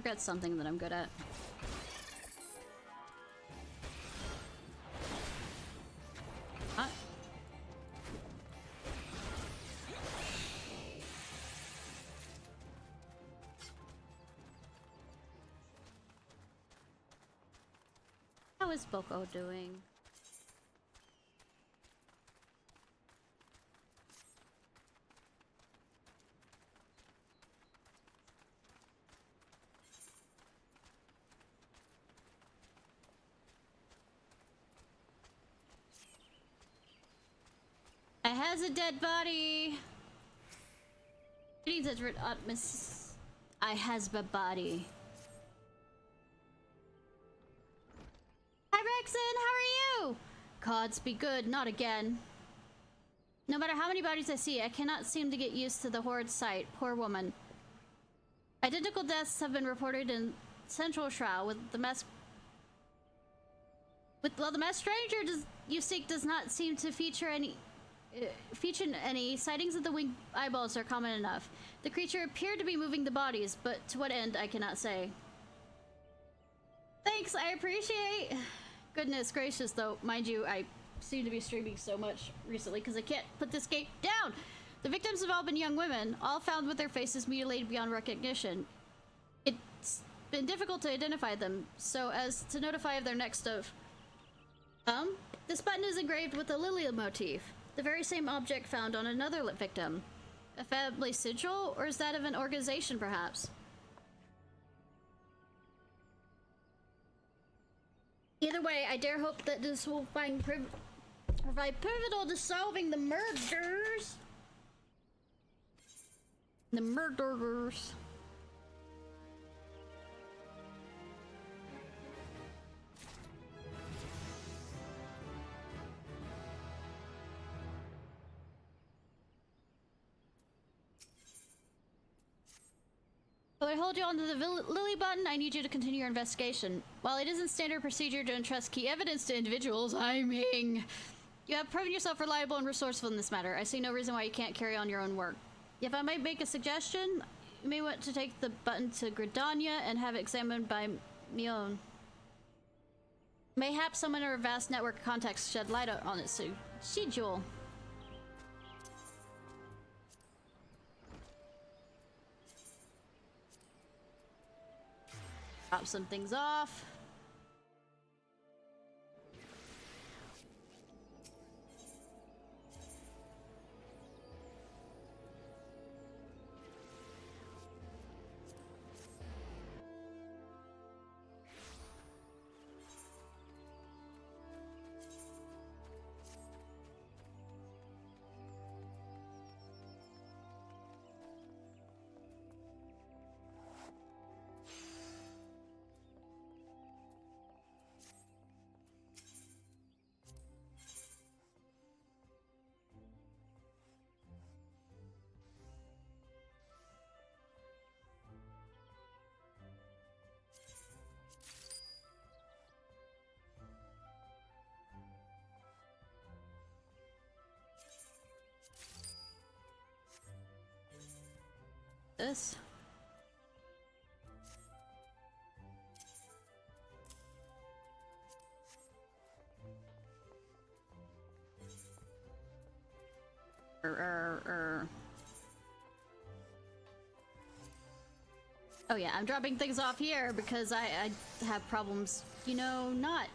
Forget something that I'm good at. Huh? How is Boko doing? I has a dead body. It needs a miss. I has a body. Hi Rexon, how are you? Gods be good, not again. No matter how many bodies I see, I cannot seem to get used to the horrid sight. Poor woman. Identical deaths have been reported in Central Shroud with the mass. Well, the mass stranger you seek does not seem to feature any. Sightings of the winged eyeballs are common enough. The creature appeared to be moving the bodies, but to what end I cannot say. Thanks, I appreciate. Goodness gracious, though, mind you, I seem to be streaming so much recently because I can't put this game down. The victims have all been young women, all found with their faces mutilated beyond recognition. It's been difficult to identify them, so as to notify of their next of. This button is engraved with a lily motif. The very same object found on another victim. A family sigil, or is that of an organization, perhaps? Either way, I dare hope that this will provide pivotal to solving the murders. The murderers. While I hold you onto the Lily button, I need you to continue your investigation. While it isn't standard procedure to entrust key evidence to individuals, you have proven yourself reliable and resourceful in this matter. I see no reason why you can't carry on your own work. If I might make a suggestion, you may want to take the button to Gridania and have it examined by Mion. Mayhap someone in our vast network of contacts shed light on it soon. Schedule. Drop some things off. This. Oh yeah, I'm dropping things off here because I have problems, you know, not.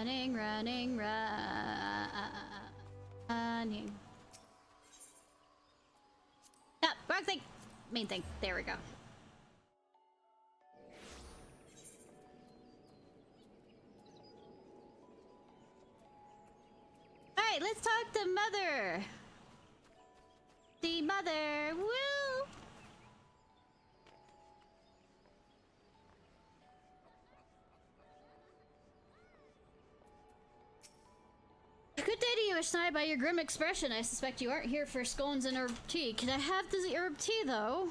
Running, running, running. Ah, wrong thing! Main thing. There we go. Alright, let's talk to Mother! The Mother! Woo! Good day to you, Ishnai. By your grim expression, I suspect you aren't here for scones and herb tea. Can I have the herb tea, though?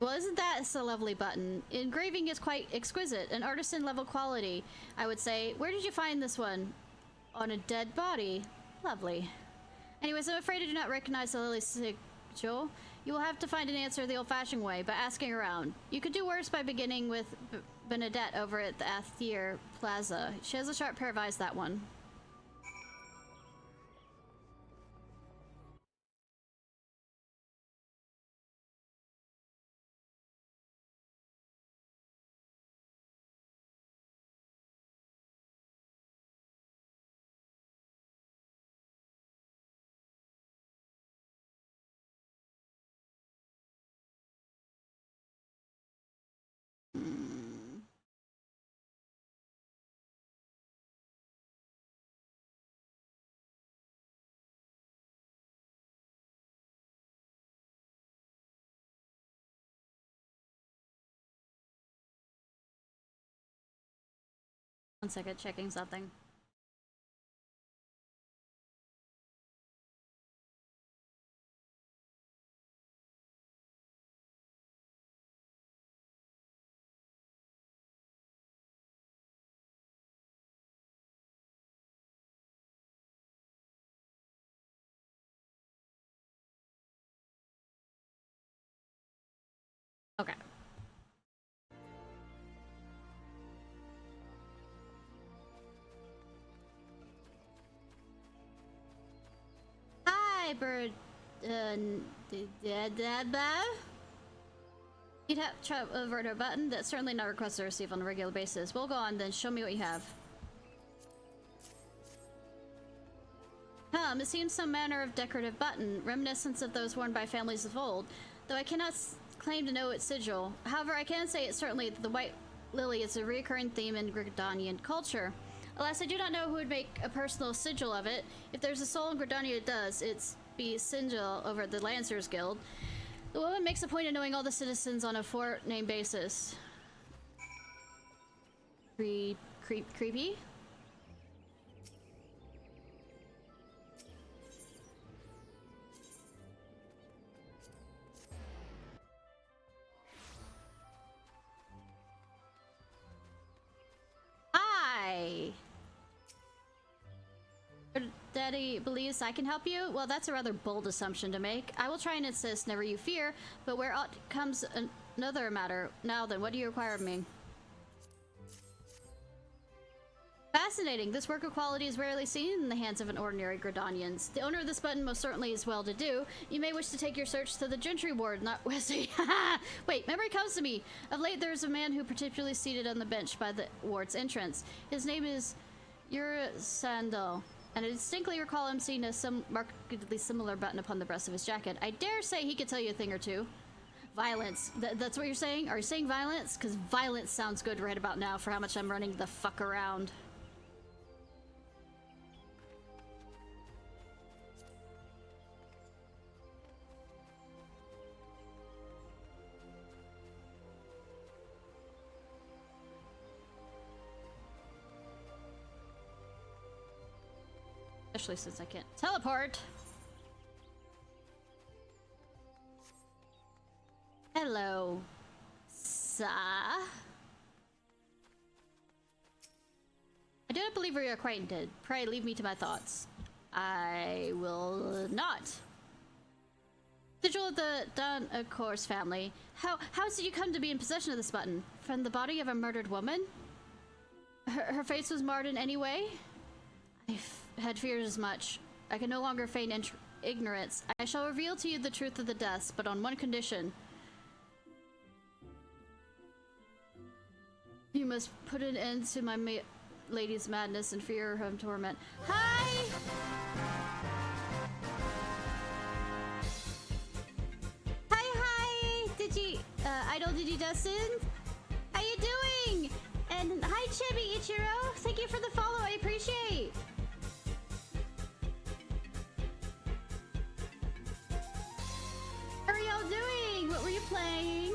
Well, isn't that a lovely button? Engraving is quite exquisite, an artisan-level quality, I would say. Where did you find this one? On a dead body. Lovely. Anyways, I'm afraid I do not recognize the lily sigil. You will have to find an answer the old-fashioned way, by asking around. You could do worse by beginning with Benedette over at the Athier Plaza. She has a sharp pair of eyes, that one. One second, checking something. Okay. Hi, bird. You'd have to over a button. That's certainly not requested to receive on a regular basis. We'll go on then. Show me what you have. It seems some manner of decorative button, reminiscent of those worn by families of old, though I cannot claim to know its sigil. However, I can say it's certainly the white lily is a recurring theme in Gridanian culture. Alas, I do not know who would make a personal sigil of it. If there's a soul in Gridania, it does. It's be sigil over at the Lancers Guild. The woman makes a point of knowing all the citizens on a four-name basis. Creepy? Hi! Daddy believes I can help you? Well, that's a rather bold assumption to make. I will try and insist, never you fear, but where comes another matter. Now then, what do you require of me? Fascinating. This work of quality is rarely seen in the hands of an ordinary Gridanians. The owner of this button most certainly is well-to-do. You may wish to take your search to the Gentry Ward, not Wesley. Wait, memory comes to me. Of late, there is a man who particularly seated on the bench by the ward's entrance. His name is Sandal, and I distinctly recall him seeing a markedly similar button upon the breast of his jacket. I dare say he could tell you a thing or two. Violence. That's what you're saying? Are you saying violence? Because violence sounds good right about now for how much I'm running the fuck around. Especially since I can't teleport. Hello, sir. I do not believe we are acquainted. Pray leave me to my thoughts. I will not. Sigil of the Dunacors family. How did you come to be in possession of this button? From the body of a murdered woman? Her face was marred in any way? I've had feared as much. I can no longer feign ignorance. I shall reveal to you the truth of the deaths, but on one condition. must put an end to my lady's madness and fear her torment. Hi! Hi! Idol Dustin? How you doing? And hi, Chibi Ichiro. Thank you for the follow. I appreciate. How are y'all doing? What were you playing?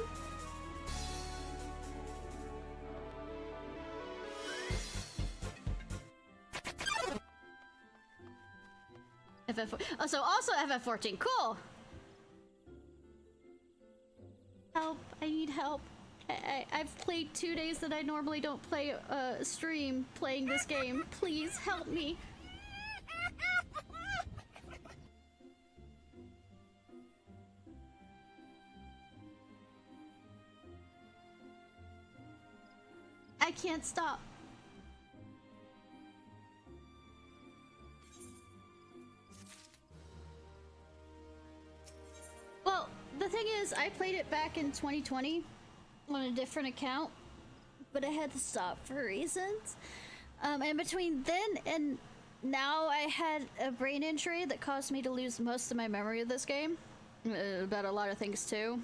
FF. Oh, so also FF14. Cool. Help! I need help. I've played 2 days that I normally don't play stream playing this game. Please help me. I can't stop. Well, the thing is, I played it back in 2020 on a different account, but I had to stop for reasons. And between then and now, I had a brain injury that caused me to lose most of my memory of this game. About a lot of things too.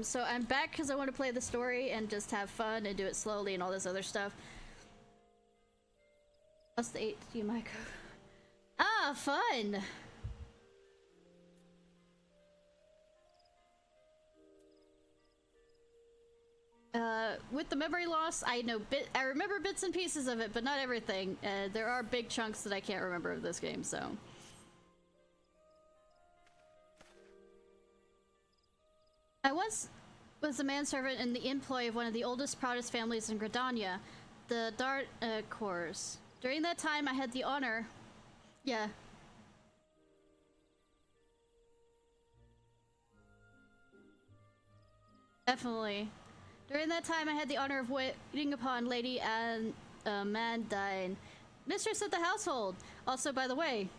So I'm back because I want to play the story and just have fun and do it slowly and all this other stuff. Plus the HDMI code. Ah, fun! With the memory loss, I remember bits and pieces of it, but not everything. There are big chunks that I can't remember of this game, so. I once was a manservant in the employ of one of the oldest, proudest families in Gridania, the Dart Corps. During that time, I had the honor... Yeah. Definitely. During that time, I had the honor of waiting upon Lady Amandine, mistress of the household. Also, by the way,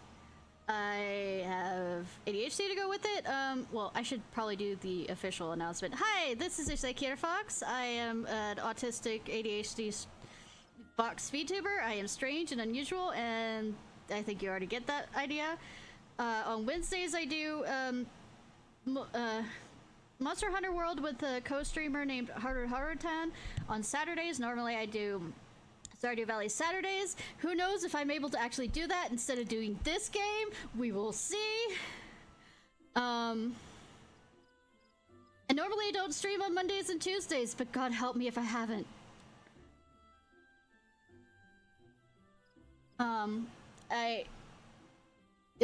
I have ADHD to go with it. Well, I should probably do the official announcement. Hi, this is Ishnai Ciarfox. I am an autistic ADHD box Vtuber. I am strange and unusual, and I think you already get that idea. On Wednesdays, I do Monster Hunter World with a co-streamer named Harutan. On Saturdays, normally I do Stardew Valley Saturdays. Who knows if I'm able to actually do that instead of doing this game? We will see. And normally I don't stream on Mondays and Tuesdays, but God help me if I haven't.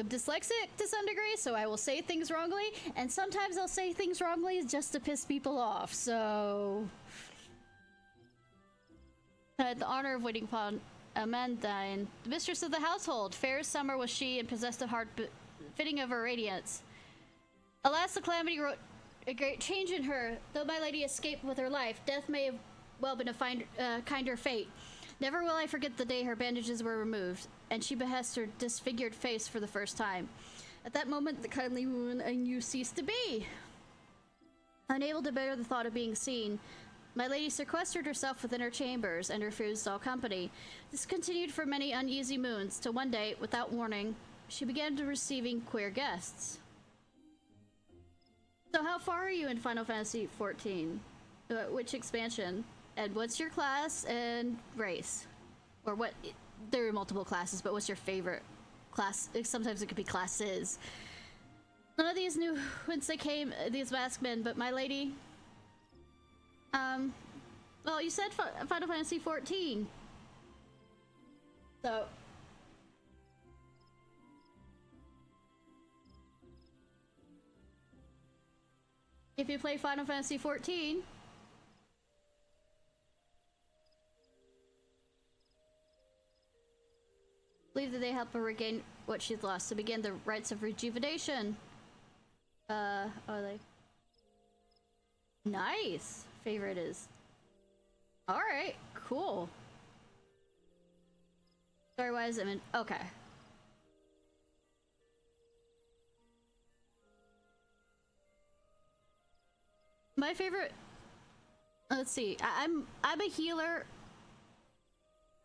I'm dyslexic to some degree, so I will say things wrongly, and sometimes I'll say things wrongly just to piss people off, so... I had the honor of waiting upon Amandine, the mistress of the household. Fair as summer was she, and possessed a heart fitting of her radiance. Alas, the calamity wrought a great change in her. Though my lady escaped with her life, death may have well been a kinder fate. Never will I forget the day her bandages were removed, and she behest her disfigured face for the first time. At that moment, the kindly woman I knew ceased to be. Unable to bear the thought of being seen, my lady sequestered herself within her chambers and refused all company. This continued for many uneasy moons, till one day, without warning, she began receiving queer guests. So how far are you in Final Fantasy XIV? Which expansion? And what's your class and race? Or what? There are multiple classes, but what's your favorite class? Sometimes it could be classes. None of these knew whence they came, these masked men, but my lady... well, you said Final Fantasy XIV. So... if you play Final Fantasy XIV... believe that they help her regain what she's lost to begin the rites of rejuvenation. Are they? Nice. Favorite is. Alright, cool. Story-wise, I mean, okay. My favorite Let's see. I'm a healer.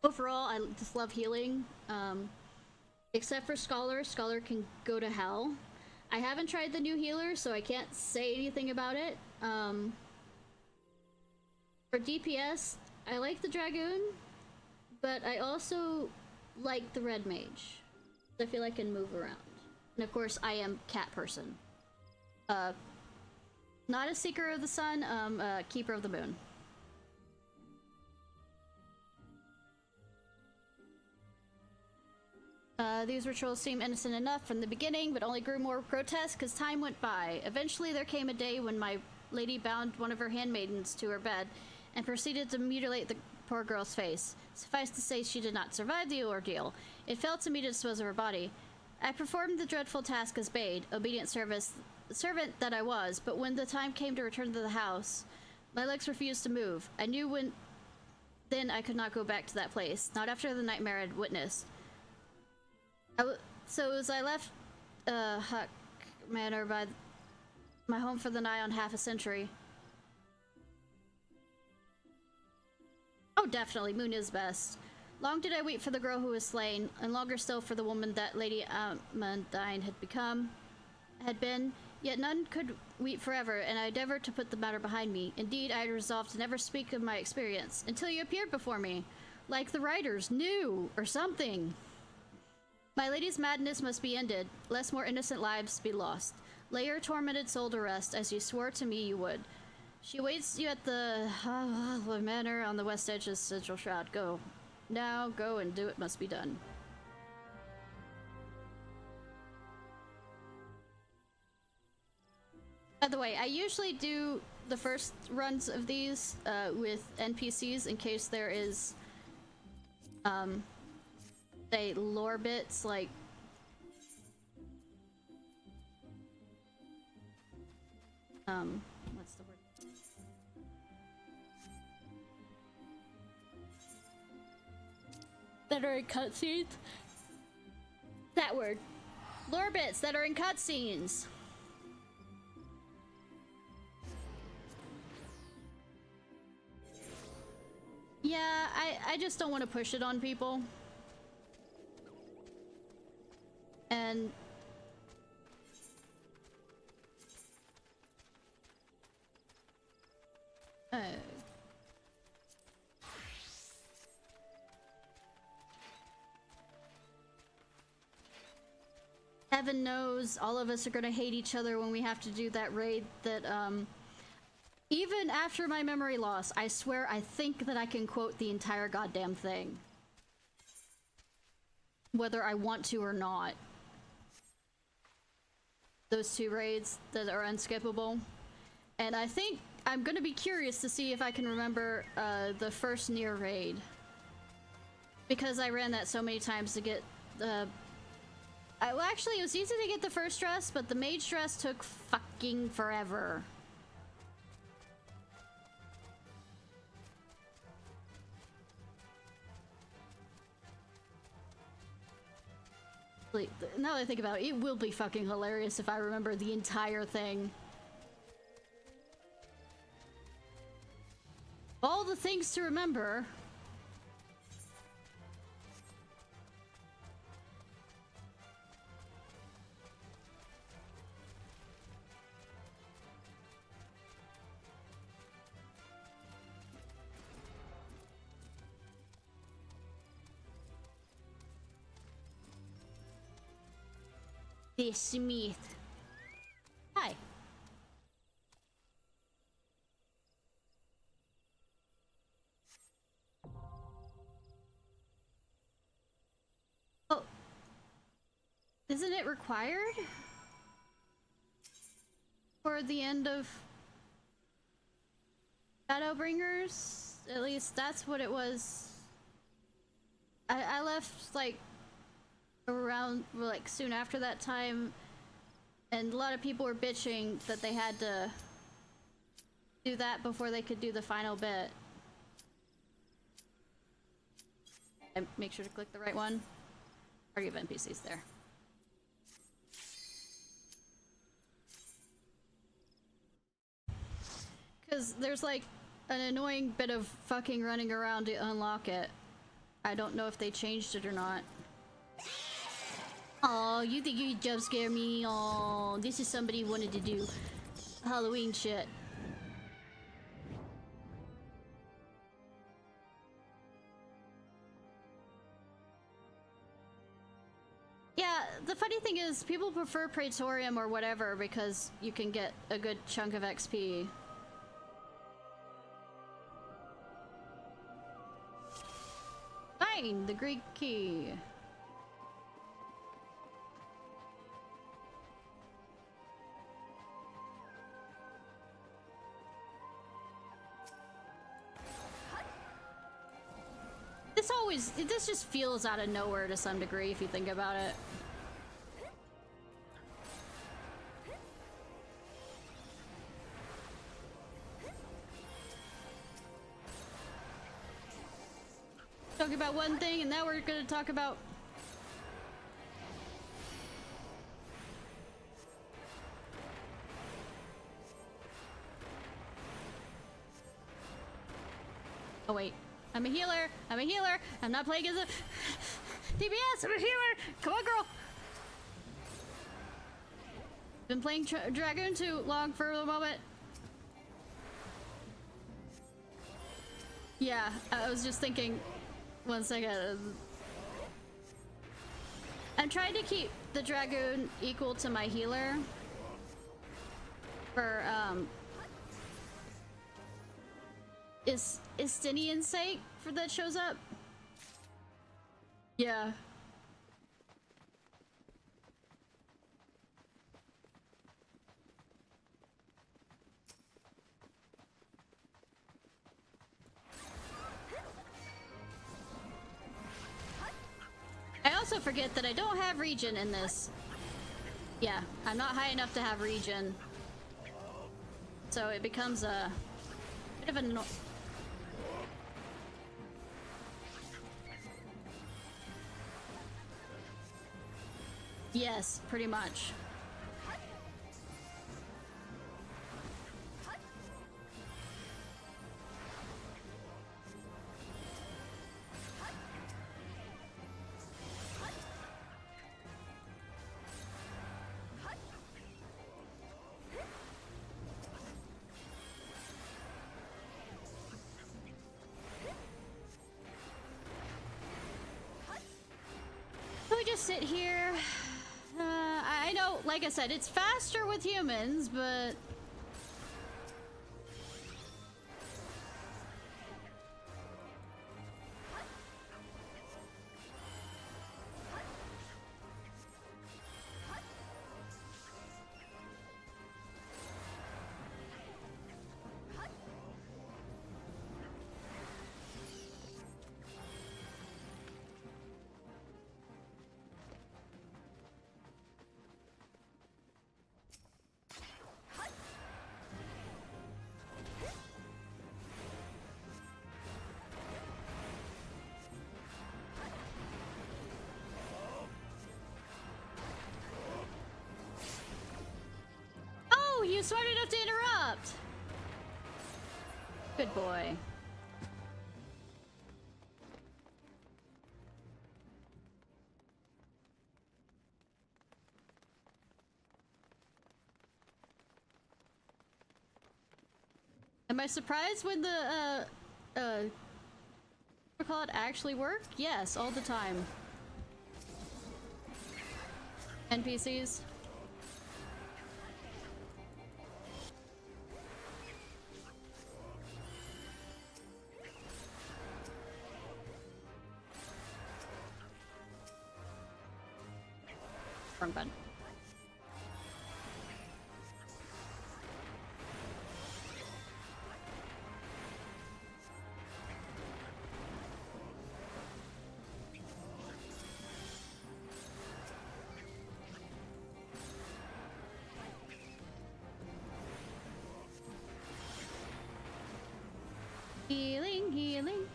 Overall, I just love healing. Except for Scholar. Scholar can go to hell. I haven't tried the new healer, so I can't say anything about it. For DPS, I like the Dragoon, but I also like the Red Mage. I feel I can move around. And of course, I am cat person. Not a Seeker of the Sun, a Keeper of the Moon. These rituals seemed innocent enough from the beginning, but only grew more grotesque as time went by. Eventually, there came a day when my lady bound one of her handmaidens to her bed and proceeded to mutilate the poor girl's face. Suffice to say, she did not survive the ordeal. It fell to me to dispose of her body. I performed the dreadful task as bade, obedient servant that I was, but when the time came to return to the house, my legs refused to move. I knew then I could not go back to that place, not after the nightmare I'd witnessed. So as I left Huck Manor by my home for the nigh on half a century. Oh, definitely, Moon is best. Long did I wait for the girl who was slain, and longer still for the woman that Lady Amandine had been. Yet none could weep forever, and I endeavored to put the matter behind me. Indeed, I had resolved to never speak of my experience, until you appeared before me. Like the writers knew, or something. My lady's madness must be ended, lest more innocent lives be lost. Lay your tormented soul to rest, as you swore to me you would. She waits you at the manor on the west edge of Sigil Shroud. Go. Now, go and do what must be done. By the way, I usually do the first runs of these with NPCs in case there is, say, lore bits, like... what's the word? That are in cutscenes? That word. Lore bits that are in cutscenes. Yeah, I just don't want to push it on people. And... Heaven knows all of us are gonna hate each other when we have to do that raid that, even after my memory loss, I swear I think that I can quote the entire goddamn thing. Whether I want to or not. Those two raids that are unskippable. And I think I'm gonna be curious to see if I can remember the first Nier raid. Because I ran that so many times to get the... well, actually, it was easy to get the first dress, but the mage dress took fucking forever. Like, now that I think about it, it will be fucking hilarious if I remember the entire thing. All the things to remember. The Smith. Hi. Oh. Isn't it required? For the end of Shadowbringers? At least that's what it was. I left, like, around, like, soon after that time, and a lot of people were bitching that they had to do that before they could do the final bit. And make sure to click the right one. Party of NPCs there. Because there's, like, an annoying bit of fucking running around to unlock it. I don't know if they changed it or not. Oh, you think you jump scare me? Oh, this is somebody who wanted to do Halloween shit. Yeah, the funny thing is people prefer Praetorium or whatever because you can get a good chunk of XP. Fine, the Greek key. This just feels out of nowhere to some degree if you think about it. Talking about one thing and now we're gonna talk about... Oh wait. I'm a healer! I'm a healer! I'm not playing as a... DPS! I'm a healer! Come on, girl! Been playing Dragoon too long for the moment. Yeah, I was just thinking... One second. I'm trying to keep the Dragoon equal to my healer. For, Istinian's sake for that shows up. Yeah. I also forget that I don't have regen in this. Yeah, I'm not high enough to have regen. So it becomes a bit of a... Yes, pretty much. Can we just sit here? I know, like I said, it's faster with humans, but... You smart enough to interrupt! Good boy. Am I surprised when the, what do call it, actually work? Yes, all the time. NPCs. Wrong button. Healing, healing.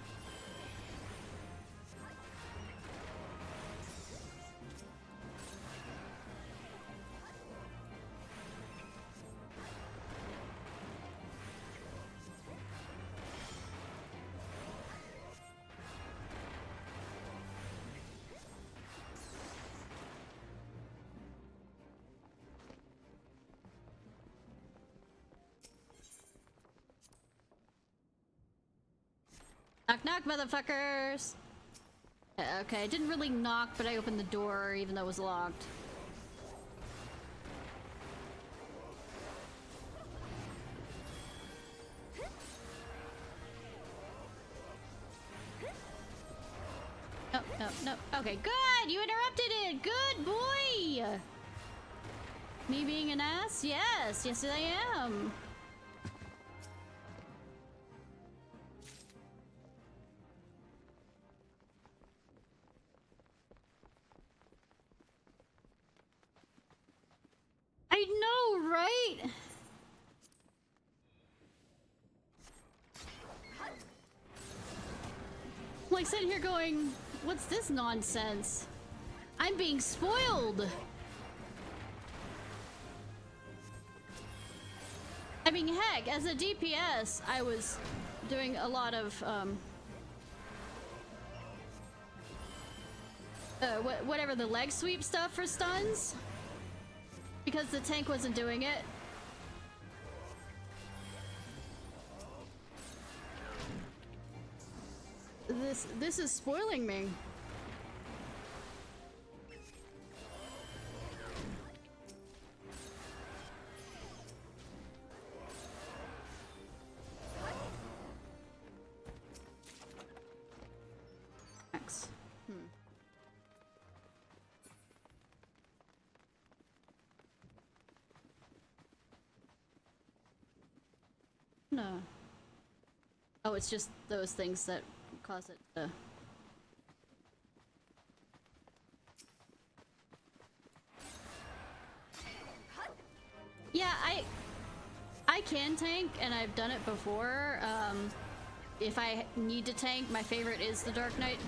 Knock knock, motherfuckers! Okay, I didn't really knock, but I opened the door even though it was locked. No, no, no. Okay, good! You interrupted it! Good boy! Me being an ass? Yes! Yes, I am! I know, right? I'm like sitting here going, what's this nonsense? I'm being spoiled! I mean, heck, as a DPS, I was doing a lot of, whatever the leg sweep stuff for stuns. Because the tank wasn't doing it. This is spoiling me. Thanks. No. Oh, it's just those things that cause it to... Yeah, I can tank, and I've done it before. If I need to tank, my favorite is the Dark Knight.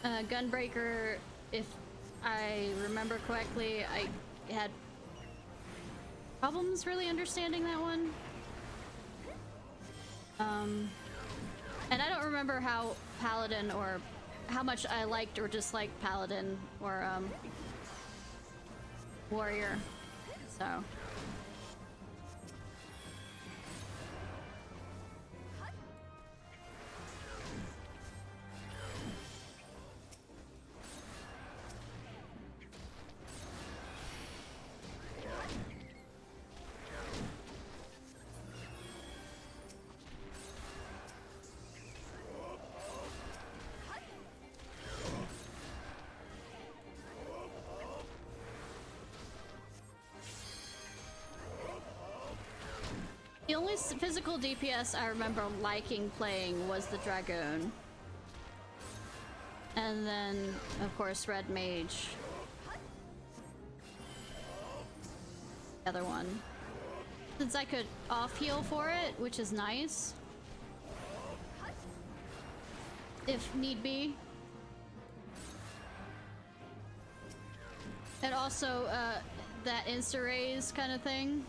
Gunbreaker, if I remember correctly, I had problems really understanding that one. And I don't remember how Paladin, or how much I liked or disliked Paladin or Warrior, so. The only physical DPS I remember liking playing was the Dragoon. And then, of course, Red Mage. The other one. Since I could off-heal for it, which is nice. If need be. And also, that insta-raise kind of thing.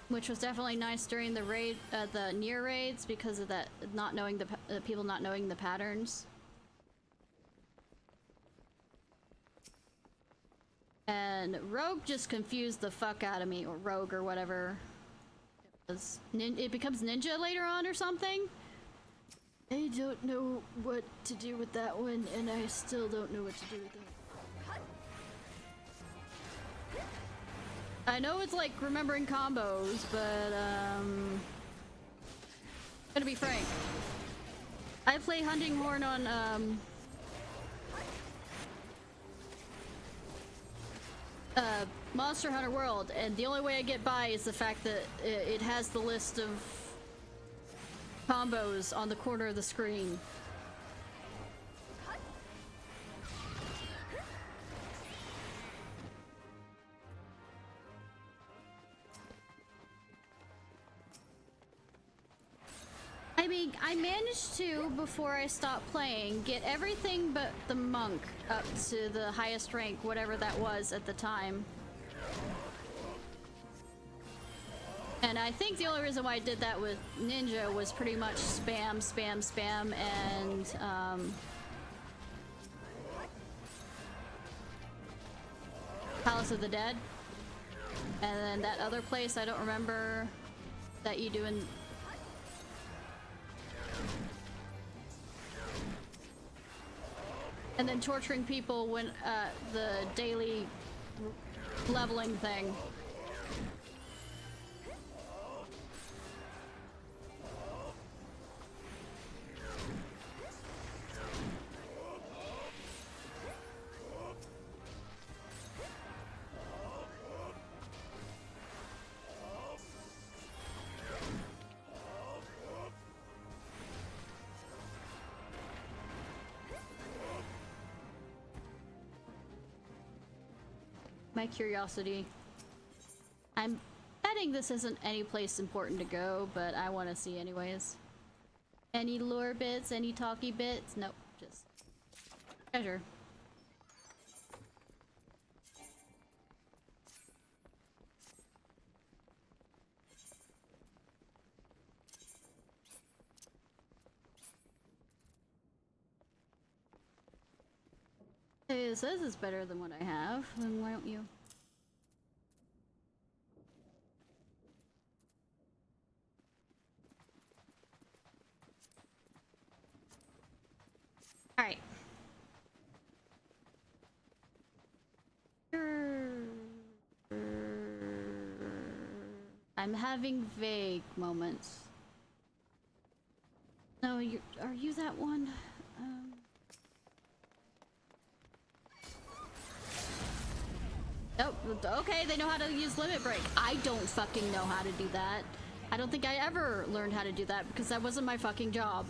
Which was definitely nice during the raid, the near raids, because of that not knowing the people not knowing the patterns. And Rogue just confused the fuck out of me, or Rogue or whatever. It becomes Ninja later on or something. I don't know what to do with that one, and I still don't know what to do with that. I know it's like remembering combos, but gonna be frank. I play Hunting Horn on Monster Hunter World, and the only way I get by is the fact that it has the list of combos on the corner of the screen. I mean, I managed to, before I stopped playing, get everything but the monk up to the highest rank, whatever that was at the time. And I think the only reason why I did that with Ninja was pretty much spam, spam, spam, and Palace of the Dead. And then that other place, I don't remember that you do in... And then torturing people when, the daily leveling thing. My curiosity. I'm betting this isn't any place important to go, but I want to see anyways. Any lore bits? Any talky bits? Nope, just treasure. It says it's better than what I have, then why don't you? Alright. I'm having vague moments. No, are you that one? Oh, okay, they know how to use limit break. I don't fucking know how to do that. I don't think I ever learned how to do that because that wasn't my fucking job.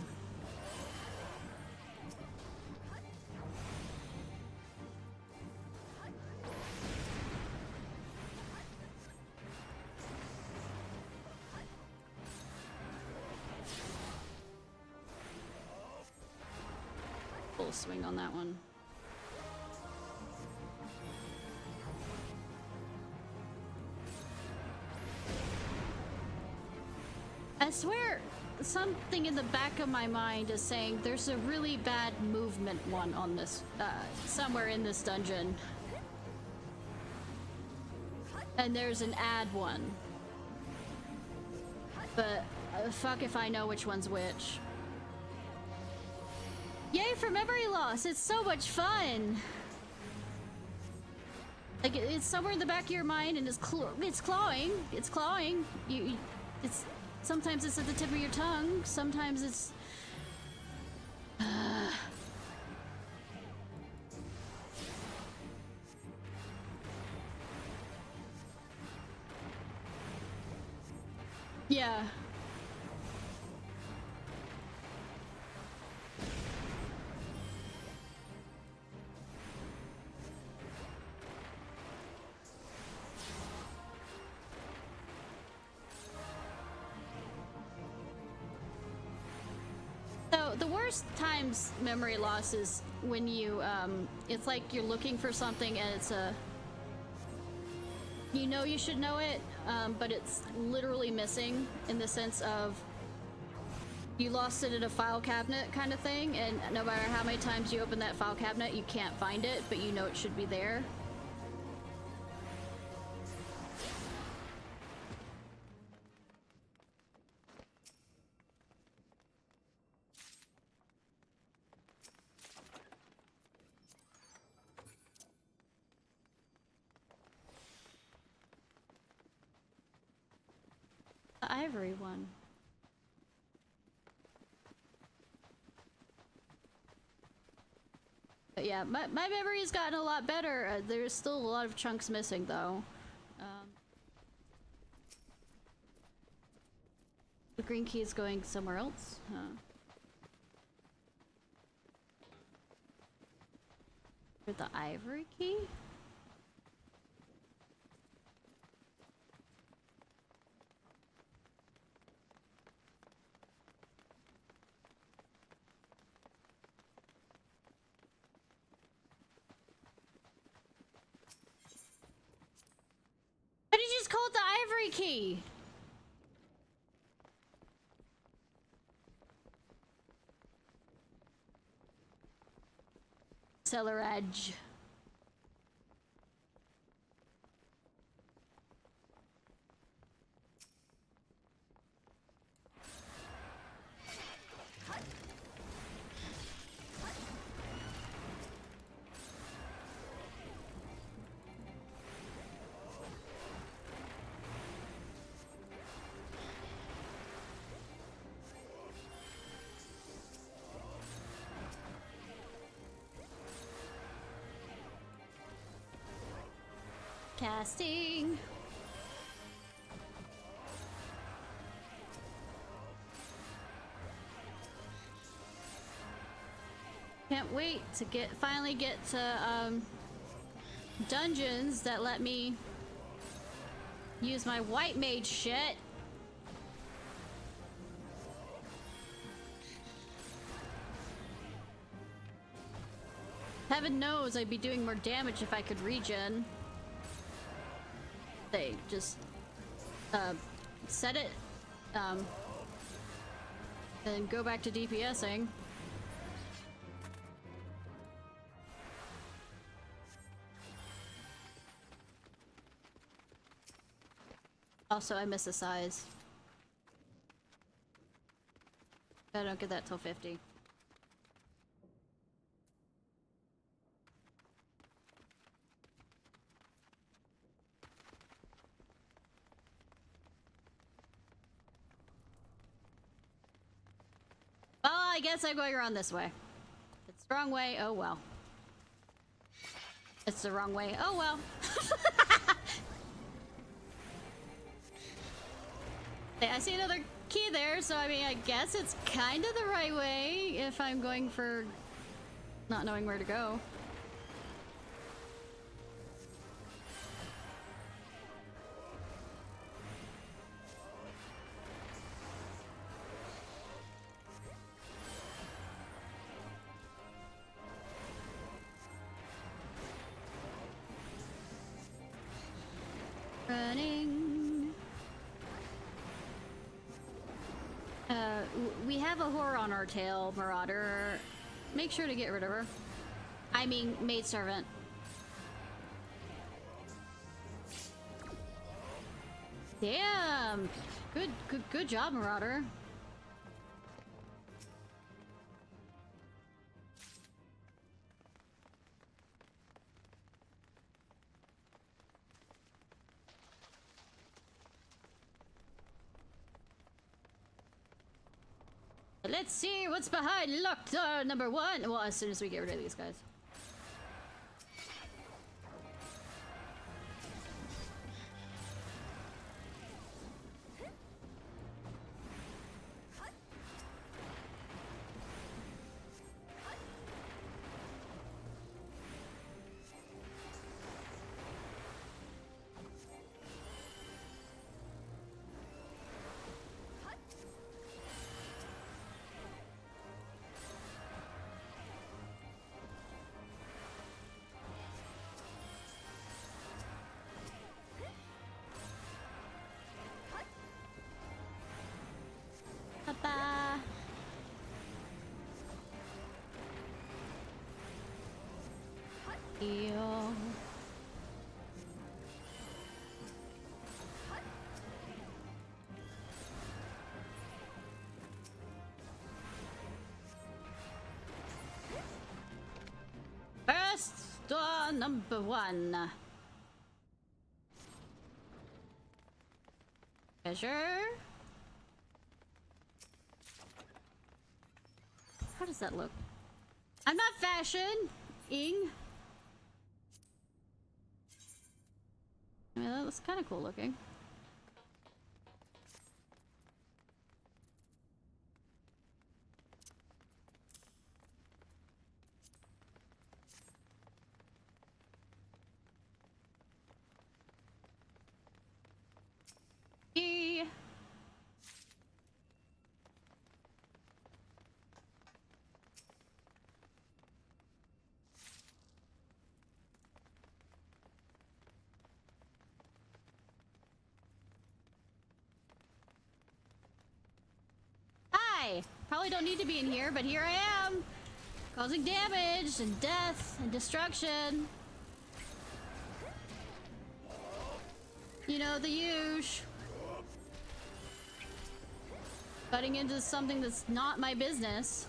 Full swing on that one. I swear something in the back of my mind is saying there's a really bad movement one on this, somewhere in this dungeon. And there's an add one. But fuck if I know which one's which. Yay for memory loss! It's so much fun! Like, it's somewhere in the back of your mind and it's clawing. It's clawing. It's... Sometimes it's at the tip of your tongue, sometimes it's... Yeah. So the worst times memory loss is when you, it's like you're looking for something and it's you know you should know it, but it's literally missing in the sense of you lost it in a file cabinet kind of thing, and no matter how many times you open that file cabinet, you can't find it, but you know it should be there. The ivory one. But yeah, my memory's gotten a lot better. There's still a lot of chunks missing though. The green key is going somewhere else. Huh. For the ivory key? Why did you just call it the ivory key? Cellar edge. casting. Can't wait to finally get to dungeons that let me use my white mage shit. Heaven knows I'd be doing more damage if I could regen. They just set it and go back to DPSing. Also, I miss the size. I don't get that till 50. Well, I guess I'm going around this way. It's the wrong way, oh well. It's the wrong way, oh well. I see another key there, so I mean, I guess it's kind of the right way if I'm going for not knowing where to go. Running. We have a whore on our tail, Marauder. Make sure to get rid of her. I mean, maidservant. Damn! Good job, Marauder. Let's see what's behind locked door number 1. Well, as soon as we get rid of these guys. Papa. Yo. First door number 1. Treasure. How does that look? I'm not fashion-ing. I mean, that looks kind of cool looking. Probably don't need to be in here, but here I am, causing damage and death and destruction. You know, the huge. Butting into something that's not my business.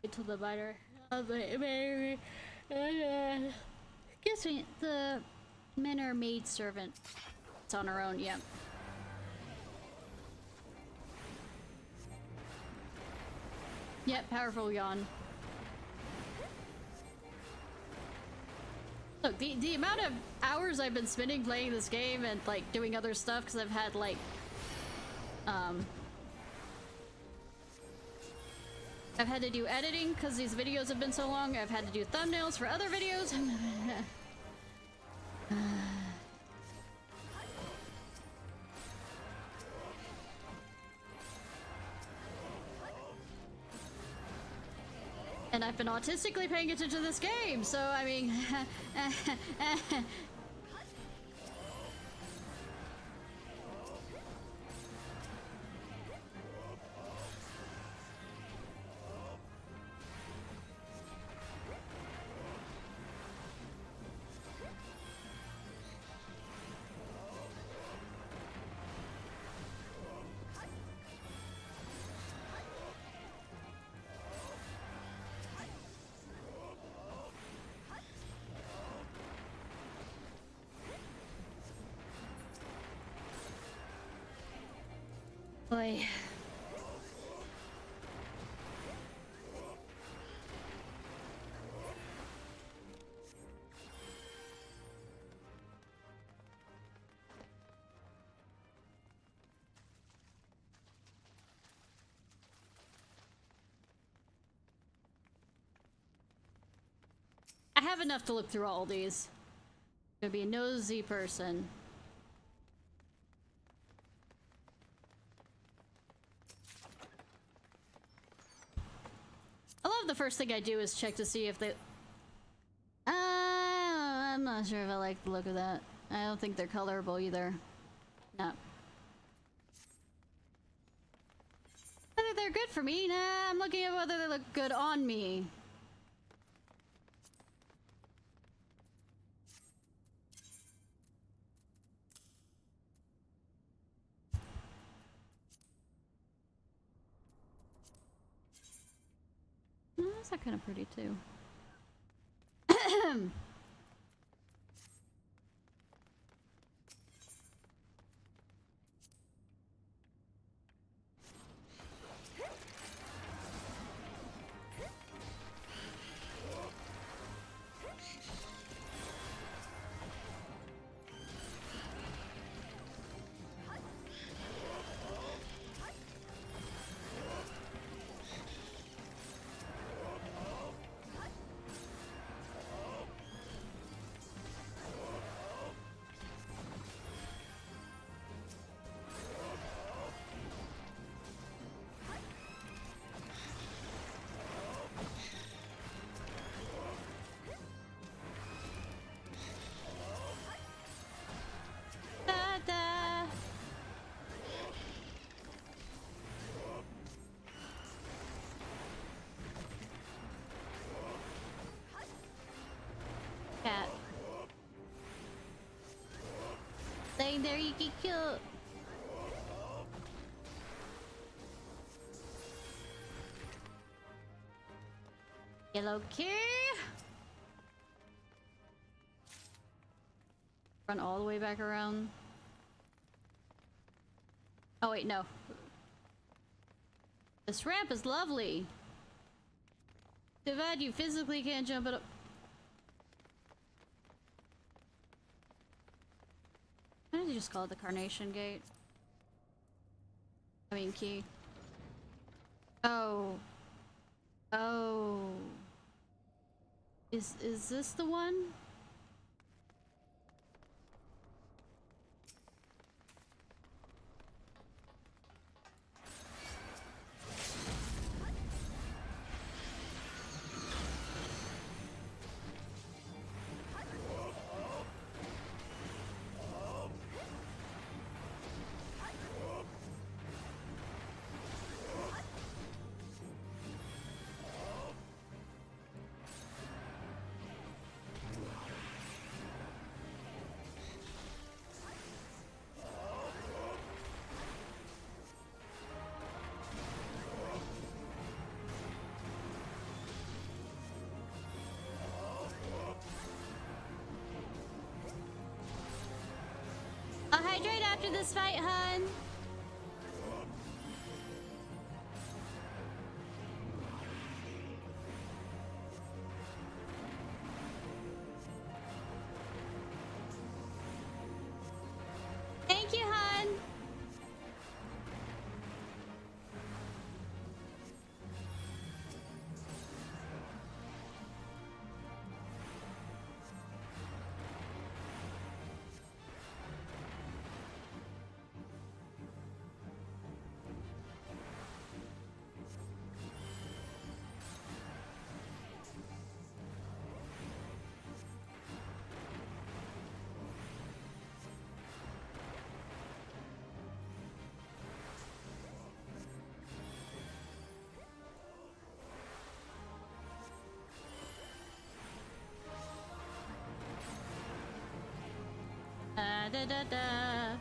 To the miner. Excuse me, the miner maid servant. It's on her own, yeah. Yep, powerful yawn. Look, the amount of hours I've been spending playing this game and like doing other stuff because I've had like I've had to do editing because these videos have been so long. I've had to do thumbnails for other videos. And I've been autistically paying attention to this game, so I mean... Boy. I have enough to look through all these. Gonna be a nosy person. I love the first thing I do is check to see if they... I'm not sure if I like the look of that. I don't think they're colorable either. No. Whether they're good for me? Nah, I'm looking at whether they look good on me. Those are kind of pretty too. Cat. Staying there, you get killed. Yellow key. Run all the way back around. Oh wait, no. This ramp is lovely. Too bad you physically can't jump it up. Why did you just call it the Carnation Gate? I mean, key. Oh. Oh. Is this the one? after this fight, hun. Thank you, hun. Da da da.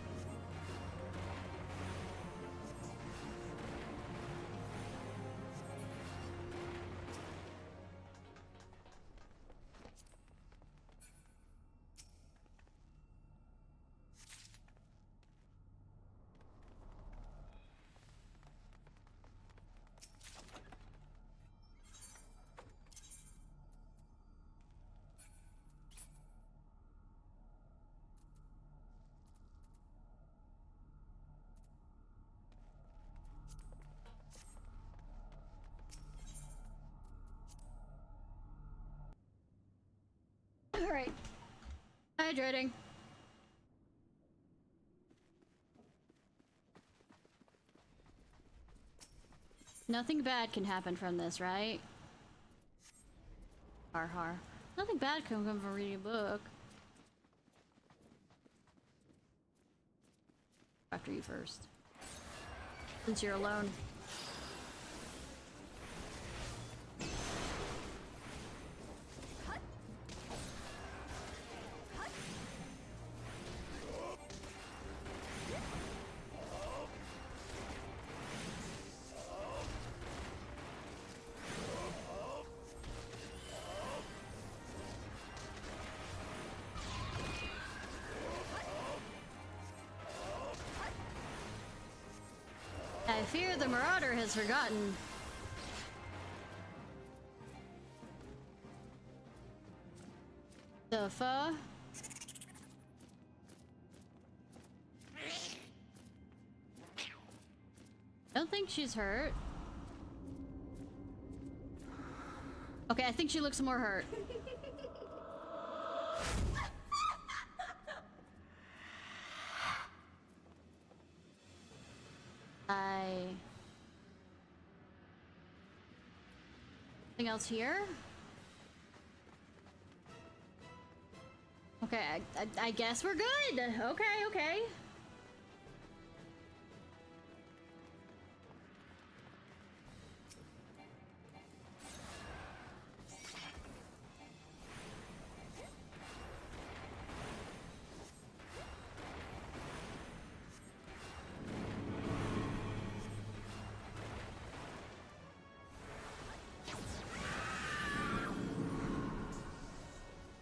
Alright. Hydrating. Nothing bad can happen from this, right? Har har. Nothing bad can come from reading a book. After you first. Since you're alone. I fear the Marauder has forgotten. The fuck? Don't think she's hurt. Okay, I think she looks more hurt. Anything else here? Okay, I guess we're good. Okay, okay.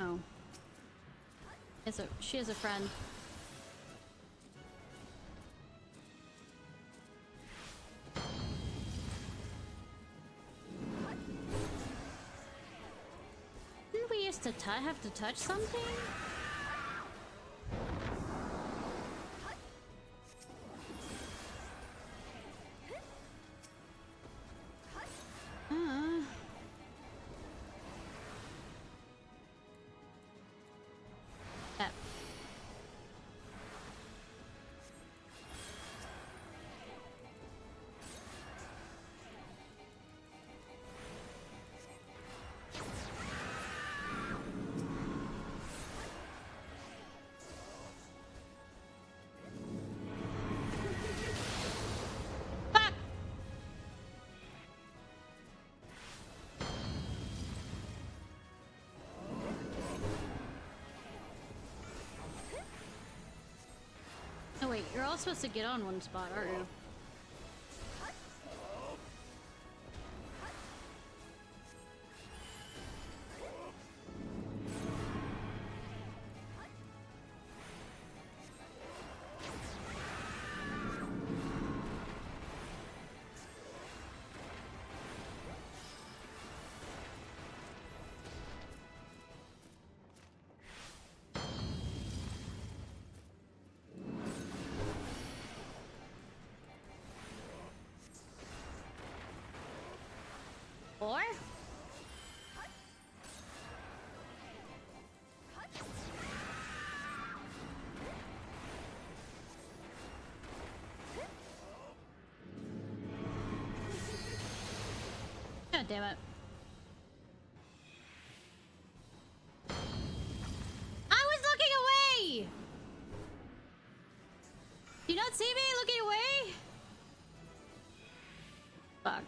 Oh. She has a friend. Didn't we used to have to touch something? Oh wait, you're all supposed to get on one spot, aren't you? before. God damn it. I was looking away! Do you not see me looking away? Fuck.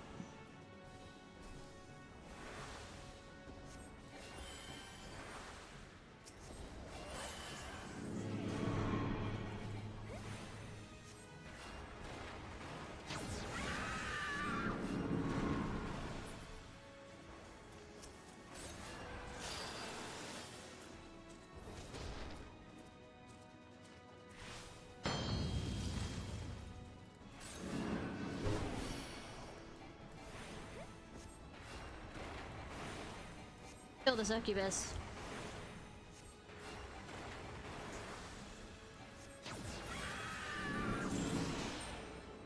Kill the succubus.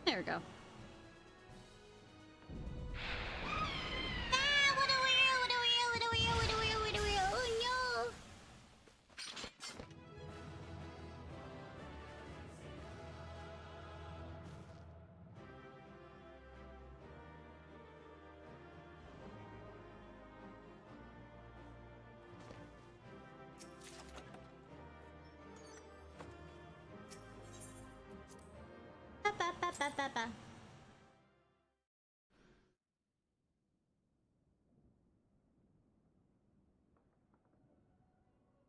There we go. Oh no! Ba.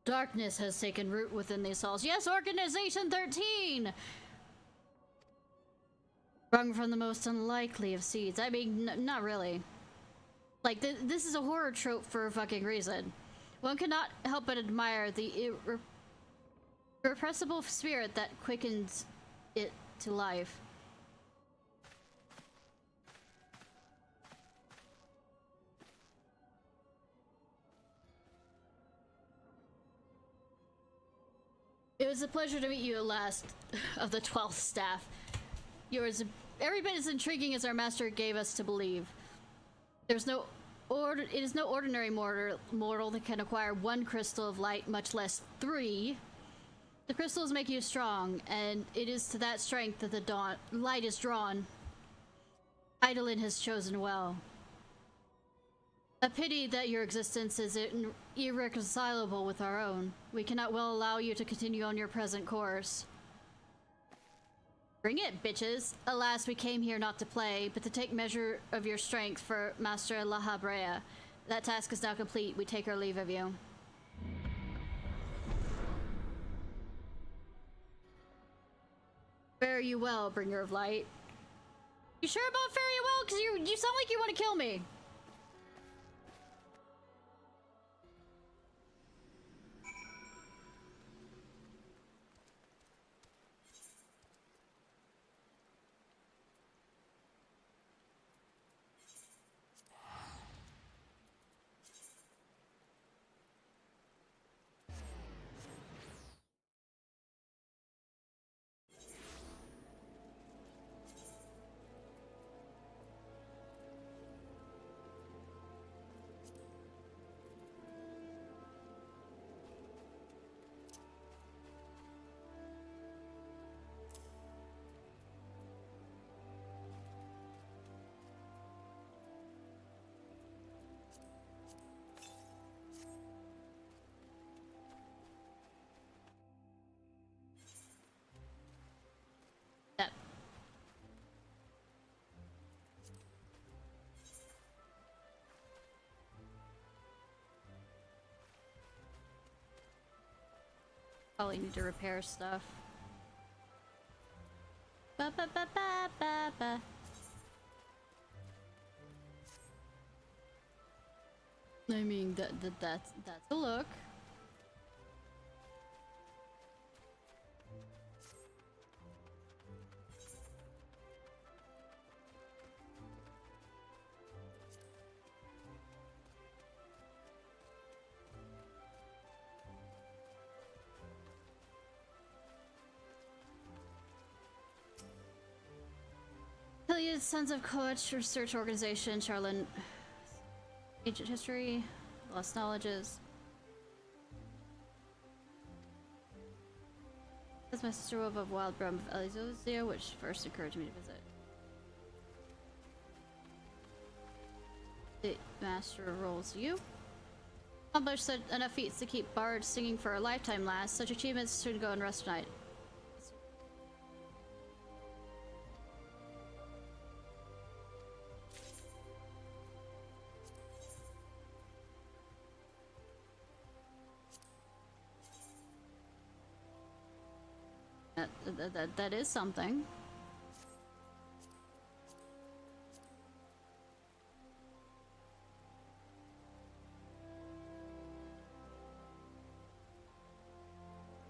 Darkness has taken root within these halls. Yes, Organization 13! Sprung from the most unlikely of seeds. I mean, not really. Like, this is a horror trope for a fucking reason. One cannot help but admire the irrepressible spirit that quickens it to life. It was a pleasure to meet you at last, of the 12th staff. You're every bit as intriguing as our master gave us to believe. There's no it is no ordinary mortal that can acquire one crystal of light, much less 3. The crystals make you strong, and it is to that strength that the light is drawn. Eidolon has chosen well. A pity that your existence is irreconcilable with our own. We cannot well allow you to continue on your present course. Bring it, bitches. Alas, we came here not to play, but to take measure of your strength for Master La Habrea. That task is now complete. We take our leave of you. Fare you well, bringer of light. You sure about fare you well? Because you sound like you want to kill me. Probably need to repair stuff. Ba ba ba ba ba ba. I mean, that's a look. Hilliard's Sons of Coach Research Organization, Charlene. Ancient history, lost knowledges. That's my sister Wolf of Wild Brum of Elizozia, which first encouraged me to visit. The master rolls you. Accomplished enough feats to keep bards singing for a lifetime last. Such achievements should go unrest tonight. That is something.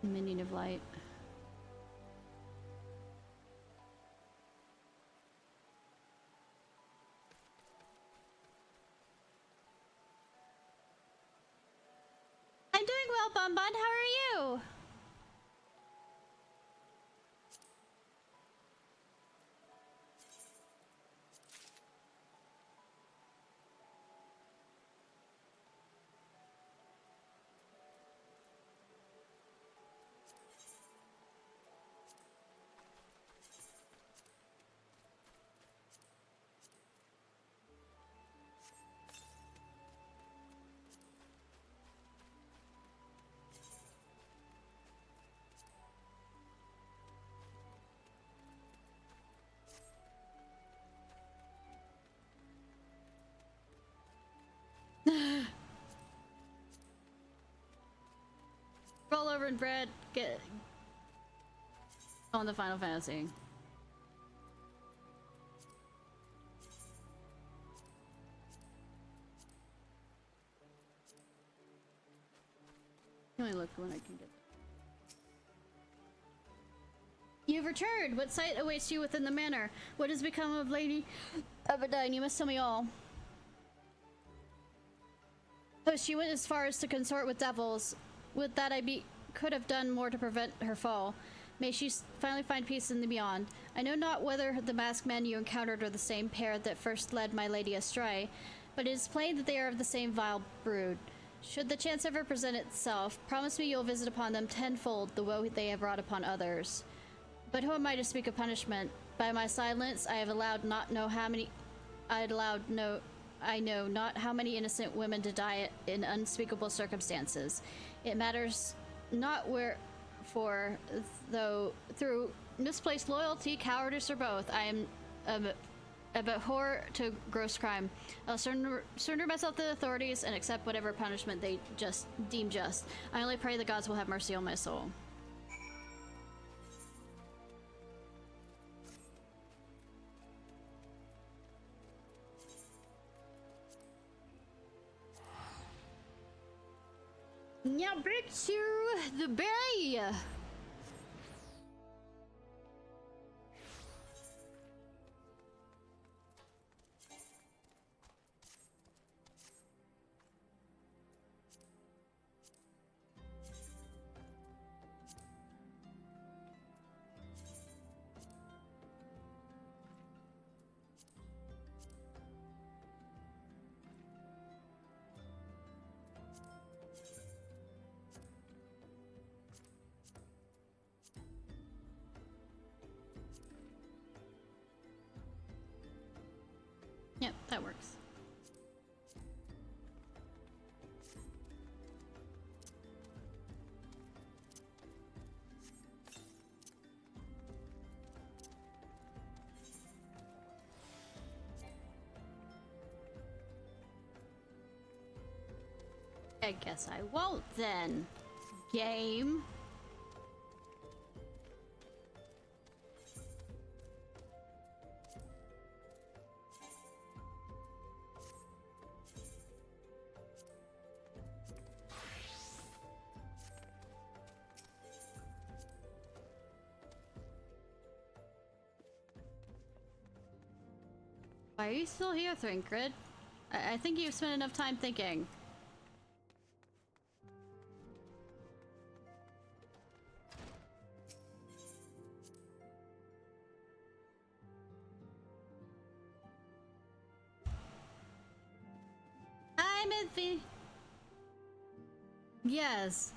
Minion of light. I'm doing well, Bonbon. How are you? Roll over and bread. Get on the Final Fantasy. Let me look when I can get. You've returned! What sight awaits you within the manor? What has become of Lady Abaddon? You must tell me all. Oh, she went as far as to consort with devils. With that, could have done more to prevent her fall. May she finally find peace in the beyond. I know not whether the masked men you encountered are the same pair that first led my lady astray, but it is plain that they are of the same vile brood. Should the chance ever present itself, promise me you'll visit upon them tenfold the woe they have brought upon others. But who am I to speak of punishment? By my silence, I know not how many innocent women to die in unspeakable circumstances. It matters not wherefore, though through misplaced loyalty, cowardice, or both, I am abhor to gross crime. I'll surrender myself to the authorities and accept whatever punishment they deem just. I only pray the gods will have mercy on my soul. Now back to the bay. Yep, that works. I guess I won't then, game. Why are you still here, Thrinkrid? I think you've spent enough time thinking. Hi, Mithy. Yes.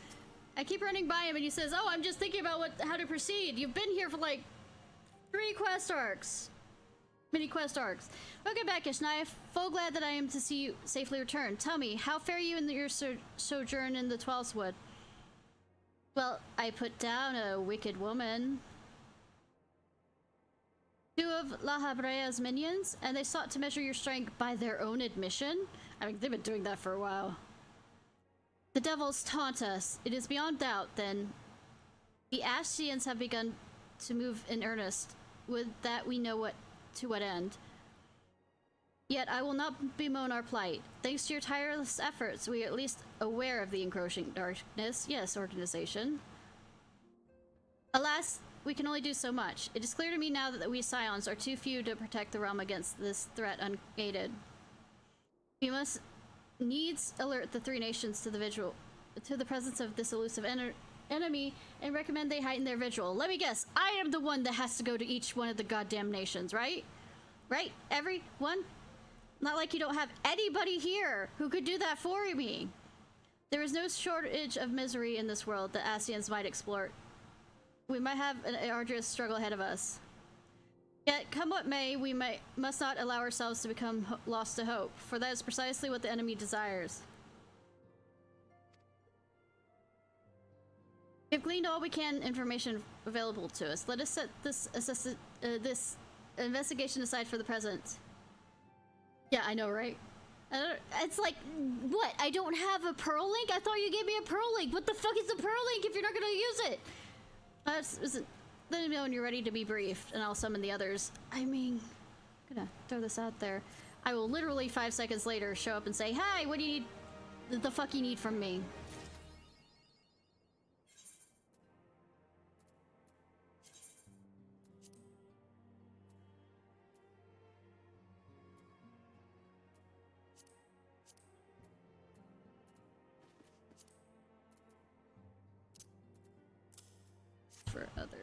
I keep running by him and he says, oh, I'm just thinking about how to proceed. You've been here for like 3 quest arcs. Mini quest arcs. Welcome back, Ishnai. Full glad that I am to see you safely return. Tell me, how fare you in your sojourn in the 12th Wood? Well, I put down a wicked woman. 2 of La Habrea's minions, and they sought to measure your strength by their own admission. I mean, they've been doing that for a while. The devils taunt us. It is beyond doubt, then. The Ashians have begun to move in earnest. With that, we know to what end. Yet I will not bemoan our plight. Thanks to your tireless efforts, we are at least aware of the encroaching darkness. Yes, organization. Alas, we can only do so much. It is clear to me now that we Scions are too few to protect the realm against this threat unaided. We must needs alert the 3 nations to the presence of this elusive enemy and recommend they heighten their vigil. Let me guess, I am the one that has to go to each one of the goddamn nations, right? Right? Everyone? Not like you don't have anybody here who could do that for me. There is no shortage of misery in this world that Ascians might explore. We might have an arduous struggle ahead of us. Yet, come what may, we must not allow ourselves to become lost to hope, for that is precisely what the enemy desires. We have gleaned all we can information available to us. Let us set this investigation aside for the present. Yeah, I know, right? It's like, what? I don't have a Pearl Link? I thought you gave me a Pearl Link. What the fuck is a Pearl Link if you're not gonna use it? Let me know when you're ready to be briefed, and I'll summon the others. I mean, I'm gonna throw this out there. I will literally 5 seconds later show up and say, "Hi, what do you need? The fuck you need from me?" For other.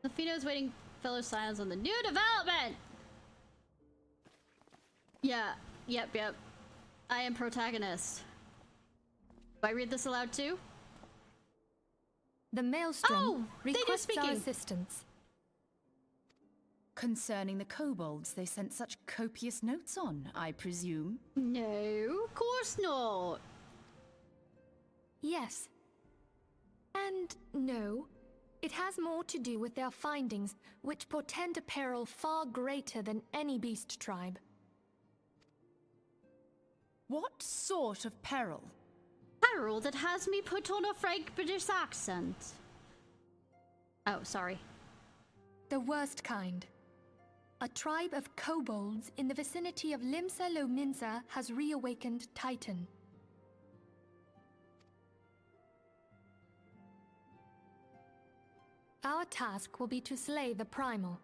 Lafino's waiting fellow Scions on the new development! Yeah, yep. I am protagonist. Do I read this aloud too? The Maelstrom requests our assistance. Concerning the kobolds they sent such copious notes on, I presume? No, of course not. Yes. And no. It has more to do with their findings, which portend a peril far greater than any beast tribe. What sort of peril? Peril that has me put on a frank British accent. Oh, sorry. The worst kind. A tribe of kobolds in the vicinity of Limsa Lominsa has reawakened Titan. Our task will be to slay the Primal.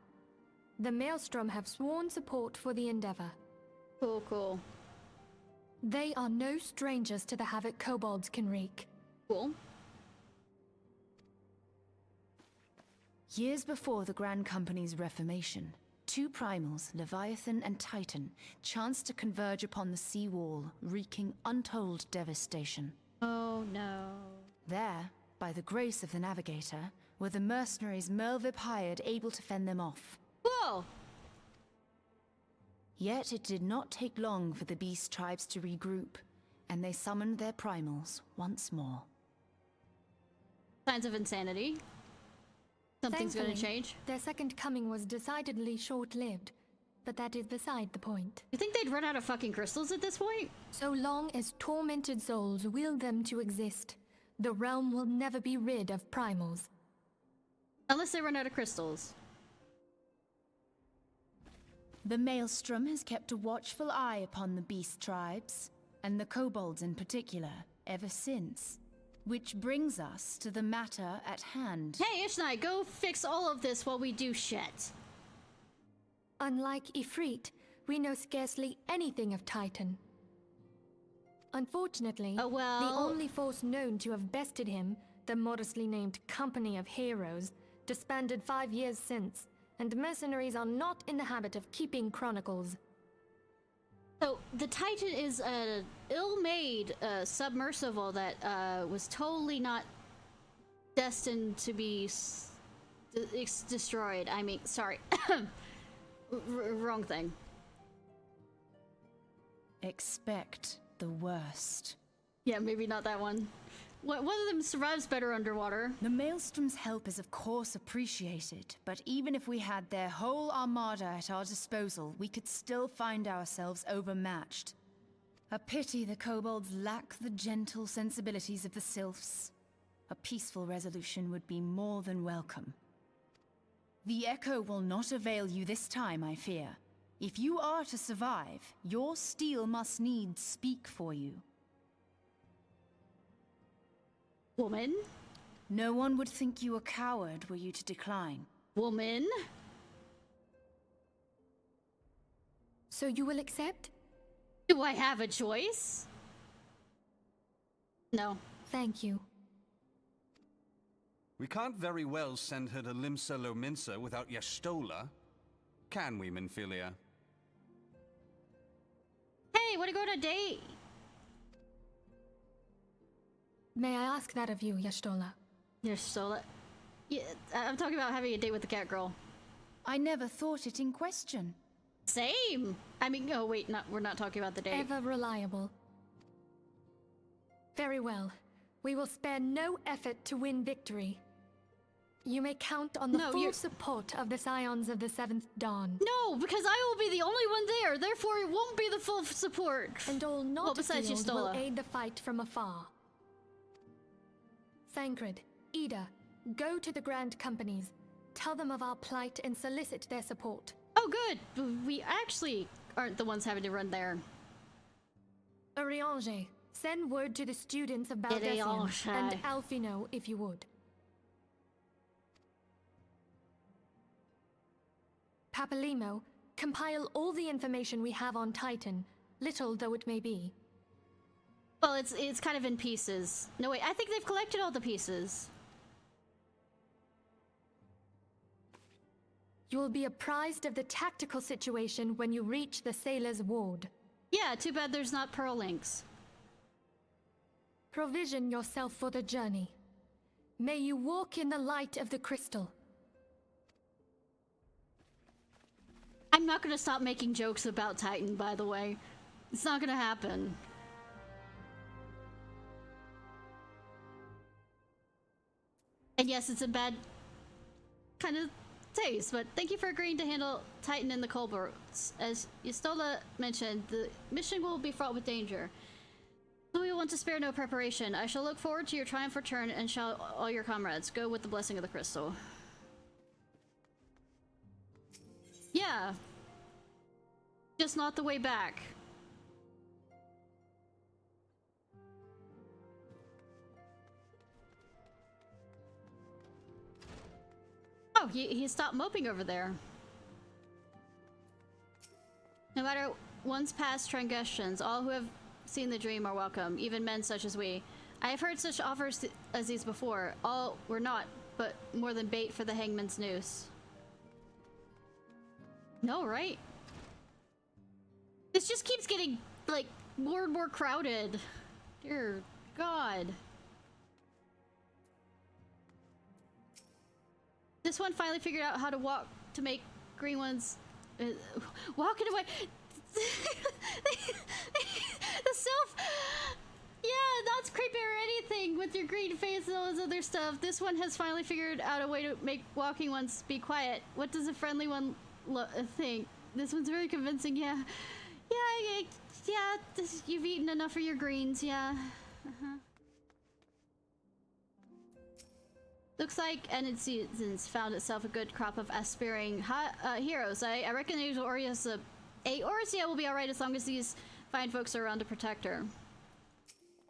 The Maelstrom have sworn support for the endeavor. Cool. They are no strangers to the havoc kobolds can wreak. Cool. Years before the Grand Company's reformation, 2 primals, Leviathan and Titan, chanced to converge upon the sea wall, wreaking untold devastation. Oh no. There, by the grace of the Navigator, were the mercenaries Merlvib hired able to fend them off. Whoa! Yet it did not take long for the beast tribes to regroup, and they summoned their primals once more. Signs of insanity. Something's gonna change. Their second coming was decidedly short-lived, but that is beside the point. You think they'd run out of fucking crystals at this point? So long as tormented souls will them to exist, the realm will never be rid of primals. Unless they run out of crystals. The Maelstrom has kept a watchful eye upon the beast tribes, and the kobolds in particular, ever since. Which brings us to the matter at hand. Hey, Ishnai, go fix all of this while we do shit. Unlike Ifrit, we know scarcely anything of Titan. Unfortunately, Oh, well. the only force known to have bested him, the modestly named Company of Heroes, disbanded 5 years since, and mercenaries are not in the habit of keeping chronicles. So the Titan is a ill-made submersible that was totally not destined to be destroyed. I mean, sorry, wrong thing. Expect the worst. Yeah, maybe not that one. One of them survives better underwater. The Maelstrom's help is of course appreciated, but even if we had their whole armada at our disposal, we could still find ourselves overmatched. A pity the kobolds lack the gentle sensibilities of the sylphs. A peaceful resolution would be more than welcome. The Echo will not avail you this time, I fear. If you are to survive, your steel must needs speak for you. Woman? No one would think you a coward were you to decline. Woman? So you will accept? Do I have a choice? No. Thank you. We can't very well send her to Limsa Lominsa without Y'shtola, can we, Minfilia? Hey, wanna go on a date? May I ask that of you, Y'shtola? You're so yeah, I'm talking about having a date with the cat girl. I never thought it in question. Same. I mean, oh wait, we're not talking about the date. Ever reliable. Very well. We will spare no effort to win victory. You may count on the full support of the Scions of the Seventh Dawn. No, because I will be the only one there. Therefore, it won't be the full support. And all not besides field will Y'shtola. aid the fight from afar. Thancred, Ida, go to the Grand Companies. Tell them of our plight and solicit their support. Oh, good. We actually aren't the ones having to run there. Urianger, send word to the students of Baldessian Urianger. and Alfino if you would. Papalimo, compile all the information we have on Titan, little though it may be. Well, it's kind of in pieces. No, wait, I think they've collected all the pieces. You will be apprised of the tactical situation when you reach the Sailor's Ward. Yeah, too bad there's not pearl links. Provision yourself for the journey. May you walk in the light of the crystal. I'm not gonna stop making jokes about Titan, by the way. It's not gonna happen. And yes, it's a bad kind of taste, but thank you for agreeing to handle Titan in the Colberts. As Y'shtola mentioned, the mission will be fraught with danger. So we want to spare no preparation. I shall look forward to your triumphant return and shall all your comrades go with the blessing of the crystal. Yeah. Just not the way back. Oh, he stopped moping over there. No matter one's past transgressions, all who have seen the dream are welcome, even men such as we. I have heard such offers as these before. All were not, but more than bait for the hangman's noose. No, right? This just keeps getting, like, more and more crowded. Dear God. This one finally figured out how to walk to make green ones walking away. The self, yeah, not creepy or anything with your green face and all this other stuff. This one has finally figured out a way to make walking ones be quiet. What does a friendly one think? This one's very convincing. Yeah, you've eaten enough of your greens. Yeah. Looks like Enned's found itself a good crop of aspiring heroes. I reckon Orisia will be alright as long as these fine folks are around to protect her.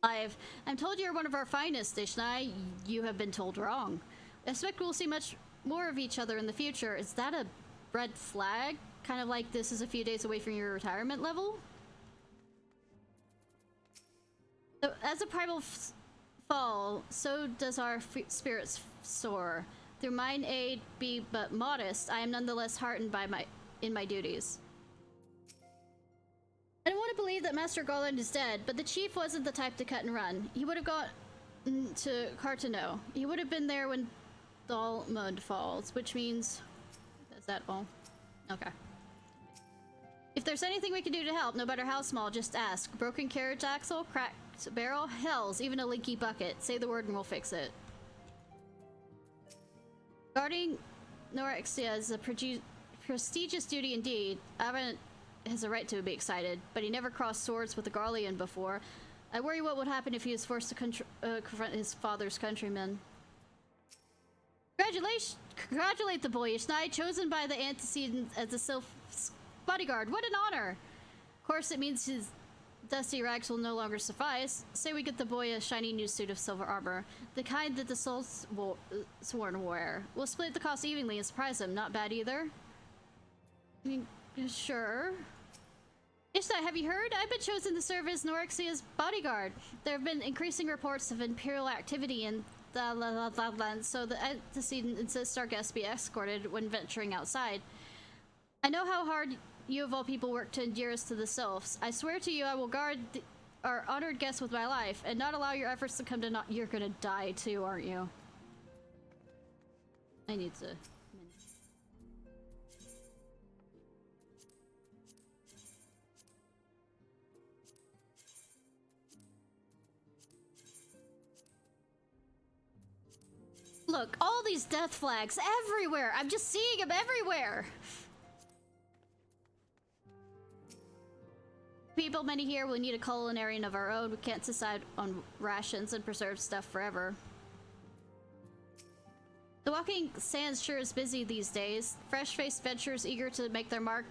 I'm told you're one of our finest, Ishnai. You have been told wrong. I expect we'll see much more of each other in the future. Is that a red flag? Kind of like this is a few days away from your retirement level? So, as a primal fall, so does our spirits soar. Through mine aid be but modest, I am nonetheless heartened by my duties. I don't want to believe that Master Garland is dead, but the chief wasn't the type to cut and run. He would have gone to Cartano. He would have been there when Dalmud falls, which means... Is that all? Okay. If there's anything we can do to help, no matter how small, just ask. Broken carriage axle, cracked barrel, hells, even a leaky bucket. Say the word and we'll fix it. Guarding Norexia is a prestigious duty indeed. Avon has a right to be excited, but he never crossed swords with a Garlean before. I worry what would happen if he was forced to confront his father's countrymen. Congratulate the boy, Ishnai, chosen by the antecedents as the Sylph's bodyguard. What an honor! Of course, it means his dusty rags will no longer suffice. Say we get the boy a shiny new suit of silver armor, the kind that the Soul's sworn wear. We'll split the cost evenly and surprise him. Not bad either. I mean, sure. Ishnai, have you heard? I've been chosen to serve as Norexia's bodyguard. There have been increasing reports of Imperial activity in the land, so the antecedent insists our guests be escorted when venturing outside. I know how hard you of all people work to endear us to the Sylphs. I swear to you I will guard our honored guests with my life and not allow your efforts to come to naught. You're gonna die too, aren't you? I need to... Look, all these death flags everywhere! I'm just seeing them everywhere! People many here will need a culinarian of our own. We can't decide on rations and preserve stuff forever. The walking sands sure is busy these days. Fresh-faced venturers eager to make their mark.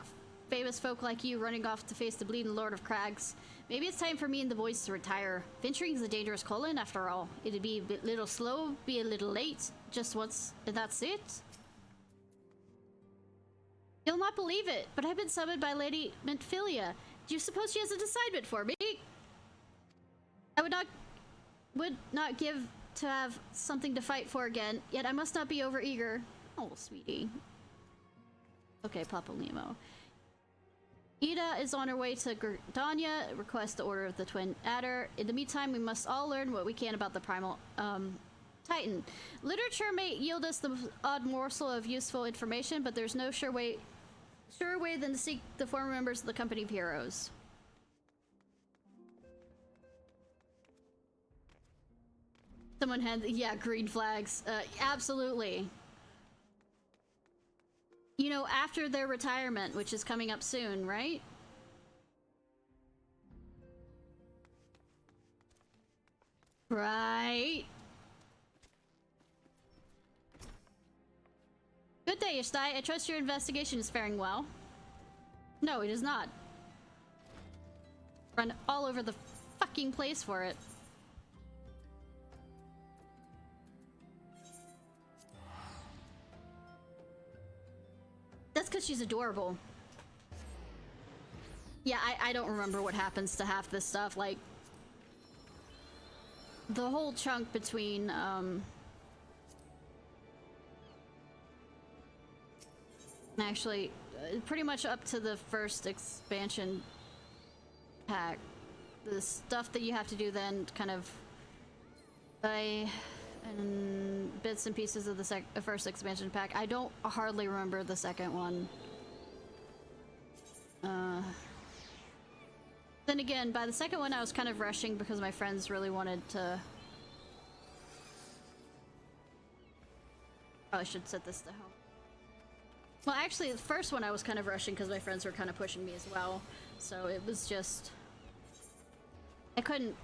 Famous folk like you running off to face the bleeding Lord of Crags. Maybe it's time for me and the boys to retire. Venturing is a dangerous calling, after all. It'd be a little slow, be a little late. Just once, and that's it. You'll not believe it, but I've been summoned by Lady Mentphilia. Do you suppose she has an assignment for me? I would not give to have something to fight for again, yet I must not be overeager. Oh, sweetie. Okay, Papa Limo. Ida is on her way to Gerdania, request the order of the Twin Adder. In the meantime, we must all learn what we can about the primal Titan. Literature may yield us the odd morsel of useful information, but there's no sure way than to seek the former members of the Company of Heroes. Someone had, yeah, green flags. Absolutely. You know, after their retirement, which is coming up soon, right? Right. Good day, Ishnai. I trust your investigation is faring well. No, it is not. Run all over the fucking place for it. That's because she's adorable. Yeah, I don't remember what happens to half this stuff. Like, the whole chunk between, actually, pretty much up to the first expansion pack. The stuff that you have to do then kind of and bits and pieces of the first expansion pack. I don't hardly remember the second one. Then again, by the second one I was kind of rushing because my friends really wanted to... Oh, I should set this to home. Well, actually, the first one I was kind of rushing because my friends were kind of pushing me as well. So it was just... I couldn't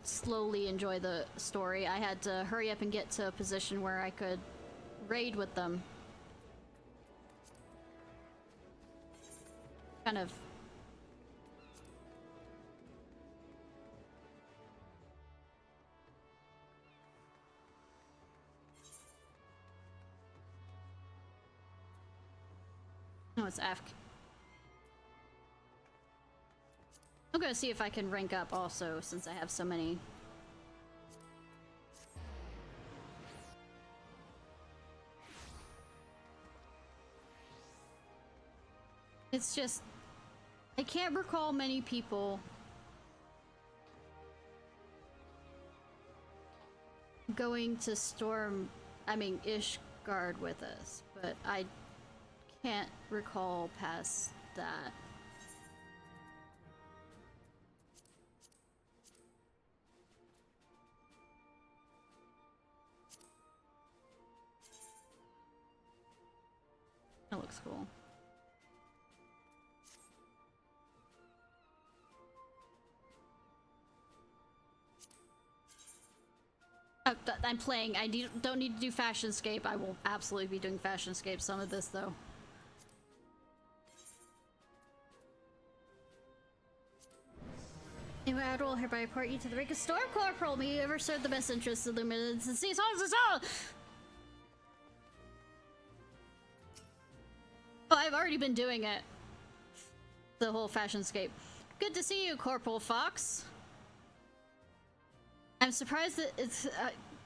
slowly enjoy the story. I had to hurry up and get to a position where I could raid with them. Kind of... No, it's F. I'm gonna see if I can rank up also, since I have so many. It's just, I can't recall many people going to Ishgard with us, but I can't recall past that. That looks cool. I'm playing. I don't need to do Fashionscape. I will absolutely be doing Fashionscape some of this, though. Anyway, I will hereby report you to the rank of Storm Corporal. May you ever serve the best interests of the Lumines and Sea Songs and all! Oh, I've already been doing it. The whole Fashionscape. Good to see you, Corporal Fox. I'm surprised that it's...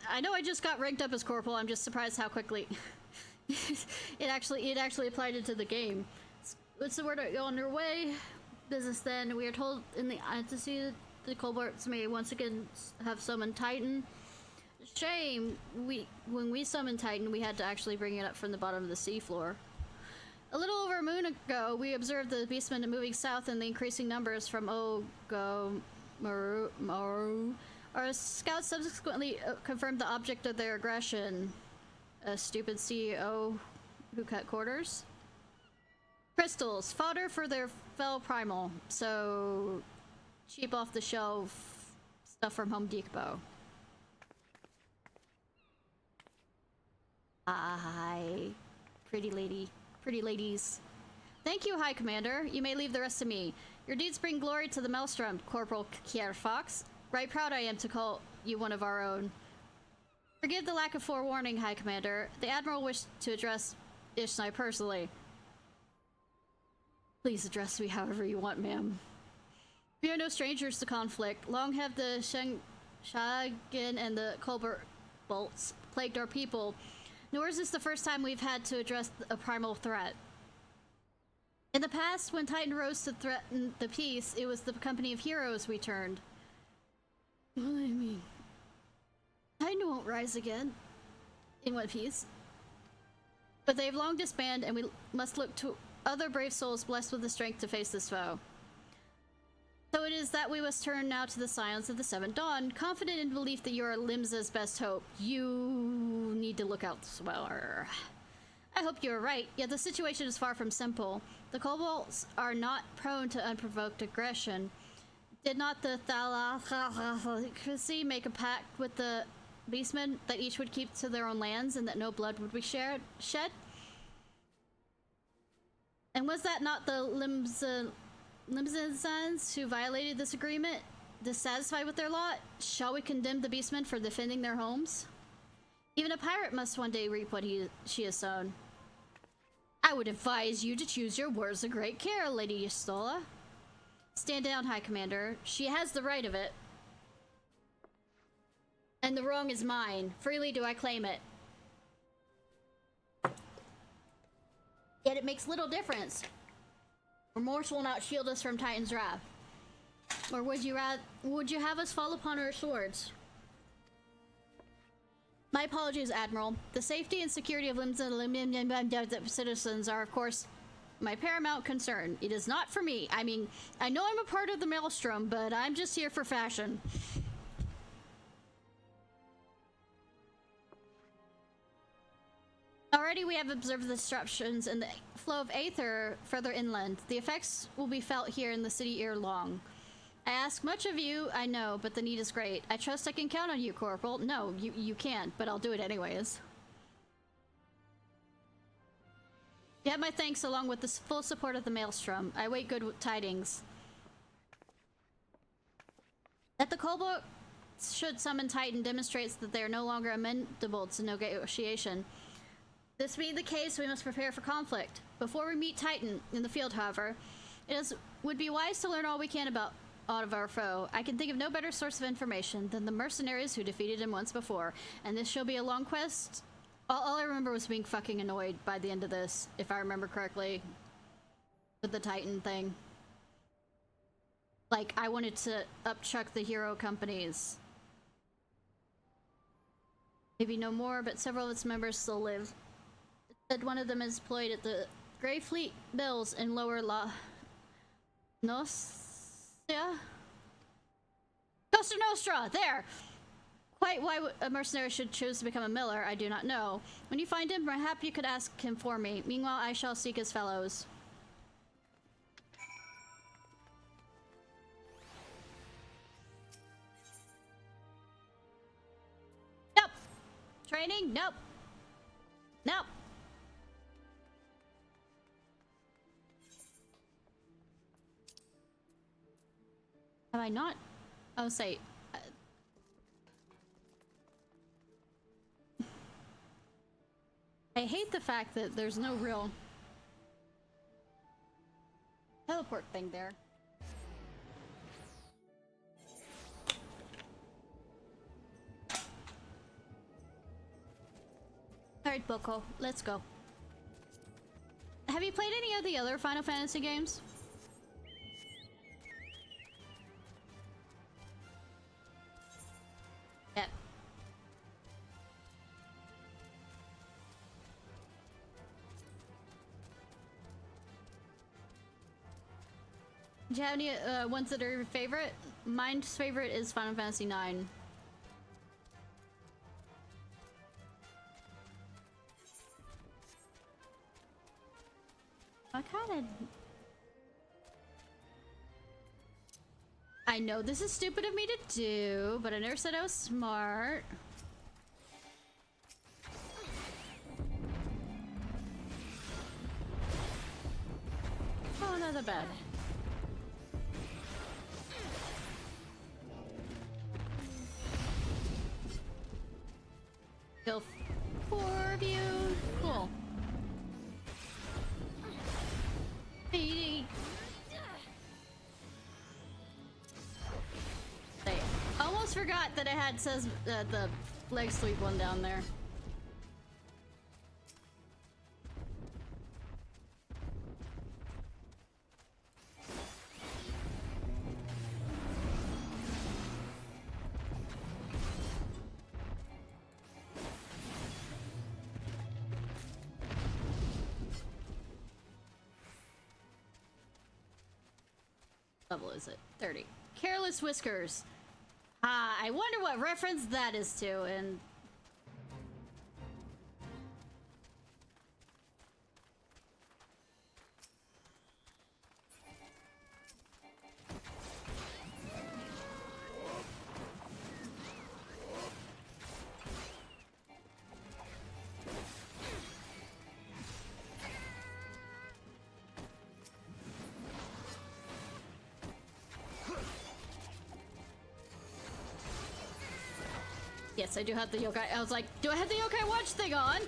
I know I just got ranked up as Corporal, I'm just surprised how quickly it actually applied it to the game. What's the word on your way? Business then. We are told in the see the Colberts may once again have summoned Titan. Shame. When we summoned Titan, we had to actually bring it up from the bottom of the seafloor. A little over a moon ago, we observed the beastmen moving south in the increasing numbers from Maru. Our scouts subsequently confirmed the object of their aggression. A stupid CEO who cut quarters. Crystals, fodder for their fell primal. So, cheap off the shelf stuff from Home Depot. Hi, pretty ladies. Thank you, High Commander. You may leave the rest to me. Your deeds bring glory to the Maelstrom, Corporal Ciarfox. Right proud I am to call you one of our own. Forgive the lack of forewarning, High Commander. The Admiral wished to address Ishnai personally. Please address me however you want, ma'am. We are no strangers to conflict. Long have the Shagin and the Colbert bolts plagued our people. Nor is this the first time we've had to address a primal threat. In the past, when Titan rose to threaten the peace, it was the company of heroes we turned. Well, I mean, Titan won't rise again in one piece. But they've long disbanded, and we must look to other brave souls blessed with the strength to face this foe. So it is that we must turn now to the Scions of the Seventh Dawn, confident in belief that you are Limsa's best hope. You need to look elsewhere. I hope you are right, yet the situation is far from simple. The kobolds are not prone to unprovoked aggression. Did not the Thalakrisi make a pact with the beastmen that each would keep to their own lands and that no blood would be shed? And was that not the Limsans who violated this agreement? Dissatisfied with their lot, shall we condemn the beastmen for defending their homes? Even a pirate must one day reap what she has sown. I would advise you to choose your words with great care, Lady Yastola. Stand down, High Commander. She has the right of it. And the wrong is mine. Freely do I claim it. Yet it makes little difference. Remorse will not shield us from Titan's wrath. Or would you have us fall upon our swords? My apologies, Admiral. The safety and security of Limsa citizens are, of course, my paramount concern. It is not for me. I mean, I know I'm a part of the Maelstrom, but I'm just here for fashion. Already we have observed the disruptions in the flow of aether further inland. The effects will be felt here in the city ere long. I ask much of you, I know, but the need is great. I trust I can count on you, Corporal. No, you can't, but I'll do it anyways. You have my thanks along with the full support of the Maelstrom. I await good tidings. That the Kobold should summon Titan demonstrates that they are no longer amenable to negotiation. This being the case, we must prepare for conflict. Before we meet Titan in the field, however, would be wise to learn all we can about our foe. I can think of no better source of information than the mercenaries who defeated him once before, and this shall be a long quest. All I remember was being fucking annoyed by the end of this, if I remember correctly. with the Titan thing. Like, I wanted to upchuck the hero companies. Maybe no more, but several of its members still live. It said one of them is deployed at the Grey Fleet Mills in Lower La Nostra? Costa Nostra! There! Quite why a mercenary should choose to become a miller, I do not know. When you find him, perhaps you could ask him for me. Meanwhile, I shall seek his fellows. Nope! Training? Nope. Nope. Have I not? Oh, say... I hate the fact that there's no real teleport thing there. Alright, Boko, let's go. Have you played any of the other Final Fantasy games? Yeah. Do you have any ones that are your favorite? Mine's favorite is Final Fantasy IX. I kinda... I know this is stupid of me to do, but I never said I was smart. Oh, another bed. Kill 4 of you. Cool. Hey. Almost forgot that it had says the leg sweep one down there. Level is it? 30. Careless Whiskers. Ah, I wonder what reference that is to, and... Yes, I do have the yokai. I was like, do I have the yokai watch thing on?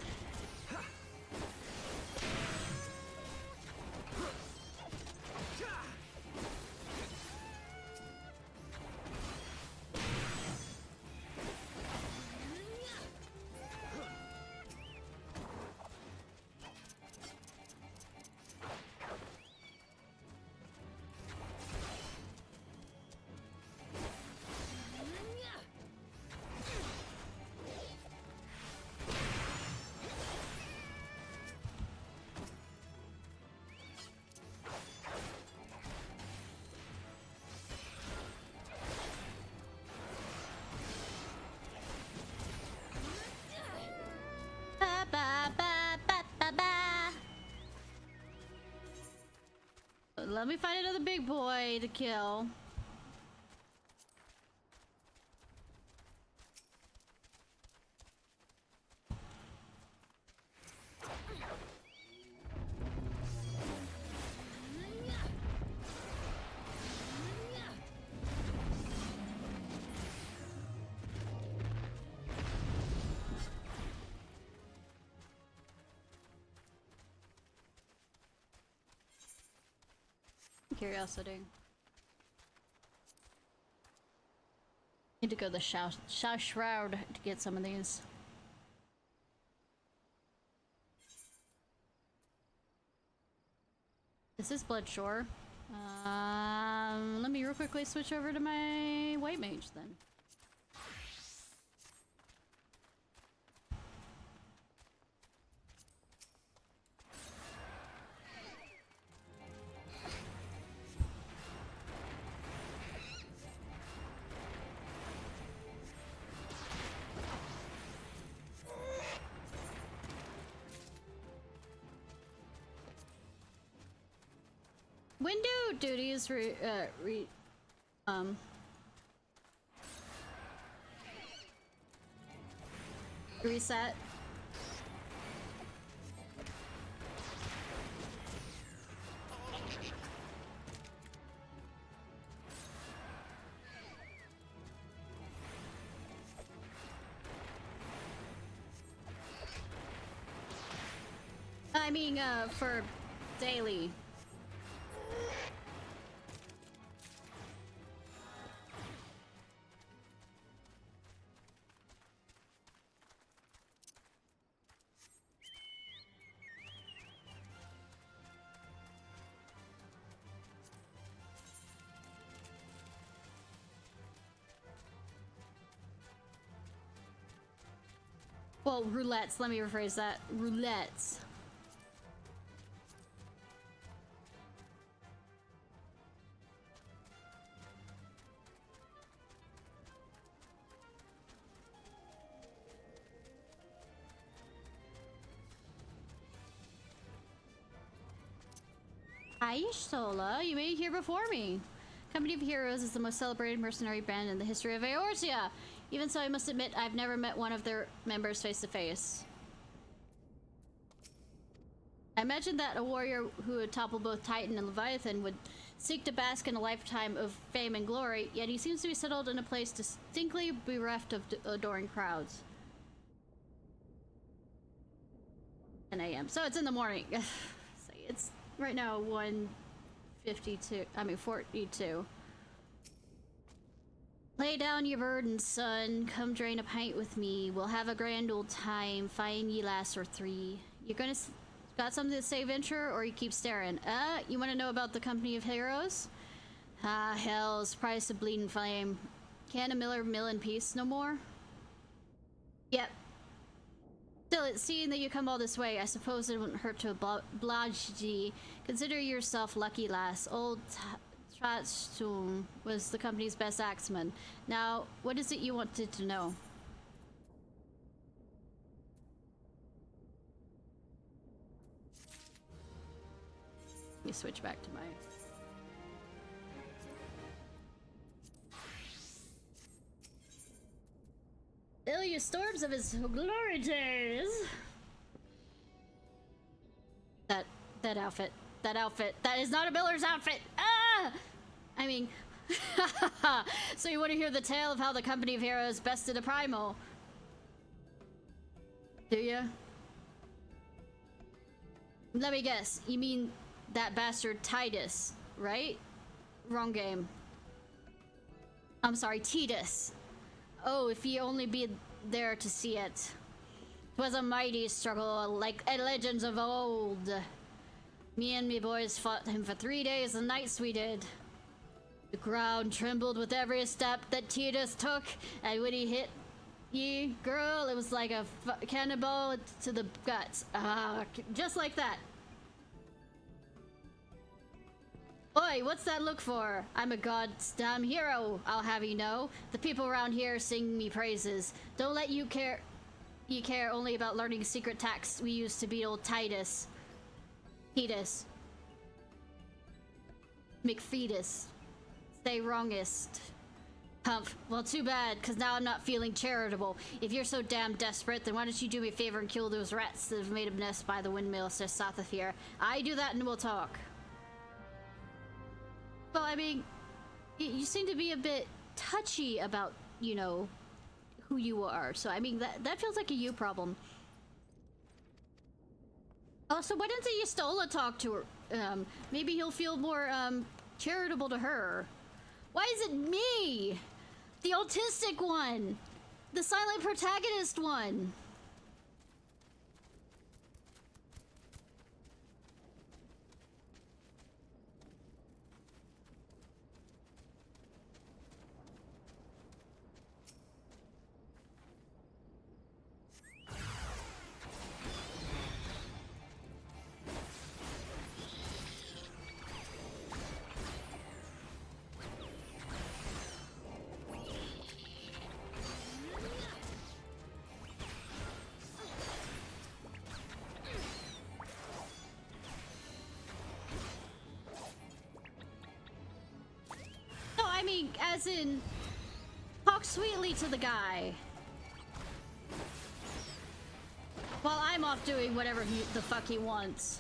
Let me find another big boy to kill. Curiosity. Need to go to the Shroud to get some of these. This is Bloodshore. Let me real quickly switch over to my white mage then. Window duties reset. I mean, for daily. Well, roulettes. Let me rephrase that. Roulettes. Hi, Sola. You made it here before me. Company of Heroes is the most celebrated mercenary band in the history of Eorzea. Even so, I must admit, I've never met one of their members face to face. I imagine that a warrior who would topple both Titan and Leviathan would seek to bask in a lifetime of fame and glory, yet he seems to be settled in a place distinctly bereft of adoring crowds. 10 a.m. So it's in the morning. It's right now 1:52. I mean 42. Lay down your burden, son. Come drain a pint with me. We'll have a grand old time. Find ye lass or three. You're gonna got something to say, Venture, or you keep staring? You want to know about the Company of Heroes? Ah, hell's price of bleeding flame. Can a miller mill in peace no more? Yep. Still, it's seeing that you come all this way, I suppose it wouldn't hurt to oblige ye. Consider yourself lucky, lass. Old Tratstum was the company's best axeman. Now, what is it you wanted to know? Let me switch back to my... Ilya storms of his glory days. That outfit. That outfit. That is not a miller's outfit. Ah! I mean, so you want to hear the tale of how the Company of Heroes bested a primal? Do you? Let me guess. You mean that bastard Titus, right? Wrong game. I'm sorry, Titus. Oh, if ye only be there to see it. 'Twas a mighty struggle, like legends of old. Me and me boys fought him for 3 days and nights we did. The ground trembled with every step that Titus took, and when he hit ye, girl, it was like a cannonball to the guts. Just like that. Oi, what's that look for? I'm a goddamn hero, I'll have you know. The people around here sing me praises. Don't let you care only about learning secret tactics we used to beat old Titus. Titus. McFetus. Stay wrongest. Humph. Well, too bad, because now I'm not feeling charitable. If you're so damn desperate, then why don't you do me a favor and kill those rats that have made a nest by the windmills just south of here? I do that and we'll talk. Well, I mean, you seem to be a bit touchy about, you know, who you are. So, I mean, that feels like a you problem. Oh, so why didn't Yestola talk to her? Maybe he'll feel more, charitable to her. Why is it me? The autistic one. The silent protagonist one. mean, as in, talk sweetly to the guy. While I'm off doing whatever the fuck he wants.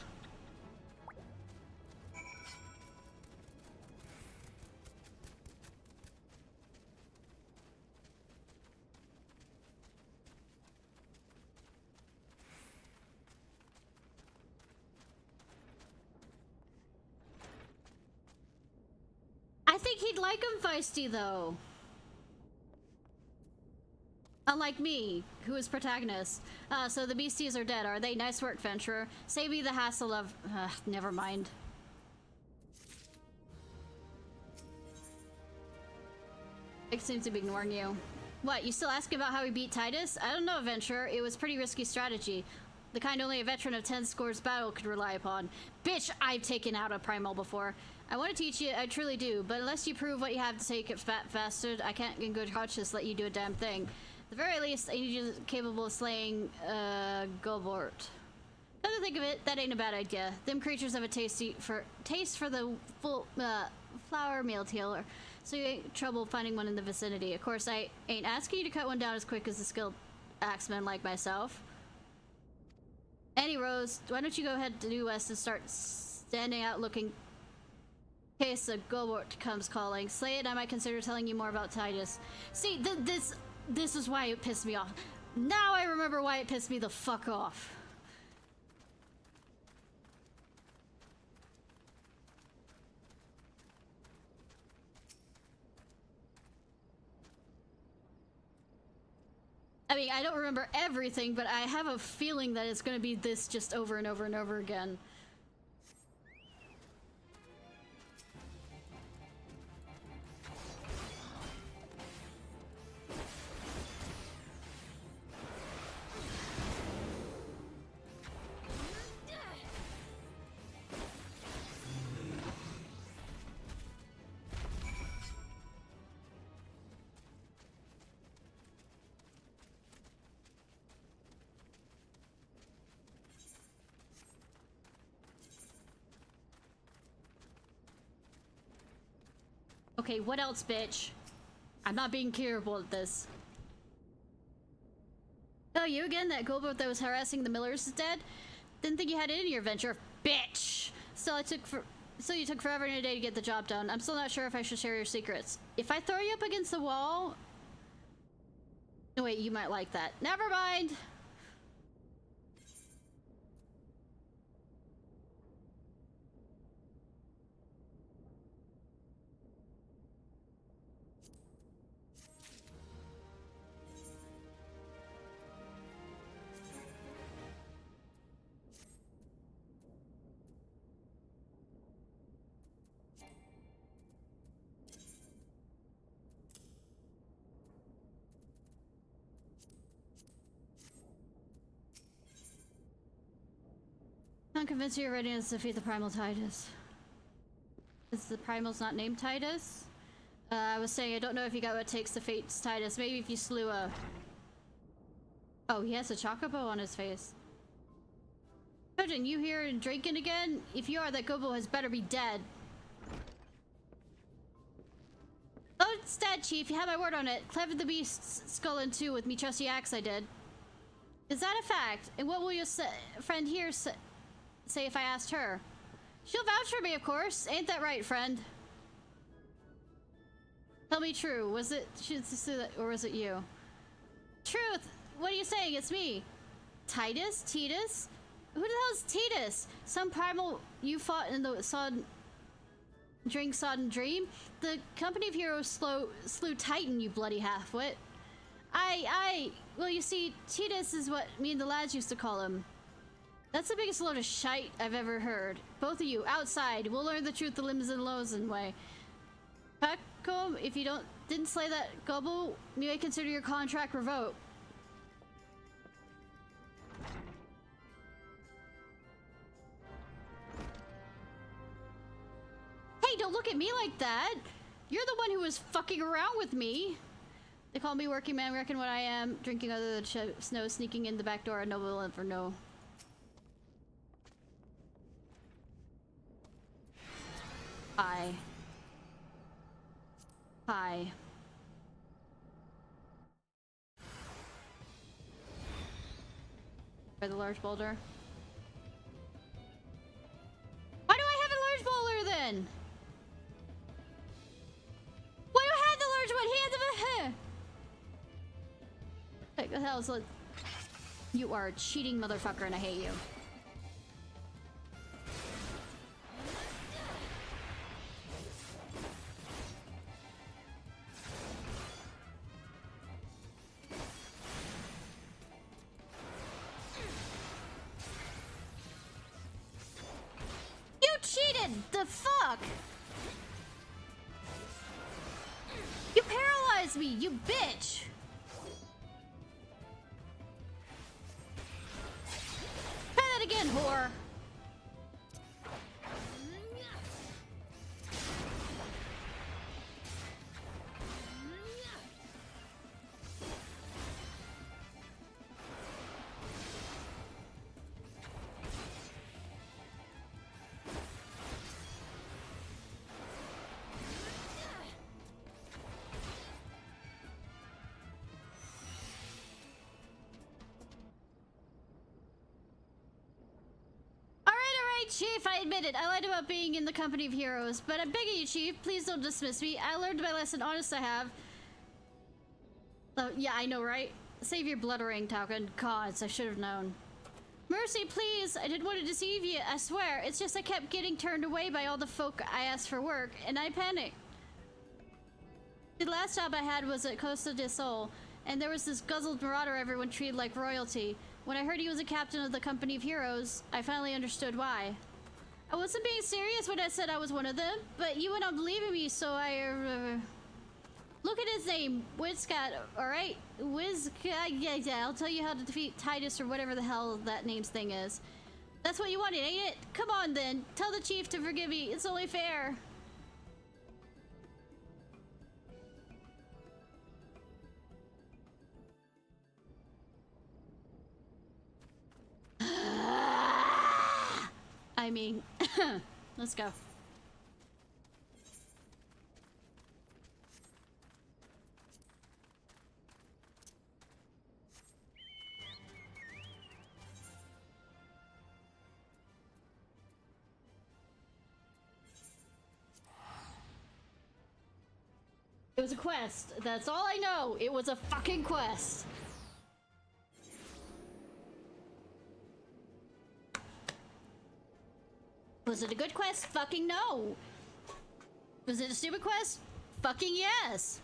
I think he'd like him feisty, though. Unlike me, who is protagonist. So the beasties are dead, are they? Nice work, Venturer. Save me the hassle of... never mind. It seems to be ignoring you. What, you still asking about how we beat Titus? I don't know, Venturer. It was pretty risky strategy. The kind only a veteran of 10 scores battle could rely upon. Bitch, I've taken out a primal before. I want to teach you, I truly do, but unless you prove what you have to take it, fat bastard, I can't in good conscience let you do a damn thing. At the very least, I need you capable of slaying, Gobort. Come to think of it, that ain't a bad idea. Them creatures have a taste for the full, flower meal tailor, so you ain't trouble finding one in the vicinity. Of course, I ain't asking you to cut one down as quick as a skilled axeman like myself. Any Rose, why don't you go ahead to due west and start standing out looking in case a Gobort comes calling. Slay it, I might consider telling you more about Titus. See, this is why it pissed me off. Now I remember why it pissed me the fuck off. I mean, I don't remember everything, but I have a feeling that it's going to be this just over and over and over again. Okay, what else, bitch? I'm not being curable at this. Oh, you again? That Gobot that was harassing the Millers is dead? Didn't think you had it in your venture, bitch! Still, you took forever and a day to get the job done. I'm still not sure if I should share your secrets. If I throw you up against the wall... No, wait, you might like that. Never mind! I'm convinced you're ready to defeat the Primal Titus. Is the Primal's not named Titus? I was saying I don't know if you got what it takes to face Titus. Maybe if you slew a... Oh, he has a chocobo on his face. Trojan, you here and drinking again? If you are, that Gobo has better be dead. Oh, it's dead, Chief. You have my word on it. Clever the Beast's skull in two with me trusty axe I did. Is that a fact? And what will your friend here say if I asked her? She'll vouch for me, of course. Ain't that right, friend? Tell me true. Was it or was it you? Truth! What are you saying? It's me. Titus? Titus? Who the hell is Titus? Some primal you fought in the sodden dream? The company of heroes slew Titan, you bloody halfwit. Well, you see, Titus is what me and the lads used to call him. That's the biggest load of shite I've ever heard. Both of you, outside. We'll learn the truth the limbs and Lozen way. Pecco, if you didn't slay that gobble, you may consider your contract revoked. Hey, don't look at me like that! You're the one who was fucking around with me! They call me working man, reckon what I am. Drinking other than snow, sneaking in the back door, a noble and for no. Hi. By the large boulder. Why do I have a large boulder then? Why do I have the large one? Hands of a What the hell is it? You are a cheating motherfucker and I hate you. The fuck? You paralyzed me, you bitch! Try that again, whore! Chief, I admit it. I lied about being in the company of heroes, but I'm begging you, Chief, please don't dismiss me. I learned my lesson, honest I have. Oh, yeah, I know, right? Save your bluttering, Tauken. Gods, I should have known. Mercy, please. I didn't want to deceive you, I swear. It's just I kept getting turned away by all the folk I asked for work, and I panicked. The last job I had was at Costa del Sol, and there was this guzzled marauder everyone treated like royalty. When I heard he was a captain of the company of heroes, I finally understood why. I wasn't being serious when I said I was one of them, but you went on believing me, so I, Look at his name, Wizcat, alright? Wizcat, yeah, I'll tell you how to defeat Titus or whatever the hell that name's thing is. That's what you wanted, ain't it? Come on then, tell the chief to forgive me, it's only fair. I mean, let's go. It was a quest. That's all I know. It was a fucking quest. Was it a good quest? Fucking no. Was it a stupid quest? Fucking yes.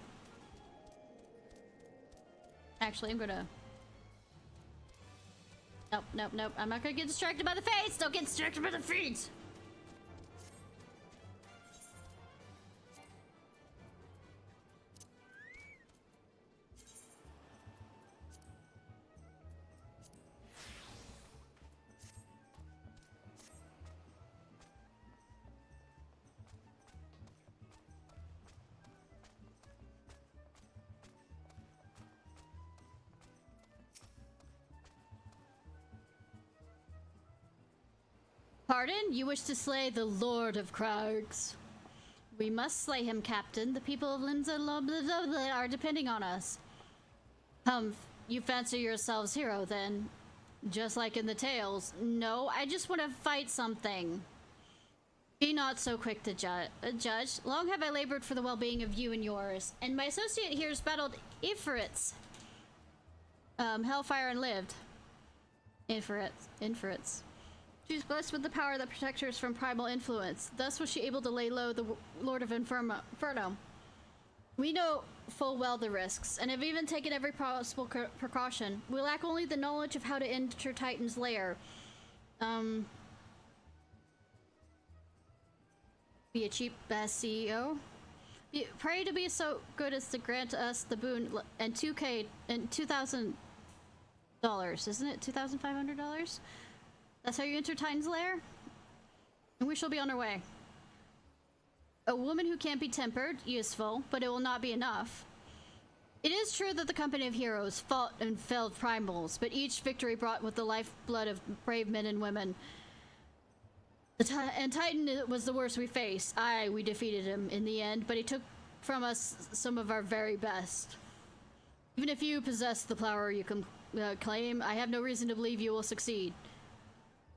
Actually, I'm gonna... Nope, nope, nope. I'm not gonna get distracted by the face. Don't get distracted by the feet. Pardon? You wish to slay the Lord of Crags? We must slay him, Captain. The people of Limsa are depending on us. You fancy yourselves hero, then? Just like in the tales. No, I just want to fight something. Be not so quick to judge. Long have I labored for the well-being of you and yours, and my associate here has battled Ifrits. Hellfire and lived. Infrits. She is blessed with the power that protects her from primal influence. Thus was she able to lay low the Lord of Inferno. We know full well the risks, and have even taken every possible precaution. We lack only the knowledge of how to enter Titan's lair. Be a cheap ass CEO. Pray to be so good as to grant us the boon and $2,000 and $2,000, isn't it? $2,500? That's how you enter Titan's lair? And we shall be on our way. A woman who can't be tempered, useful, but it will not be enough. It is true that the company of heroes fought and felled primals, but each victory brought with the lifeblood of brave men and women. And Titan was the worst we faced. Aye, we defeated him in the end, but he took from us some of our very best. Even if you possess the power you can claim, I have no reason to believe you will succeed.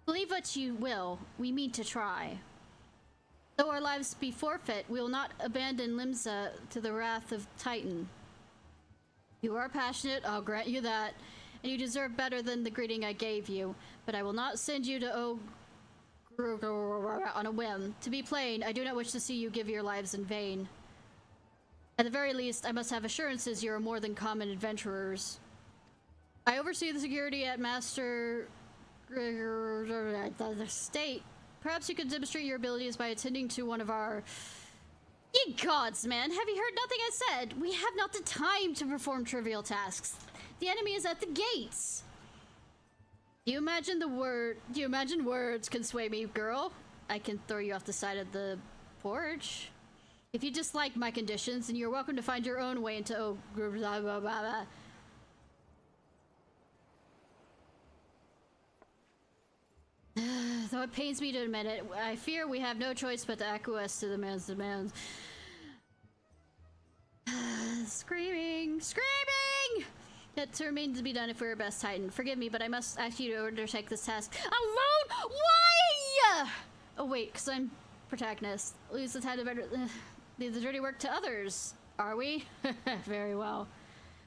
Believe what you will, we mean to try. Though our lives be forfeit, we will not abandon Limsa to the wrath of Titan. You are passionate, I'll grant you that, and you deserve better than the greeting I gave you, but I will not send you to on a whim. To be plain, I do not wish to see you give your lives in vain. At the very least, I must have assurances you are more than common adventurers. I oversee the security at Master the state. Perhaps you could demonstrate your abilities by attending to one of our... Ye gods, man! Have you heard nothing I said? We have not the time to perform trivial tasks. The enemy is at the gates. Do you imagine words can sway me, girl? I can throw you off the side of the porch. If you dislike my conditions, then you're welcome to find your own way into blah, blah, blah, blah. Though it pains me to admit it, I fear we have no choice but to acquiesce to the man's demands. Screaming! Screaming! It remains to be done if we're best Titan. Forgive me, but I must ask you to undertake this task alone. Why? Oh wait, because I'm protagonist. Lose the time to better leave the dirty work to others. Are we? Very well.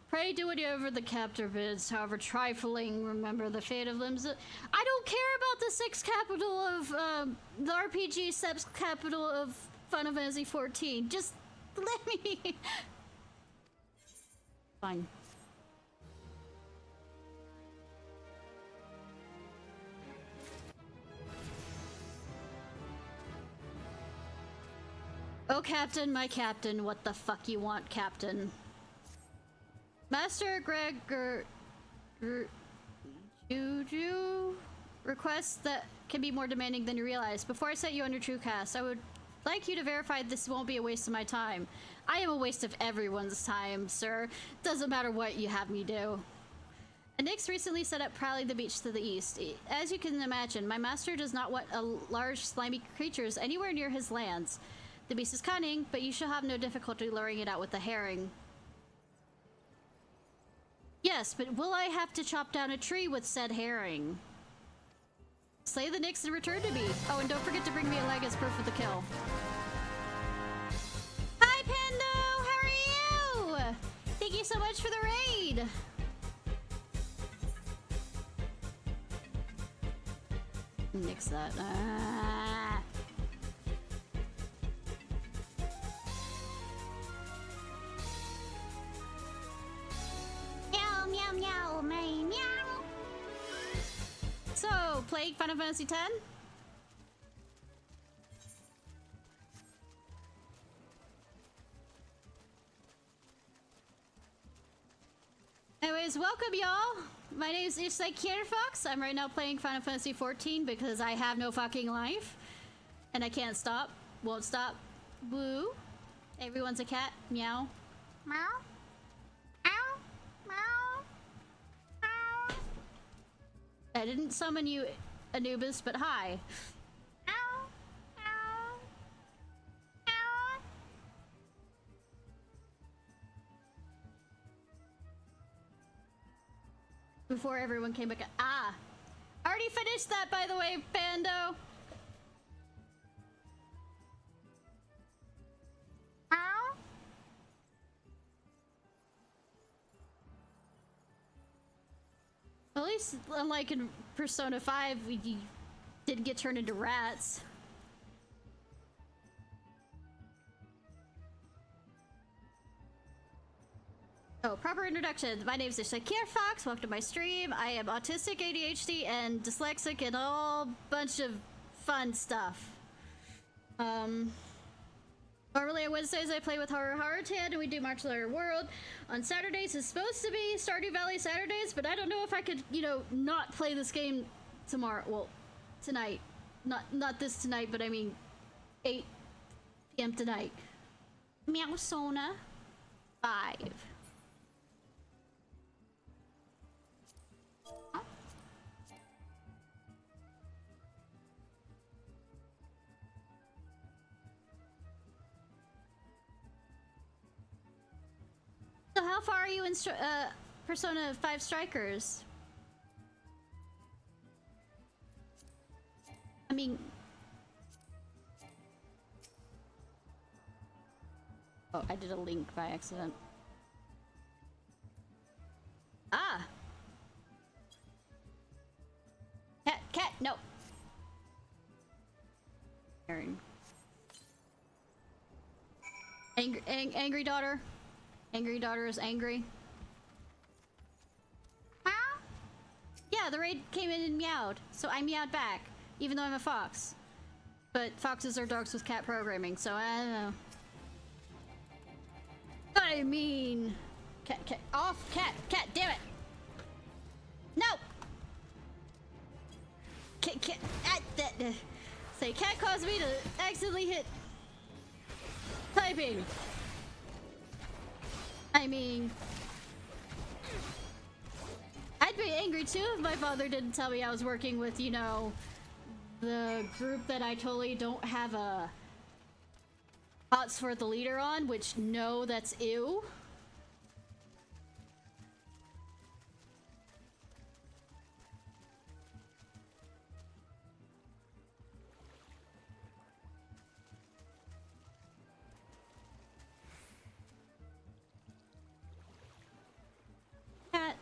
Pray do whatever the captor bids, however trifling. Remember the fate of limbs. I don't care about the sixth capital of the RPG Sep's capital of Final Fantasy XIV. Just let me. Fine. Oh, Captain, my Captain, what the fuck you want, Captain? Master Gregor... Juju? Requests that can be more demanding than you realize. Before I set you on your true cast, I would like you to verify this won't be a waste of my time. I am a waste of everyone's time, sir. Doesn't matter what you have me do. Nyx recently set up prowling the beach to the east. As you can imagine, my master does not want large, slimy creatures anywhere near his lands. The beast is cunning, but you shall have no difficulty luring it out with a herring. Yes, but will I have to chop down a tree with said herring? Slay the Nyx and return to me. Oh, and don't forget to bring me a leg as proof of the kill. Hi, Pando! How are you? Thank you so much for the raid! Nix that. Meow, meow, meow, meow, meow. So, playing Final Fantasy X? Anyways, welcome y'all. My name is Ishnai Ciarfox. I'm right now playing Final Fantasy XIV because I have no fucking life. And I can't stop. Won't stop. Woo. Everyone's a cat. Meow. Meow. Ow. Meow. Ow. I didn't summon you, Anubis, but hi. Ow. Ow. Ow. Before everyone came back. Ah! Already finished that, by the way, Bando! Ow! At least, unlike in Persona 5, we didn't get turned into rats. Oh, proper introduction. My name is Ishnai Ciarfox. Welcome to my stream. I am autistic, ADHD, and dyslexic, and all bunch of fun stuff. Normally on Wednesdays I play with Horror Tan, and we do March Later World. On Saturdays it's supposed to be Stardew Valley Saturdays, but I don't know if I could, you know, not play this game tomorrow. Well, tonight. Not this tonight, but I mean 8 p.m. tonight. Meow Sona 5. how far are you in Persona 5 Strikers? I mean... Oh, I did a link by accident. Ah! Cat, no! Aaron. Angry daughter. Angry daughter is angry. Huh? Yeah, the raid came in and meowed, so I meowed back, even though I'm a fox. But foxes are dogs with cat programming, so I don't know. I mean... Cat, off, cat, damn it! No! Say, cat caused me to accidentally hit... typing. I mean... I'd be angry too if my father didn't tell me I was working with, you know, the group that I totally don't have a hots for the leader on, which no, that's ew. Cat.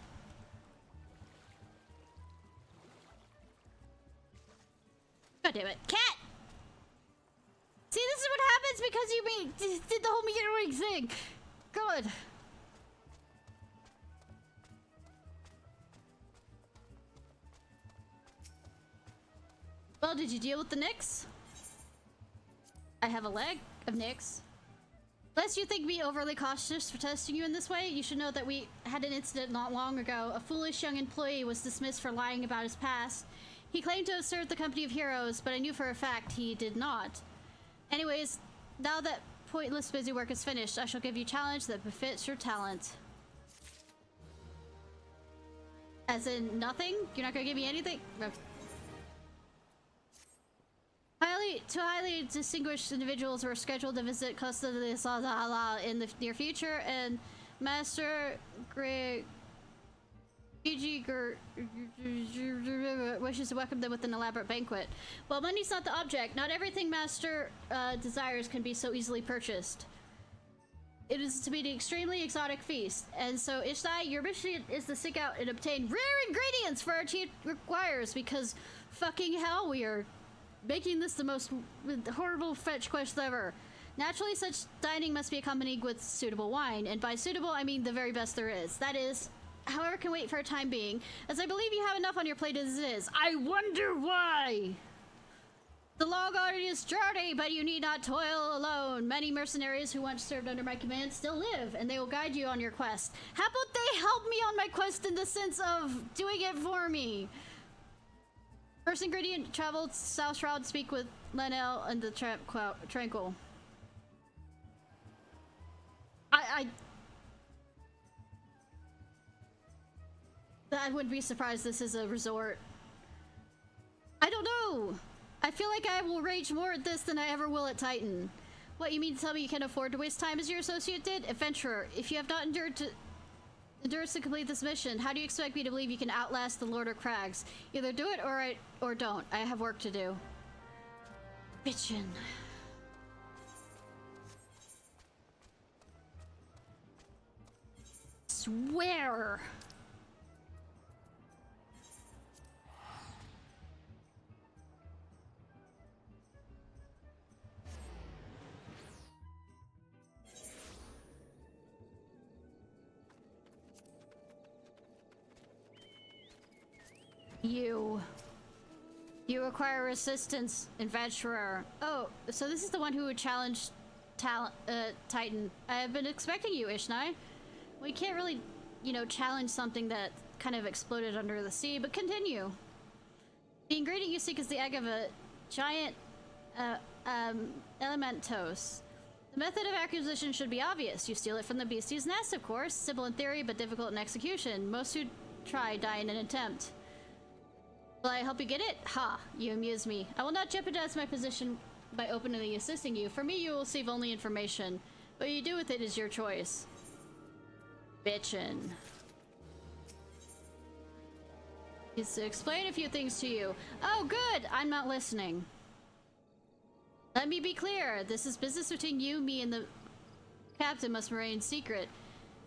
God damn it. Cat! See, this is what happens because you did the whole mirroring thing. Good. Well, did you deal with the Nyx? I have a leg of Nyx. Lest you think me overly cautious for testing you in this way, you should know that we had an incident not long ago. A foolish young employee was dismissed for lying about his past. He claimed to have served the company of heroes, but I knew for a fact he did not. Anyways, now that pointless busy work is finished, I shall give you a challenge that befits your talent. As in nothing? You're not gonna give me anything? No. Two highly distinguished individuals were scheduled to visit Costa de Sala in the near future, and Master Greg wishes to welcome them with an elaborate banquet. While money's not the object, not everything Master desires can be so easily purchased. It is to be an extremely exotic feast, and so Ishnai, your mission is to seek out and obtain rare ingredients for our chief requires, because fucking hell, we are making this the most horrible fetch quest ever. Naturally, such dining must be accompanied with suitable wine, and by suitable, I mean the very best there is. That is, however, can wait for a time being, as I believe you have enough on your plate as it is. I wonder why! The law guard is dirty, but you need not toil alone. Many mercenaries who once served under my command still live, and they will guide you on your quest. How about they help me on my quest in the sense of doing it for me? First ingredient, travel South Shroud, speak with Lenel and the Tranquil. I wouldn't be surprised this is a resort. I don't know. I feel like I will rage more at this than I ever will at Titan. What, you mean to tell me you can't afford to waste time as your associate did? Adventurer, if you have not endurance to complete this mission, how do you expect me to believe you can outlast the Lord of Crags? Either do it or don't. I have work to do. Bitchin'. Swear. You require assistance, adventurer. Oh, so this is the one who would challenge Titan. I have been expecting you, Ishnai. We can't really, you know, challenge something that kind of exploded under the sea, but continue. The ingredient you seek is the egg of a giant elementos. The method of acquisition should be obvious. You steal it from the beastie's nest, of course. Simple in theory, but difficult in execution. Most who try die in an attempt. Will I help you get it? Ha! You amuse me. I will not jeopardize my position by openly assisting you. For me, you will receive only information. What you do with it is your choice. Bitchin'. Is to explain a few things to you. Oh, good! I'm not listening. Let me be clear. This is business between you, me, and the captain must remain secret.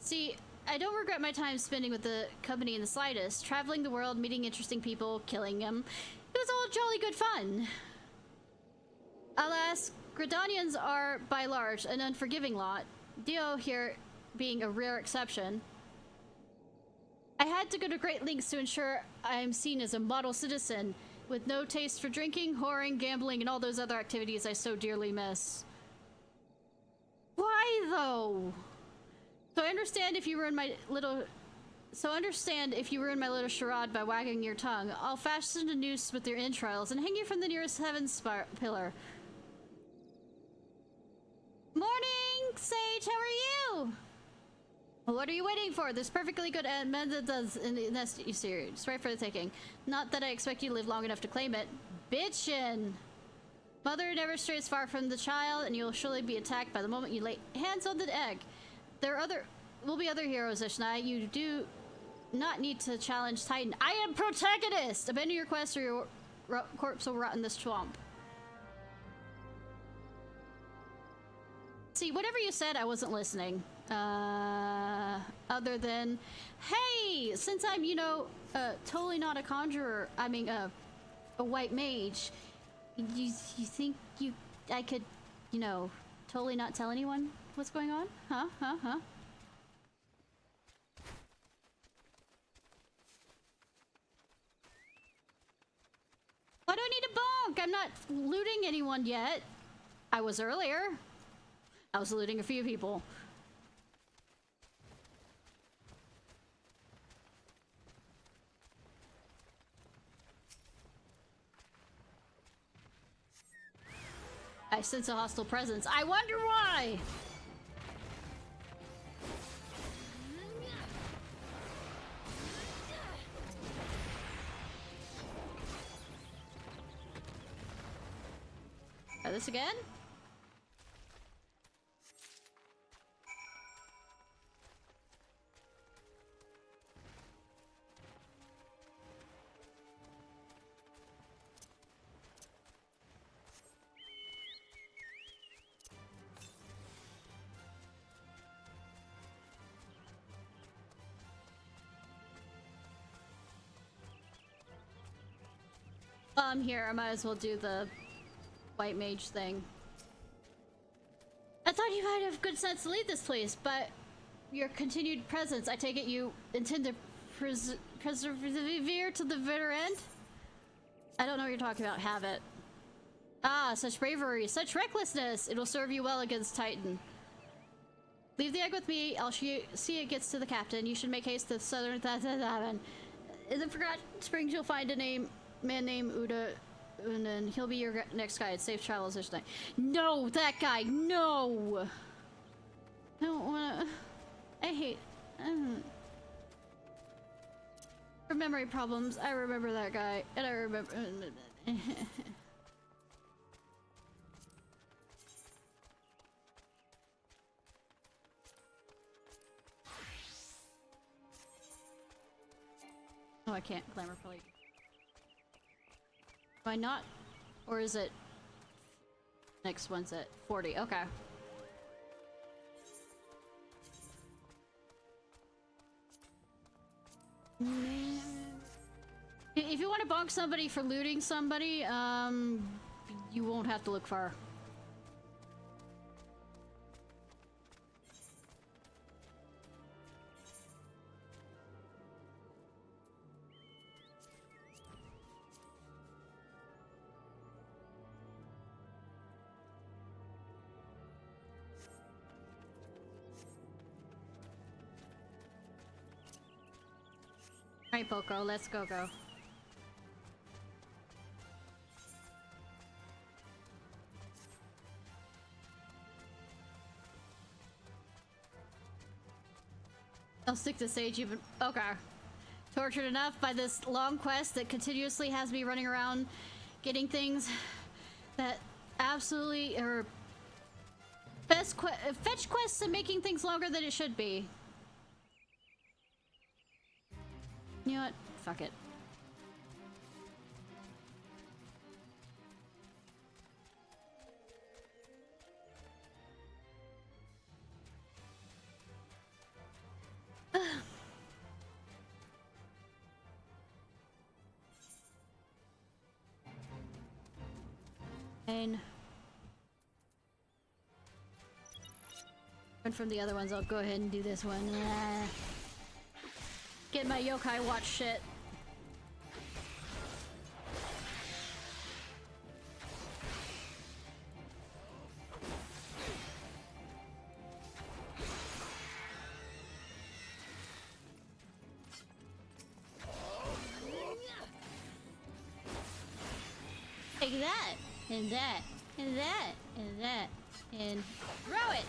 See, I don't regret my time spending with the company in the slightest. Traveling the world, meeting interesting people, killing them. It was all jolly good fun. Alas, Gridanians are, by large, an unforgiving lot. Dio here being a rare exception. I had to go to great lengths to ensure I am seen as a model citizen, with no taste for drinking, whoring, gambling, and all those other activities I so dearly miss. Why, though? So understand if you ruin my little charade by wagging your tongue. I'll fasten a noose with your entrails and hang you from the nearest heaven's pillar. Morning, Sage. How are you? What are you waiting for? There's perfectly good amendments in the nest series. It's right for the taking. Not that I expect you to live long enough to claim it. Bitchin'. Mother never strays far from the child, and you'll surely be attacked by the moment you lay hands on the egg. There will be other heroes, Ishnai. You do not need to challenge Titan. I am protagonist! Abandon your quest or your corpse will rot in this swamp. See, whatever you said, I wasn't listening. Other than, hey, since I'm, totally not a conjurer, I mean, a white mage, you think I could, totally not tell anyone what's going on? Huh? I don't need a bonk! I'm not looting anyone yet. I was earlier. I was looting a few people. I sense a hostile presence. I wonder why! Try this again? While I'm here, I might as well do the white mage thing. I thought you might have good sense to leave this place, but your continued presence, I take it you intend to persevere to the bitter end? I don't know what you're talking about. Have it. Ah, such bravery, such recklessness! It'll serve you well against Titan. Leave the egg with me. I'll see it gets to the captain. You should make haste to the southern in the Forgotten Springs. You'll find a man named Uda, and then he'll be your next guide. Safe travels this night. No, that guy. No. I don't wanna. I hate. For memory problems, I remember that guy, and I remember. Oh, I can't glamour plate. Am I not? Or is it... Next one's at 40. Okay. If you want to bonk somebody for looting somebody, you won't have to look far. Alright, Poco, let's go. I'll stick to Sage even. Okay. Tortured enough by this long quest that continuously has me running around getting things that absolutely are fetch quests and making things longer than it should be. You know what? Fuck it. And from the other ones, I'll go ahead and do this one. Get my yokai watch shit. Take that, and that, and that, and that, and throw it!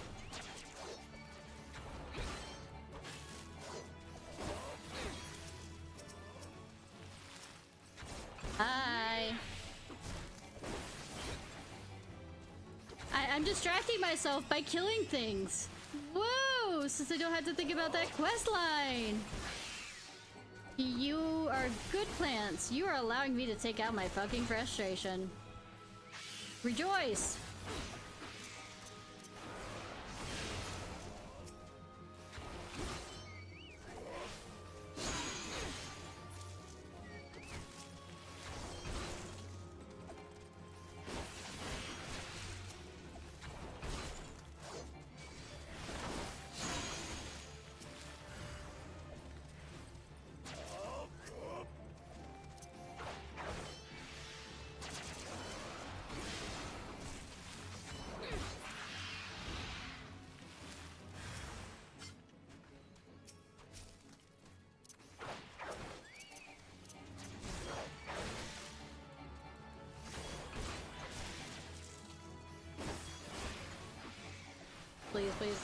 Hi. I'm distracting myself by killing things. Whoa! Since I don't have to think about that quest line. You are good plants. You are allowing me to take out my fucking frustration. Rejoice! Please, please.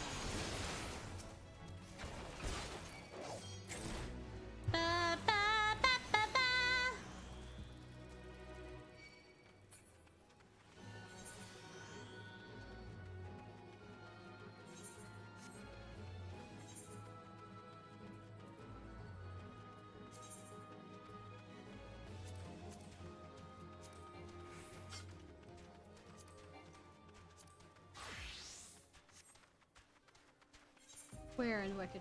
Ba, ba, ba, ba, ba. Where in Wicked?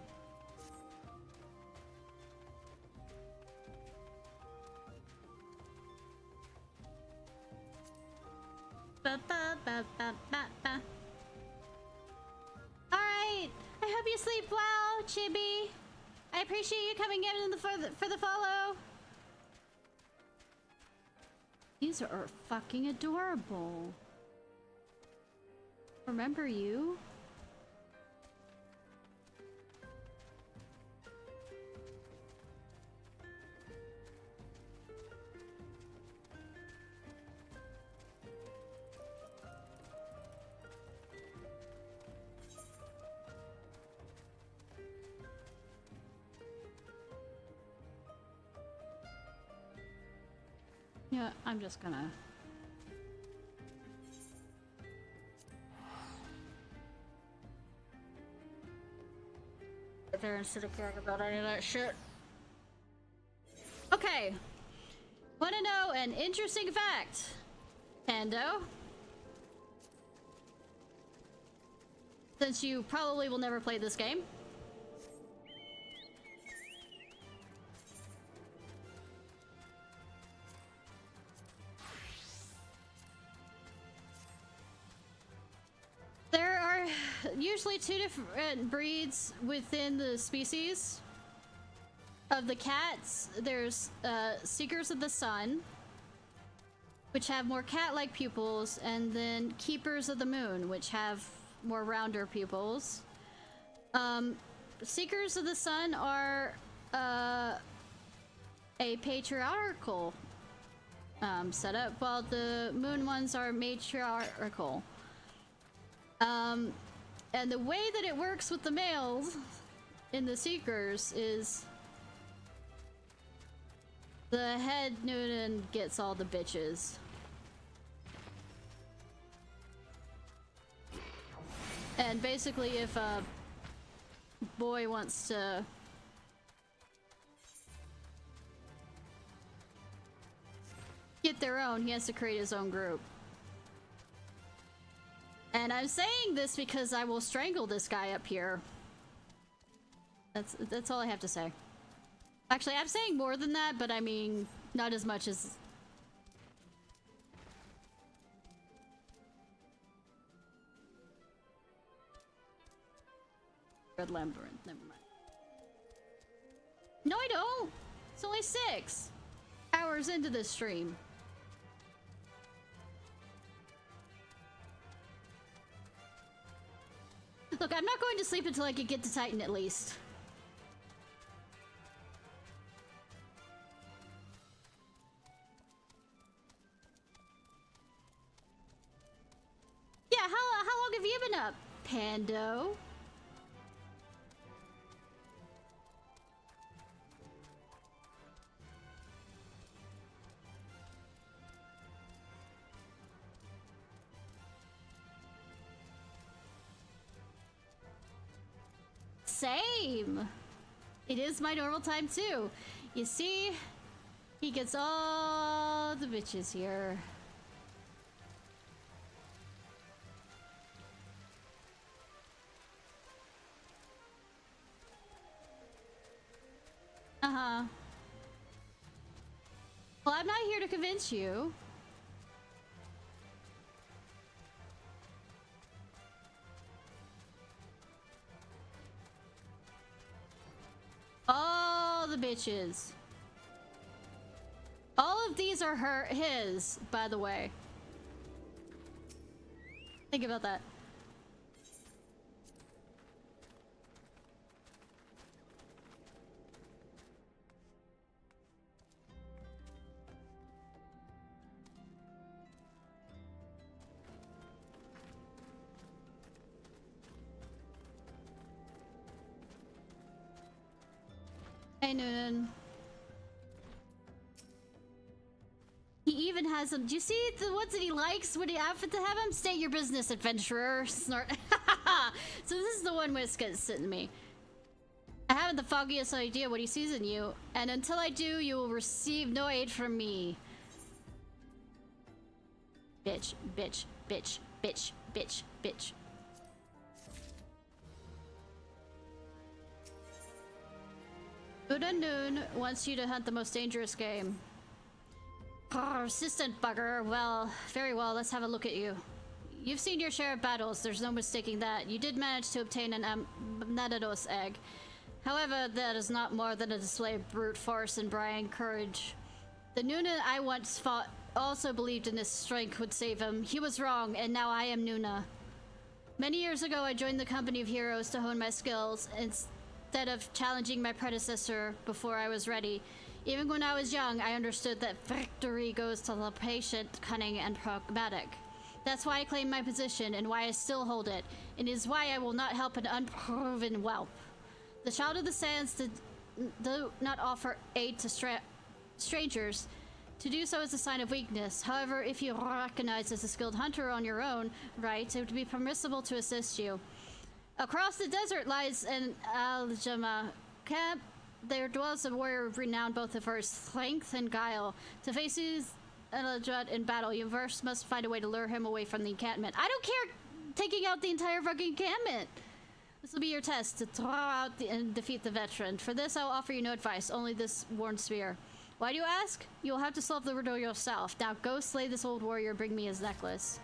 Ba, ba, ba, ba, ba, ba. All right. I hope you sleep well, Chibi. I appreciate you coming in for the follow. These are fucking adorable. Remember you? Yeah, I'm just gonna... sit there instead of caring about any of that shit. Okay. Wanna know an interesting fact? Pando? Since you probably will never play this game. There are usually two different breeds within the species of the cats. There's Seekers of the Sun, which have more cat-like pupils, and then Keepers of the Moon, which have more rounder pupils. Seekers of the Sun are a patriarchal setup, while the Moon ones are matriarchal. And the way that it works with the males in the Seekers is the head Noonan gets all the bitches. And basically if a boy wants to their own, he has to create his own group. And I'm saying this because I will strangle this guy up here. That's all I have to say. Actually, I'm saying more than that, but I mean, not as much as... Red Labyrinth, never mind. No, I don't! It's only 6 hours into this stream. Look, I'm not going to sleep until I can get to Titan at least. Yeah, how long have you been up, Pando? Same. It is my normal time too. You see, he gets all the bitches here. Uh-huh. Well, I'm not here to convince you. All the bitches. All of these are his, by the way. Think about that. Hey, Noonan. He even has some. Do you see the ones that he likes? What outfit to have him? State your business, adventurer. Snort. So this is the one Whiska's sitting me. I haven't the foggiest idea what he sees in you, and until I do, you will receive no aid from me. Bitch, bitch, bitch, bitch, bitch, bitch. Good Noon wants you to hunt the most dangerous game. Persistent bugger. Well, very well, let's have a look at you. You've seen your share of battles, there's no mistaking that. You did manage to obtain an Nadados egg. However, that is not more than a display of brute force and Brian courage. The Nuna I once fought also believed in his strength would save him. He was wrong, and now I am Nuna. Many years ago, I joined the company of heroes to hone my skills, instead of challenging my predecessor before I was ready. Even when I was young, I understood that victory goes to the patient, cunning, and pragmatic. That's why I claim my position, and why I still hold it. It is why I will not help an unproven whelp. The Child of the Sands do not offer aid to strangers. To do so is a sign of weakness. However, if you are recognized as a skilled hunter on your own right, it would be permissible to assist you. Across the desert lies an Aljama camp. There dwells a warrior renowned both for his strength and guile. To face his Eladjud in battle, you first must find a way to lure him away from the encampment. I don't care taking out the entire fucking encampment! This will be your test, to throw out and defeat the veteran. For this, I will offer you no advice, only this worn spear. Why do you ask? You'll have to solve the riddle yourself. Now go slay this old warrior and bring me his necklace.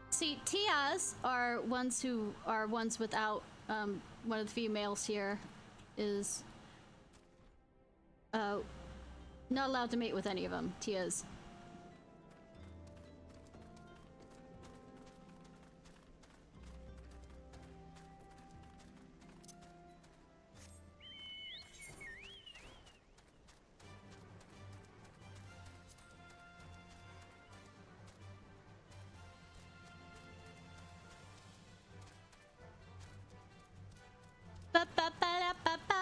See, Tias are ones who are ones without, one of the females here is, not allowed to mate with any of them, Tias. Ba ba ba da ba ba.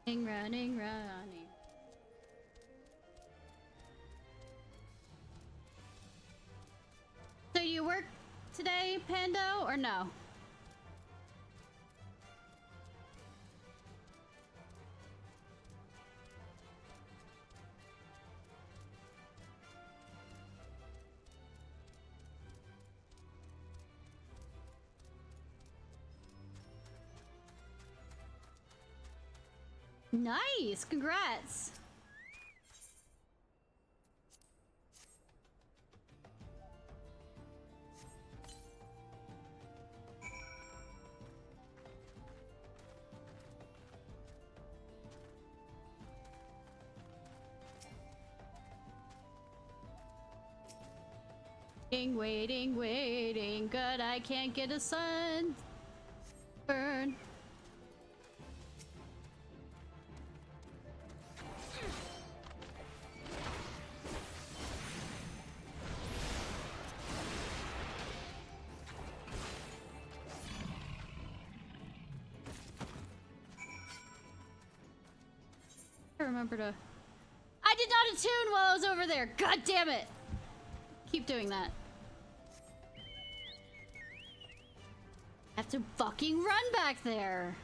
Running, running. say, Pando, or no? Nice! Congrats! Waiting, waiting. Good, I can't get a sun burn. I remember to. I did not attune while I was over there. God damn it! Keep doing that. I have to fucking run back there.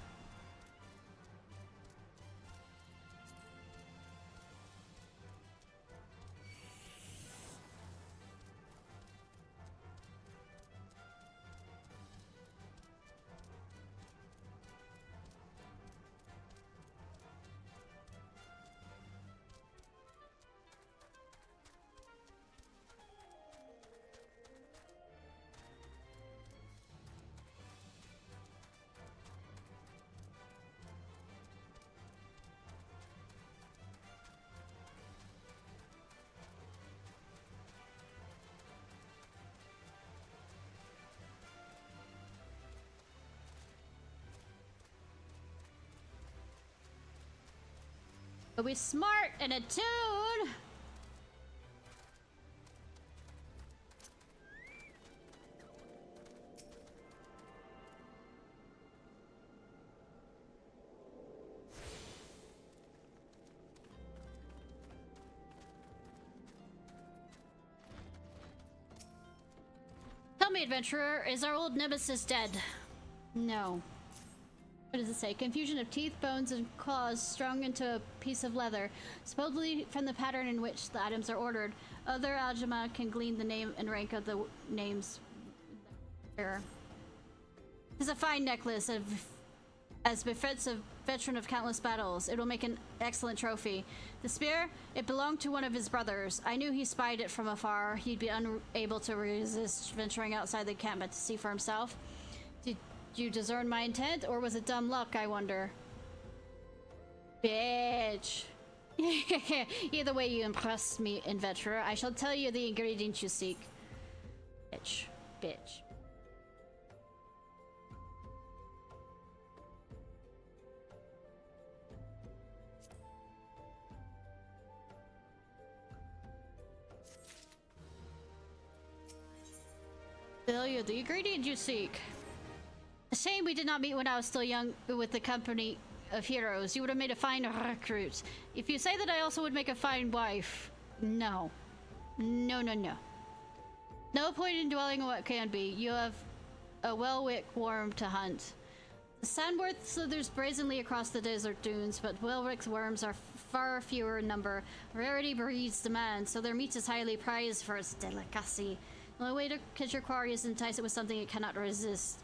But we smart and attune. Tell me, adventurer, is our old nemesis dead? No. What does it say? Confusion of teeth, bones, and claws strung into a piece of leather. Supposedly from the pattern in which the items are ordered. Other algema can glean the name and rank of the names. It is a fine necklace as befits a veteran of countless battles. It will make an excellent trophy. The spear, it belonged to one of his brothers. I knew he spied it from afar. He'd be unable to resist venturing outside the encampment to see for himself. Did you discern my intent, or was it dumb luck, I wonder? Bitch. Either way, you impressed me, adventurer. I shall tell you the ingredients you seek. Bitch. Bitch. Tell you the ingredient you seek. A shame we did not meet when I was still young with the company of heroes. You would have made a fine recruit. If you say that, I also would make a fine wife. No. No, no, no. No point in dwelling on what can be. You have a well-wit worm to hunt. The sandworth slithers brazenly across the desert dunes, but well-wicked worms are far fewer in number. Rarity breeds demand, so their meat is highly prized for its delicacy. The only way to catch your quarry is to entice it with something it cannot resist.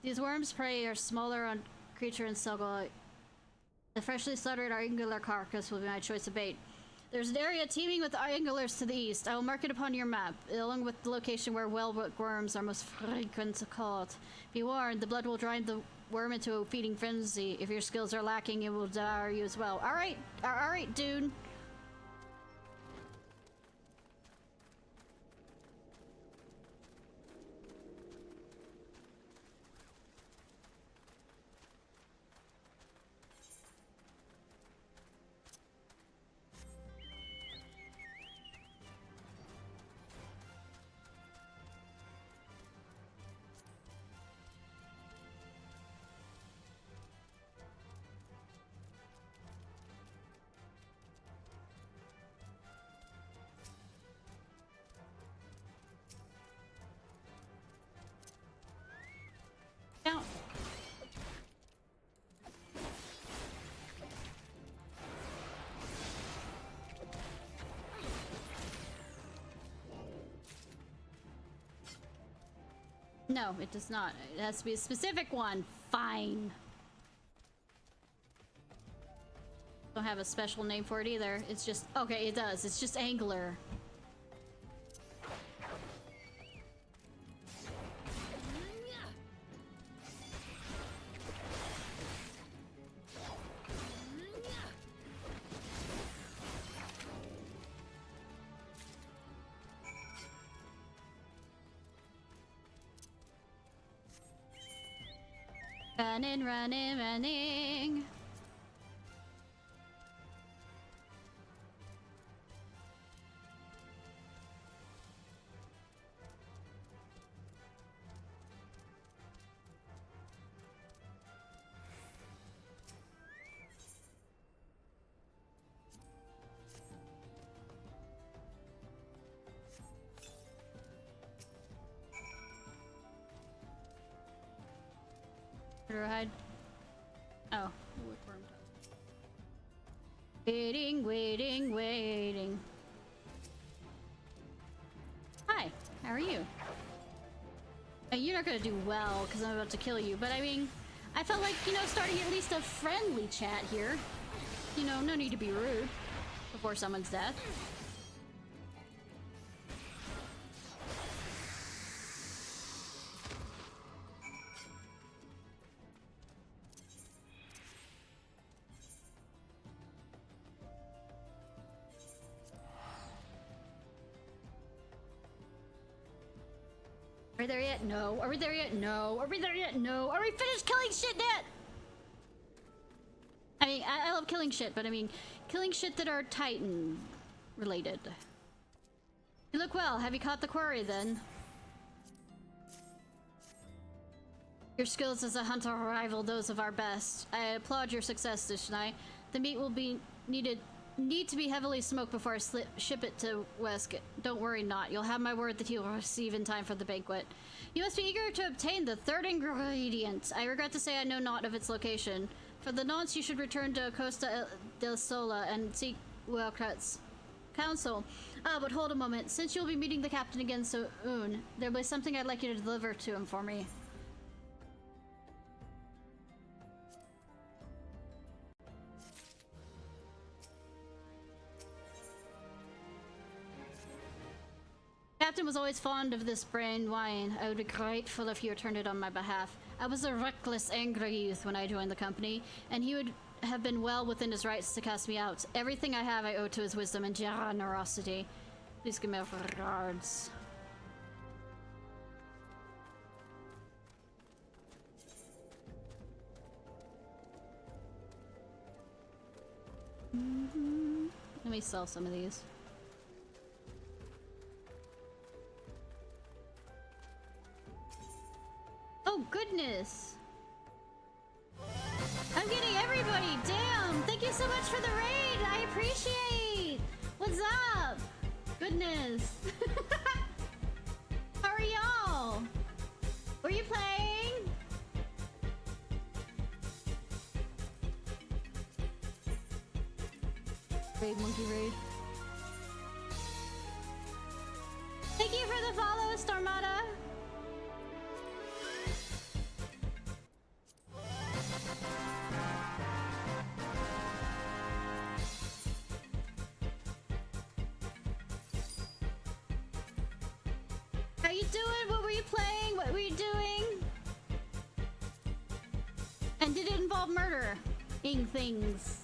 These worms' prey are smaller on creature and suggle. The freshly slaughtered angular carcass will be my choice of bait. There's an area teeming with angulars to the east. I will mark it upon your map, along with the location where well-worked worms are most frequent caught. Be warned, the blood will drive the worm into a feeding frenzy. If your skills are lacking, it will devour you as well. Alright, dude. No, it does not. It has to be a specific one. Fine. Don't have a special name for it either. It's just... Okay, it does. It's just angler. Running, running, running. Where do I hide? Oh, woodworm. Waiting, waiting, waiting. Hi, how are you? You're not gonna do well because I'm about to kill you, but I mean, I felt like, you know, starting at least a friendly chat here. You know, no need to be rude before someone's death. Are we there yet? No. Are we there yet? No. Are we there yet? No. Are we finished killing shit yet? I mean, I love killing shit, but I mean, killing shit that are Titan related. You look well. Have you caught the quarry then? Your skills as a hunter rival those of our best. I applaud your success, Ishnai. The meat will be need to be heavily smoked before I ship it to Wesk. Don't worry not. You'll have my word that you'll receive in time for the banquet. You must be eager to obtain the third ingredient. I regret to say I know not of its location. For the nonce, you should return to Costa del Sola and seek Welkrat's counsel. Ah, but hold a moment. Since you'll be meeting the captain again soon, there'll be something I'd like you to deliver to him for me. Captain was always fond of this brand wine. I would be grateful if you returned it on my behalf. I was a reckless, angry youth when I joined the company, and he would have been well within his rights to cast me out. Everything I have I owe to his wisdom and generosity. Please give me our regards. Let me sell some of these. Oh, goodness. I'm getting everybody. Damn. Thank you so much for the raid. I appreciate. What's up? Goodness. How are y'all? Were you playing? Raid, monkey raid. Thank you for the follow, Starmata. How you doing? What were you playing? What were you doing? And did it involve murdering things?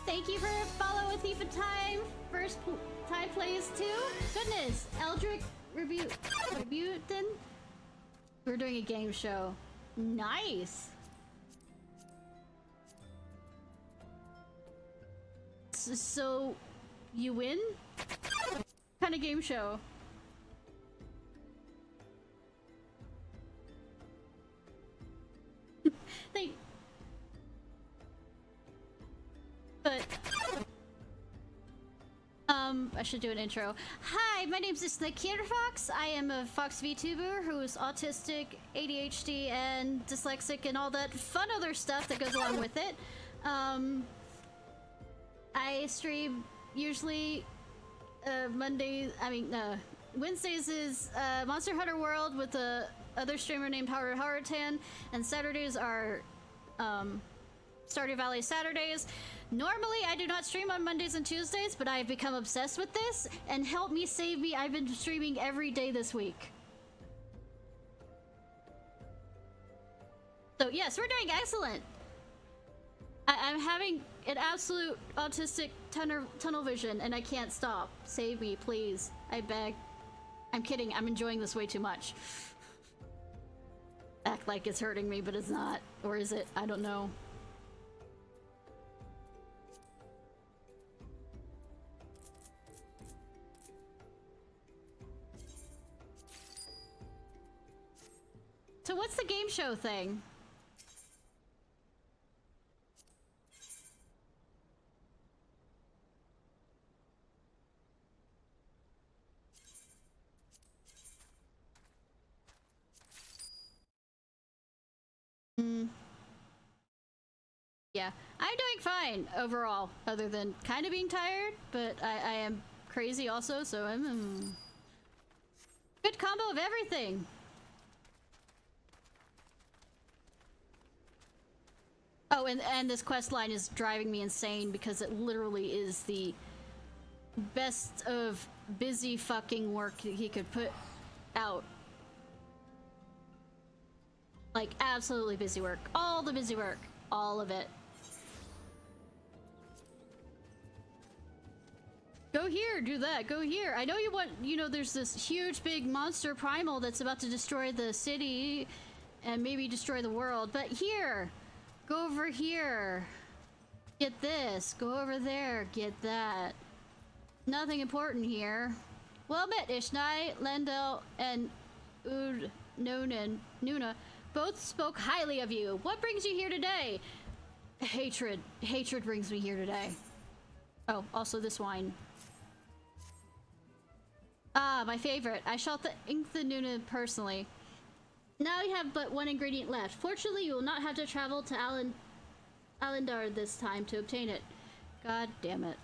Thank you for follow with me for time. First time plays too. Goodness, Eldrick Rebutin. We're doing a game show. Nice. So you win? What kind of game show? But I should do an intro. Hi, my name's Ciarfox. I am a Fox VTuber who's autistic, ADHD, and dyslexic, and all that fun other stuff that goes along with it. I stream usually Wednesdays is Monster Hunter World with the other streamer named Harutan, and Saturdays are Stardew Valley Saturdays. Normally, I do not stream on Mondays and Tuesdays, but I've become obsessed with this, and help me save me, I've been streaming every day this week. So yes, we're doing excellent. I'm having an absolute autistic tunnel vision, and I can't stop. Save me, please. I beg. I'm kidding, I'm enjoying this way too much. Act like it's hurting me, but it's not. Or is it? I don't know. So what's the game show thing? Yeah, I'm doing fine overall, other than kind of being tired, but I am crazy also, so I'm good combo of everything. Oh, and this quest line is driving me insane because it literally is the best of busy fucking work that he could put out. Like, absolutely busy work. All the busy work. All of it. Go here, do that, go here. I know you want, you know, there's this huge big monster primal that's about to destroy the city and maybe destroy the world, but here! Go over here. Get this. Go over there. Get that. Nothing important here. Well met, Ishnai, Lendel, and Nuna both spoke highly of you. What brings you here today? Hatred. Hatred brings me here today. Oh, also this wine. Ah, my favorite. I shall ink the Nuna personally. Now you have but one ingredient left. Fortunately, you will not have to travel to Alendar this time to obtain it. God damn it.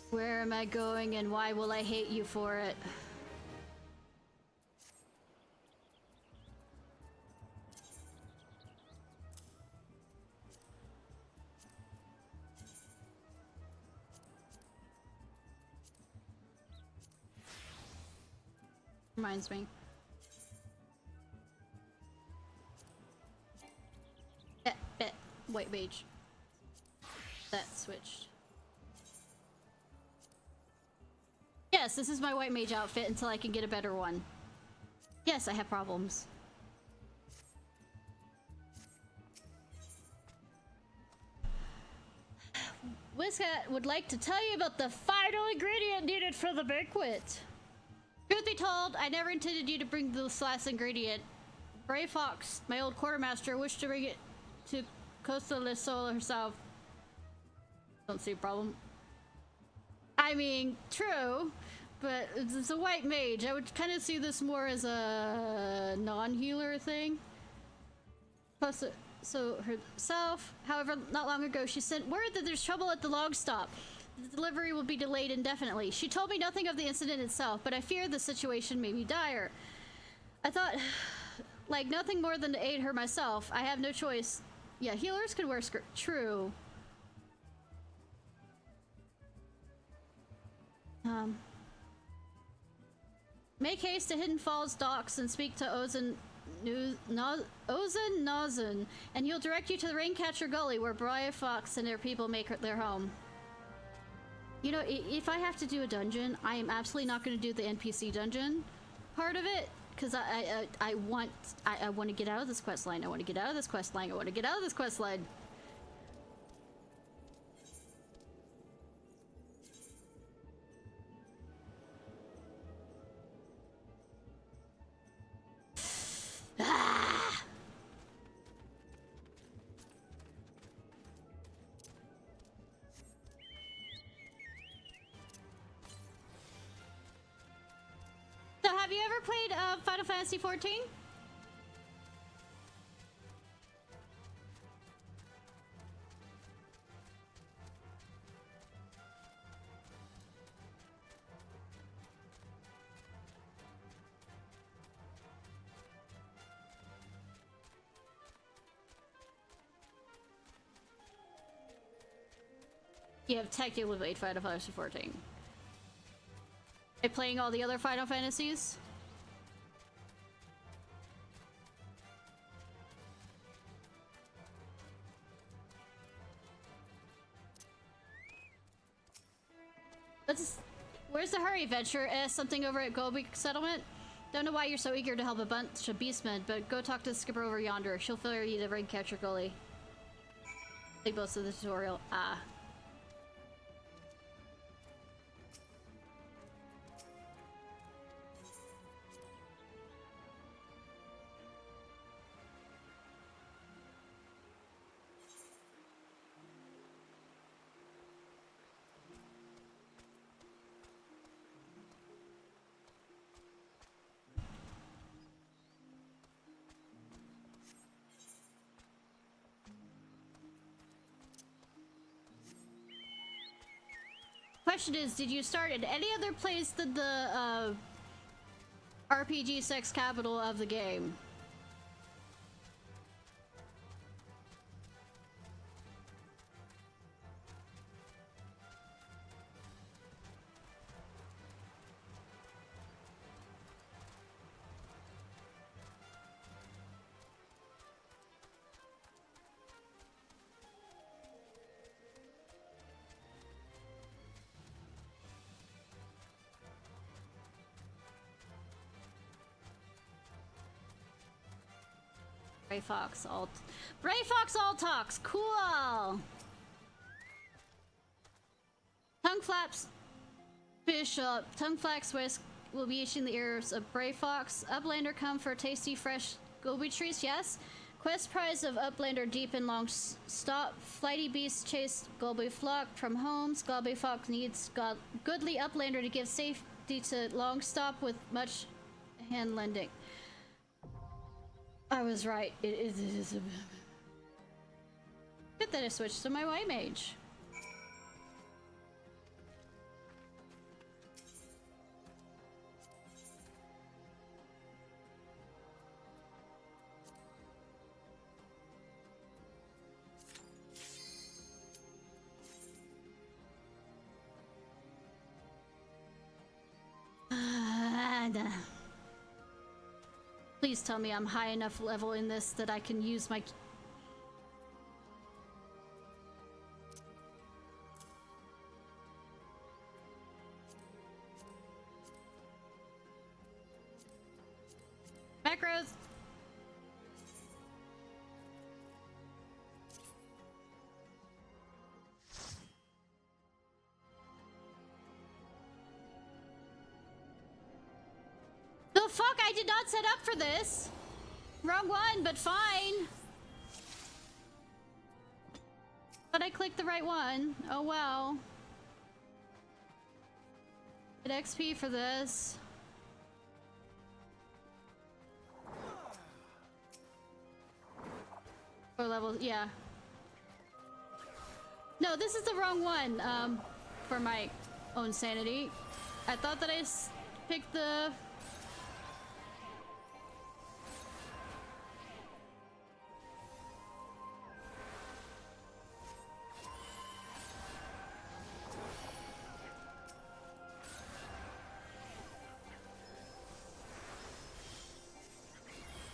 Where am I going and why will I hate you for it? Reminds me. White mage. That switched. Yes, this is my white mage outfit until I can get a better one. Yes, I have problems. Wizcat would like to tell you about the final ingredient needed for the banquet. Truth be told, I never intended you to bring this last ingredient. Bray Fox, my old quartermaster, wished to bring it to Costa del Sol herself. Don't see a problem. I mean, true, but it's a white mage. I would kind of see this more as a non-healer thing. Plus, so herself, however, not long ago, she sent word that there's trouble at the log stop. The delivery will be delayed indefinitely. She told me nothing of the incident itself, but I fear the situation may be dire. I thought, like, nothing more than to aid her myself. I have no choice. Yeah, healers can wear skirt. True. Make haste to Hidden Falls docks and speak to Ozen Nozun, and he'll direct you to the Raincatcher Gully where Briar Fox and their people make their home. You know, if I have to do a dungeon, I am absolutely not going to do the NPC dungeon part of it, because I want to get out of this quest line. I want to get out of this quest line. I want to get out of this quest line. Ah! So have you ever played Final Fantasy XIV? You have technically played Final Fantasy 14. By playing all the other Final Fantasies? Where's the hurry, Venture? Something over at Golby Settlement? Don't know why you're so eager to help a bunch of beastmen, but go talk to the skipper over yonder. She'll fill you the ring catcher gully. Like most of the tutorial. Ah. Question is, did you start at any other place than the RPG sex capital of the game? Brayfox all talks. Cool. Tongue flaps. Bishop. Tongue flaps west will be issuing the ears of Brayfox. Uplander come for tasty fresh goby trees. Yes. Quest prize of Uplander deep and long stop. Flighty beasts chase Golby flock from homes. Golby fox needs goodly Uplander to give safety to long stop with much hand lending. I was right. It is. Good that I switched to my white mage. Please tell me I'm high enough level in this that I can use my... macros! The fuck? I did not set up for this! Wrong one, but fine! But I clicked the right one. Oh well. Get XP for this. Or level, yeah. No, this is the wrong one, for my own sanity. I thought that I picked the...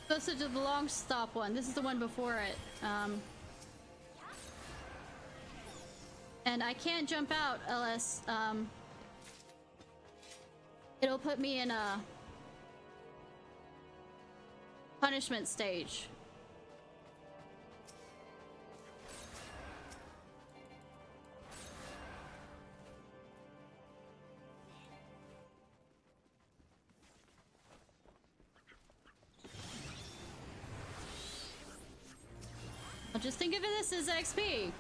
This is the long stop one. This is the one before it. And I can't jump out unless it'll put me in a punishment stage. Just think of this as XP.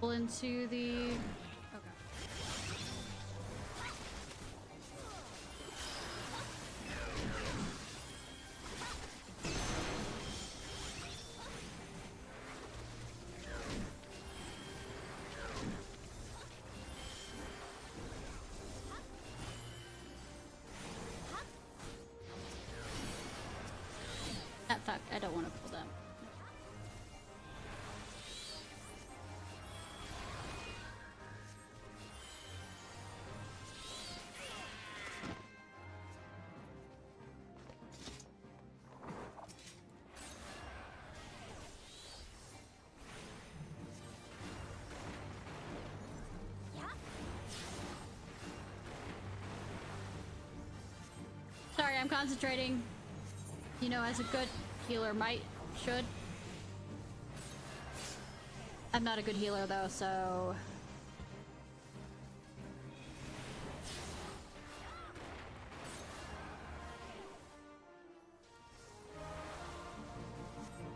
Pull into the... Okay. Ah, fuck, I don't want to pull them. Sorry, I'm concentrating. You know, as a good healer should. I'm not a good healer though, so...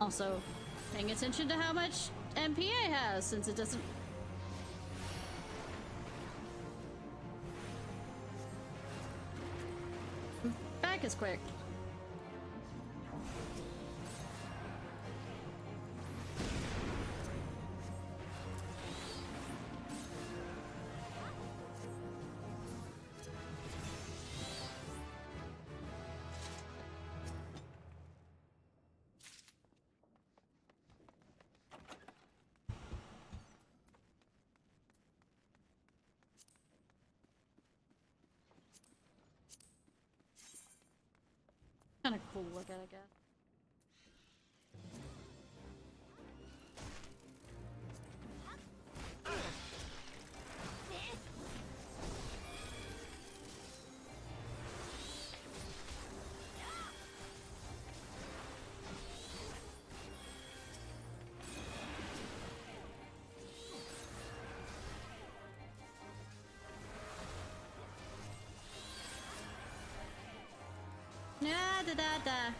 Also, paying attention to how much MPA has, since it doesn't... Back is quick. Kind of cool look at it, I guess. Da da da da.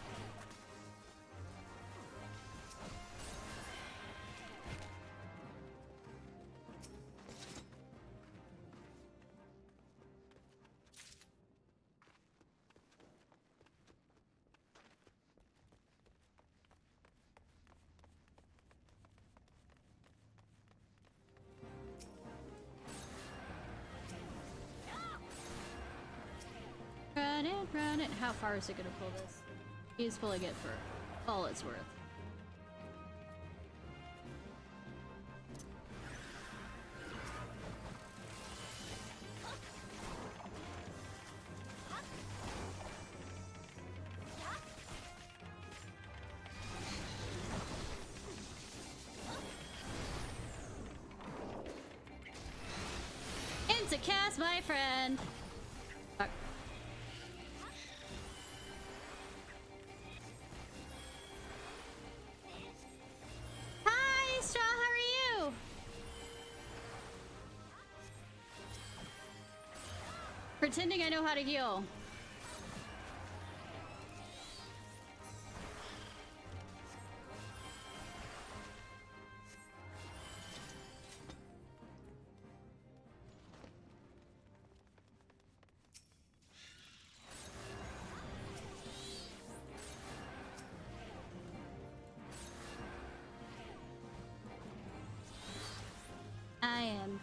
Run it. How far is it gonna pull this? He's pulling it for all it's worth. Into cast, my friend. Fuck. Hi, Straw. How are you? Pretending I know how to heal. I am.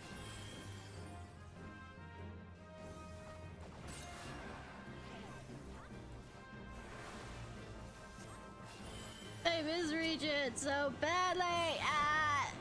I misreach it so badly. Ah.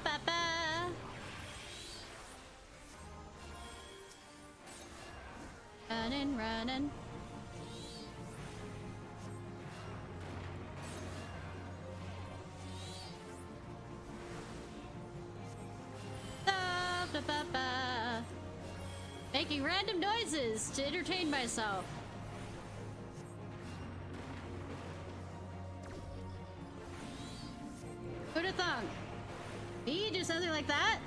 Ba-ba-ba-ba. Running, running. Ba-ba-ba-ba. Making random noises to entertain myself. Who'd have thunk? Me do something like that?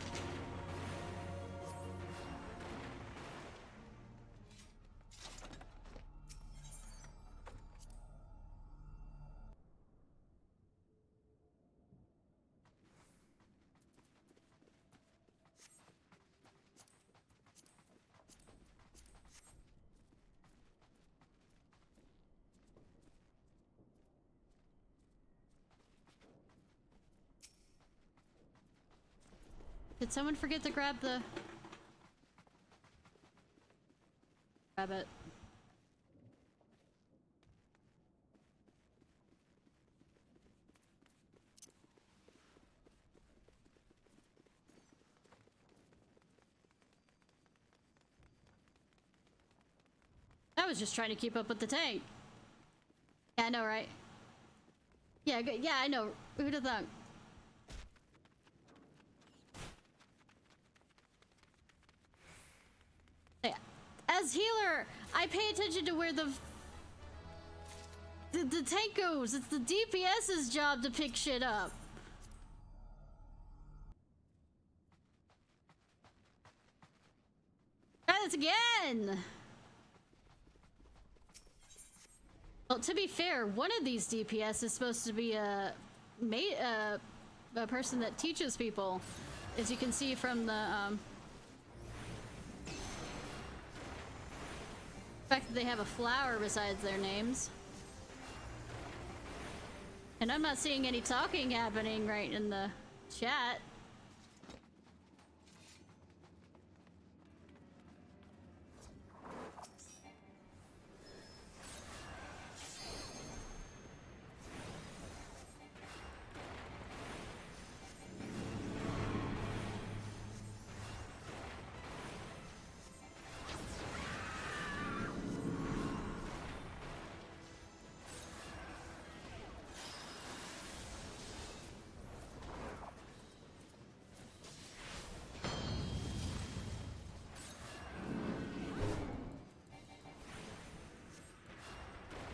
Did someone forget to grab the... Grab it. I was just trying to keep up with the tank. Yeah, I know, right? Yeah, yeah, I know. Who'd have thunk? Yeah. As healer, I pay attention to where the tank goes. It's the DPS's job to pick shit up. Try this again. Well, to be fair, one of these DPS is supposed to be a person that teaches people, as you can see from the fact that they have a flower besides their names. And I'm not seeing any talking happening right in the chat.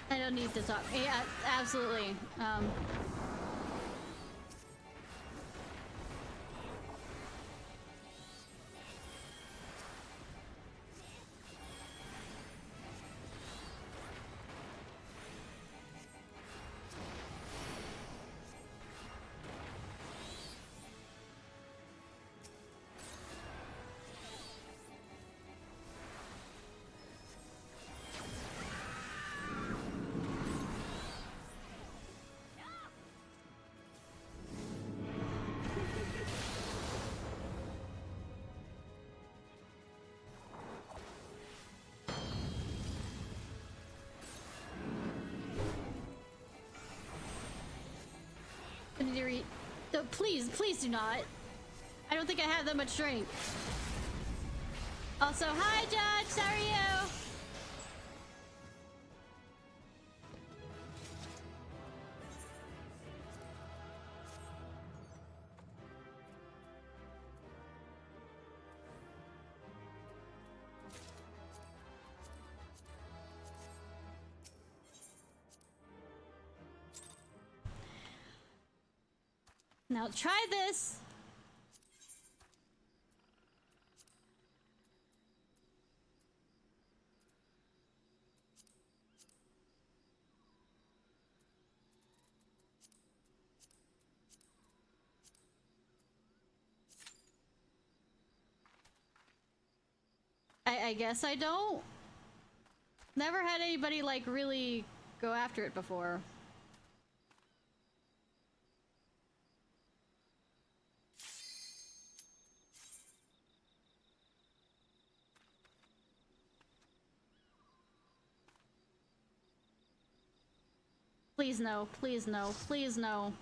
I don't need to talk. Yeah, absolutely. No, please, please do not. I don't think I have that much strength. Also, hi, Judge. How are you? Now try this. I guess I don't. Never had anybody like really go after it before. Please no, please no, please no.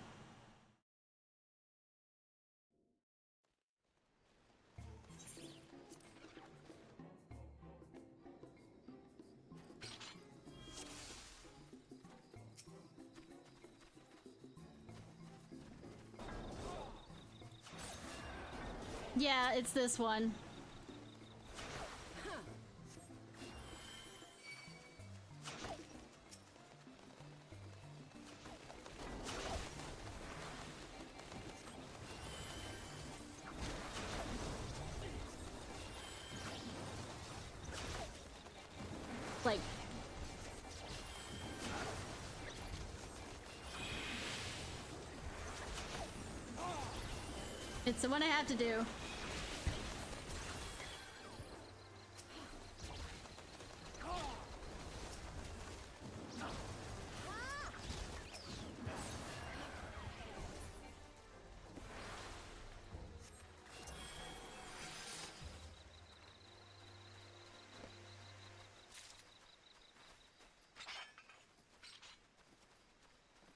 Yeah, it's this one. Like, it's the one I have to do.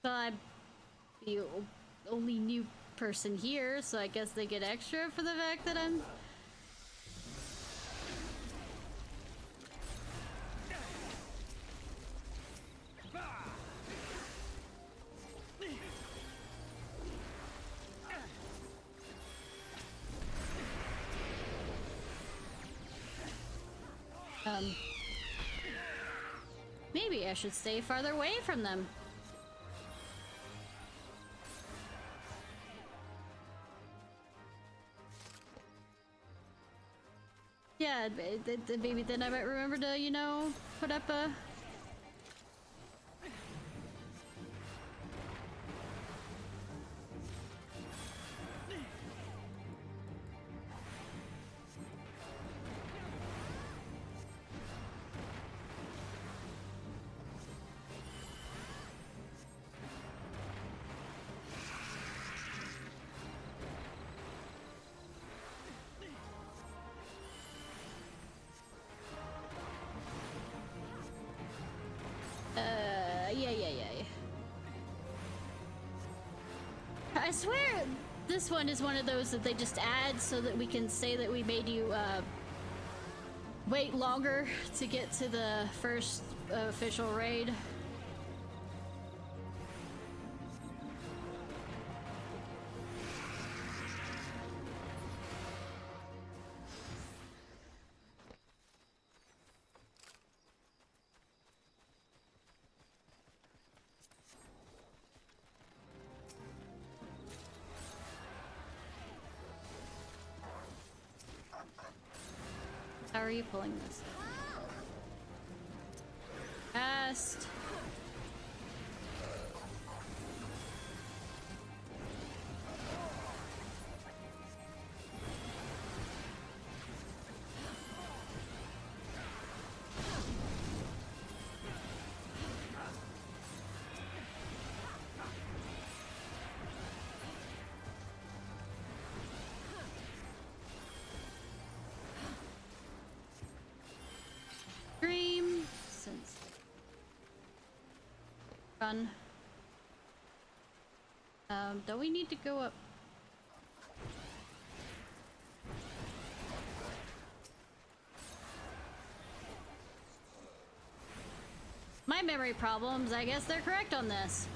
So I'm the only new person here, so I guess they get extra for the fact that I'm... Maybe I should stay farther away from them. Yeah, maybe then I might remember to, you know, put up a... yeah. I swear this one is one of those that they just add so that we can say that we made you, wait longer to get to the first official raid. How are you pulling this? Fast. Scream. Since run. Don't we need to go up? My memory problems, I guess they're correct on this.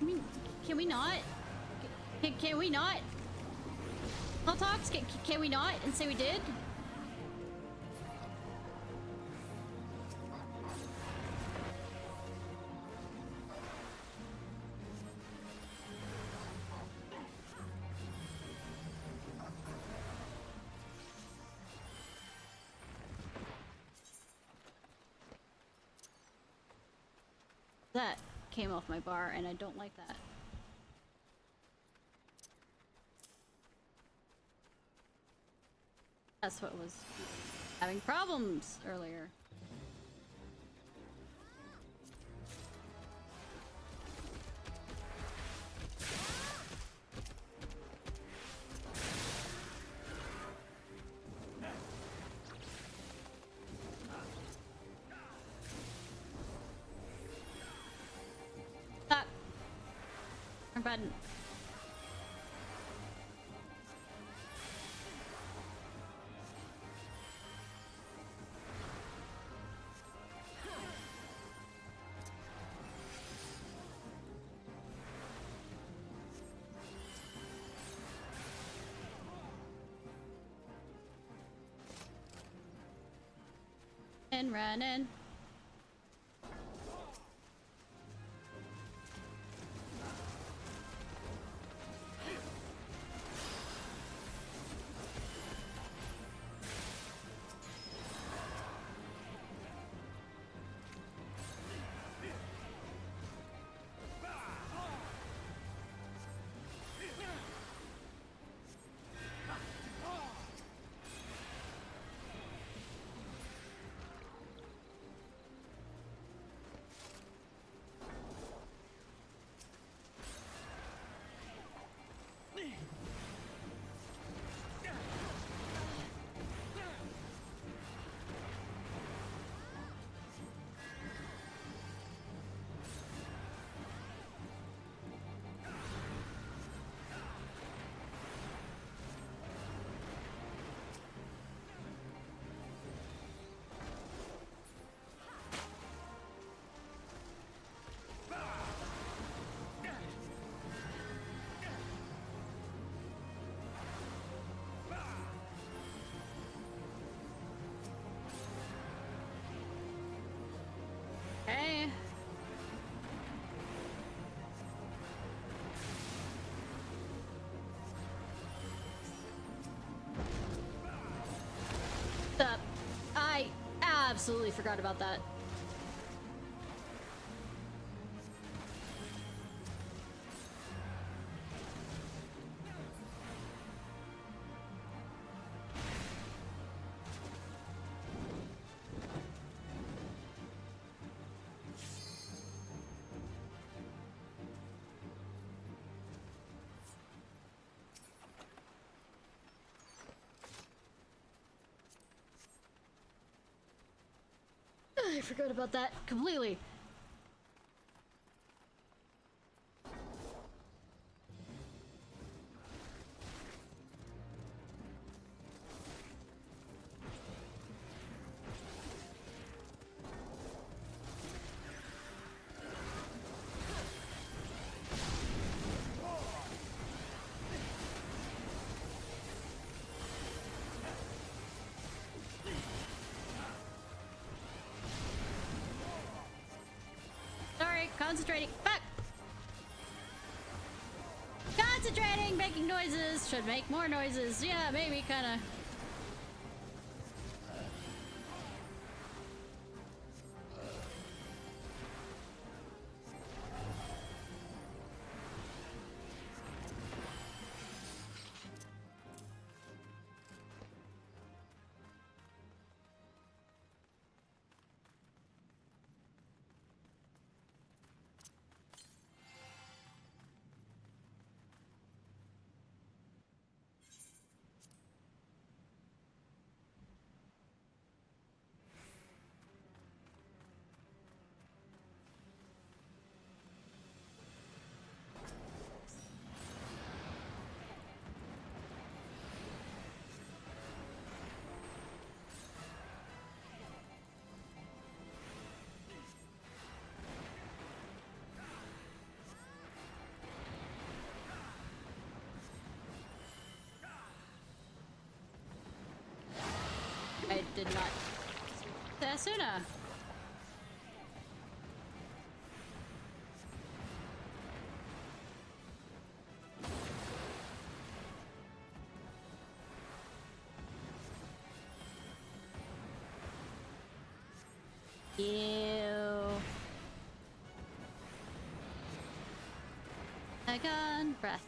I mean, can we not? Can we not? I'll talk. Can we not and say we did? That came off my bar, and I don't like that. That's what was having problems earlier. Wrong button. And running. Okay. I absolutely forgot about that. I forgot about that completely. Concentrating. Fuck! Concentrating! Making noises! Should make more noises. Yeah, maybe, kinda. I did not. Asuna. Ew. Dragon breath.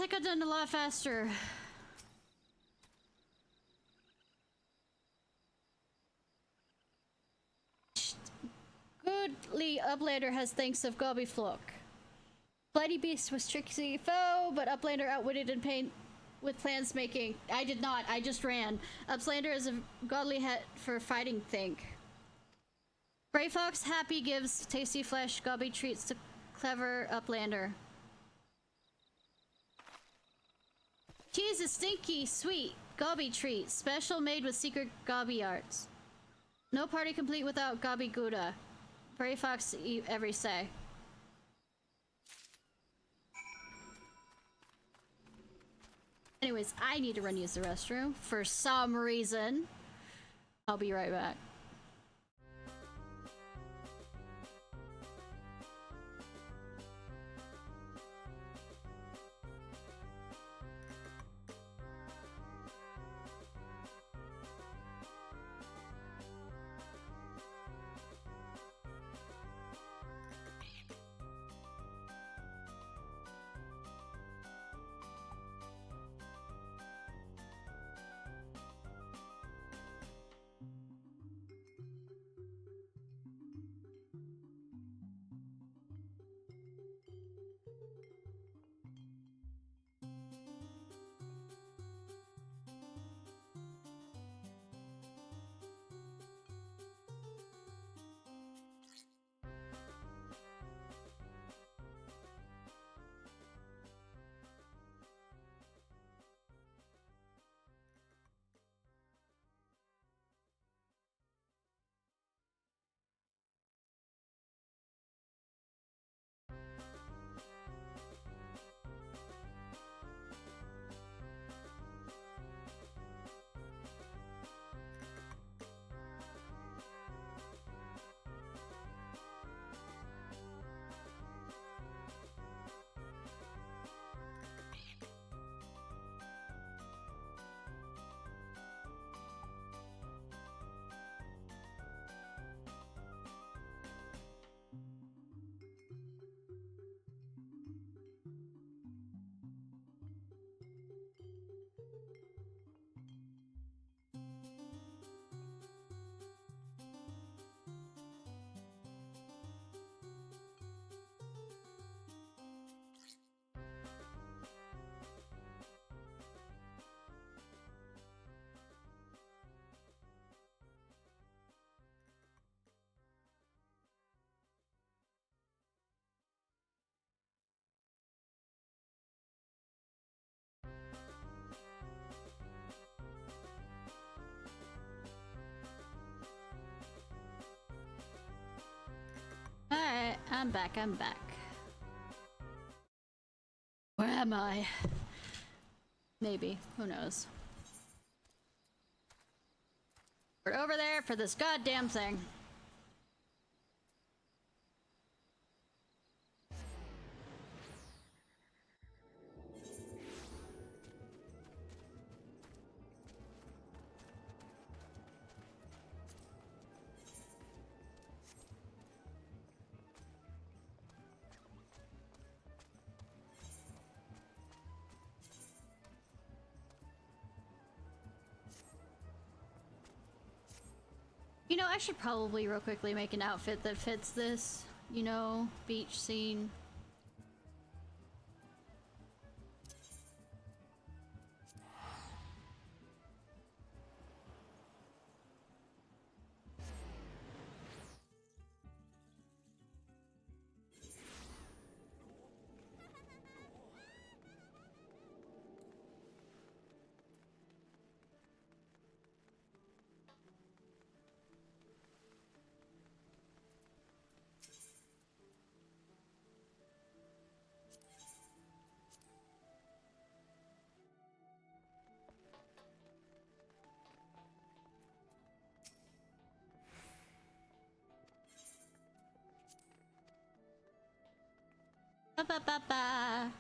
that got done a lot faster. Goodly Uplander has thanks of Gobbyflock. Bloody Beast was tricky foe, but Uplander outwitted in pain with plans making. I did not, I just ran. Uplander is a godly head for fighting think. Grey Fox happy gives tasty flesh, Gobby treats to clever Uplander. Cheese is stinky, sweet, Gobby treat, special made with secret Gobby arts. No party complete without Gobby Gouda. Grey Fox every say. Anyways, I need to run use the restroom for some reason. I'll be right back. Alright, I'm back, I'm back. Where am I? Maybe, who knows. We're over there for this goddamn thing. You know, I should probably real quickly make an outfit that fits this, you know, beach scene. Ba ba ba ba.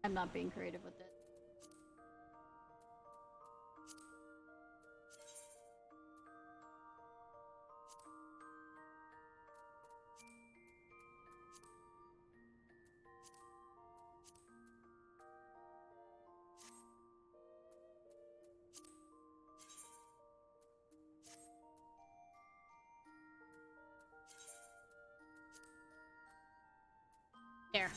I'm not being creative with it. There.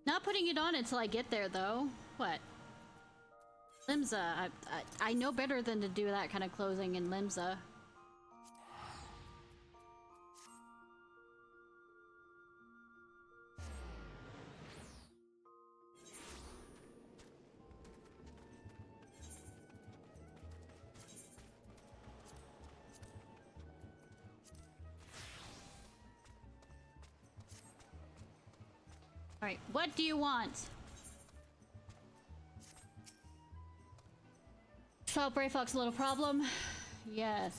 Not putting it on until I get there, though. What? Limsa. I know better than to do that kind of closing in Limsa. Alright, what do you want? Solve Brayfox a little problem? Yes.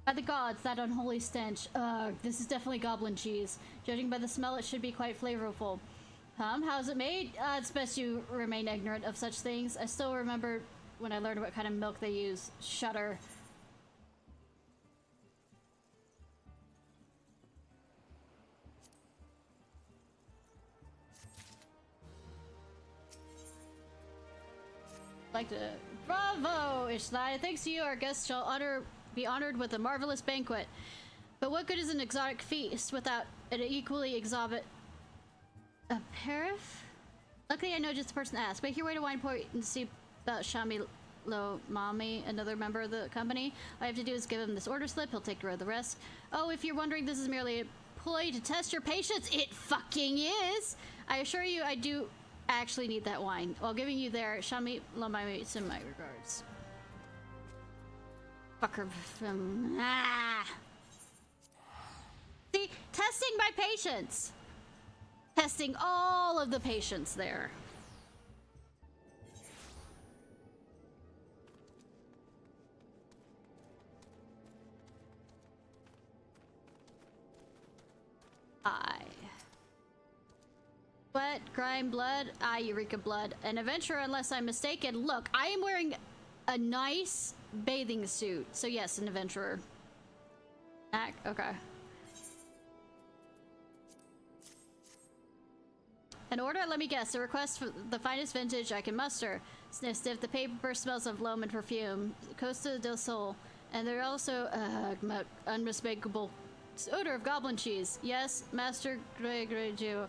By the gods, that unholy stench. Ugh, this is definitely goblin cheese. Judging by the smell, it should be quite flavorful. How's it made? It's best you remain ignorant of such things. I still remember when I learned what kind of milk they use. Shudder. Like to bravo, Ishnai. Thanks to you, our guests shall be honored with a marvelous banquet. But what good is an exotic feast without an equally exotic aperitif? Luckily, I know just the person to ask. Make your way to Wine Point and see about Shami Lo Mami, another member of the company. All I have to do is give him this order slip. He'll take care of the rest. Oh, if you're wondering, this is merely a ploy to test your patience. It fucking is. I assure you, I do actually need that wine. While giving you there, Shami Lomami, send my regards. Fucker from See, testing my patience. Testing all of the patience there. Sweat, grime, blood. Eureka blood. An adventurer, unless I'm mistaken. Look, I am wearing a nice bathing suit. So yes, an adventurer. Okay. An order? Let me guess. A request for the finest vintage I can muster. Sniff, sniff. The paper smells of loam and perfume. Costa del Sol. And there also unmistakable odor of goblin cheese. Yes, Master Gregorio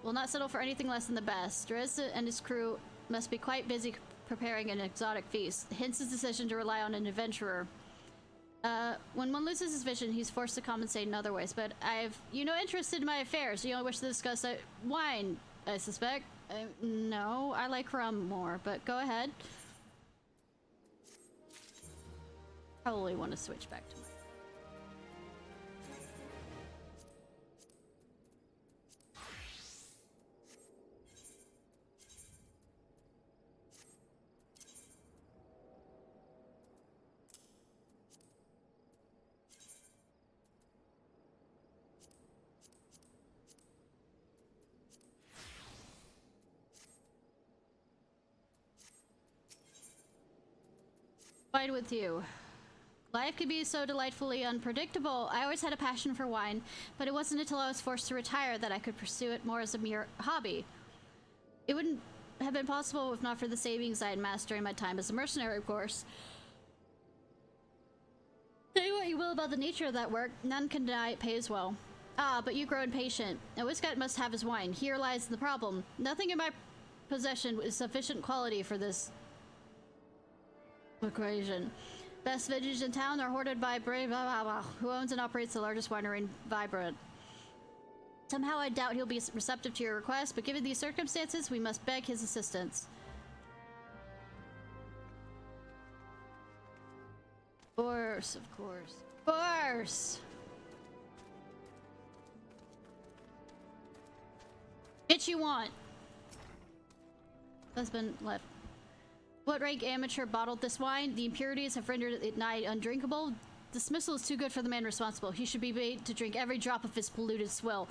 will not settle for anything less than the best. Dresden and his crew must be quite busy preparing an exotic feast. Hence his decision to rely on an adventurer. When one loses his vision, he's forced to compensate in other ways. But I've, interested in my affairs. You only wish to discuss wine, I suspect. No, I like rum more, but go ahead. Probably want to switch back to wine with you. Life could be so delightfully unpredictable. I always had a passion for wine, but it wasn't until I was forced to retire that I could pursue it more as a mere hobby. It wouldn't have been possible if not for the savings I had amassed during my time as a mercenary, of course. Say what you will about the nature of that work, none can deny it pays well. Ah, but you grow impatient. A Wiscott must have his wine. Here lies the problem. Nothing in my possession is sufficient quality for this equation. Best vintage in town are hoarded by Brave, who owns and operates the largest winery in Vibrant. Somehow I doubt he'll be receptive to your request, but given these circumstances, we must beg his assistance. Of course, of course. Of course! Bitch you want! Husband left. What rank amateur bottled this wine? The impurities have rendered it nigh undrinkable. Dismissal is too good for the man responsible. He should be made to drink every drop of his polluted swill.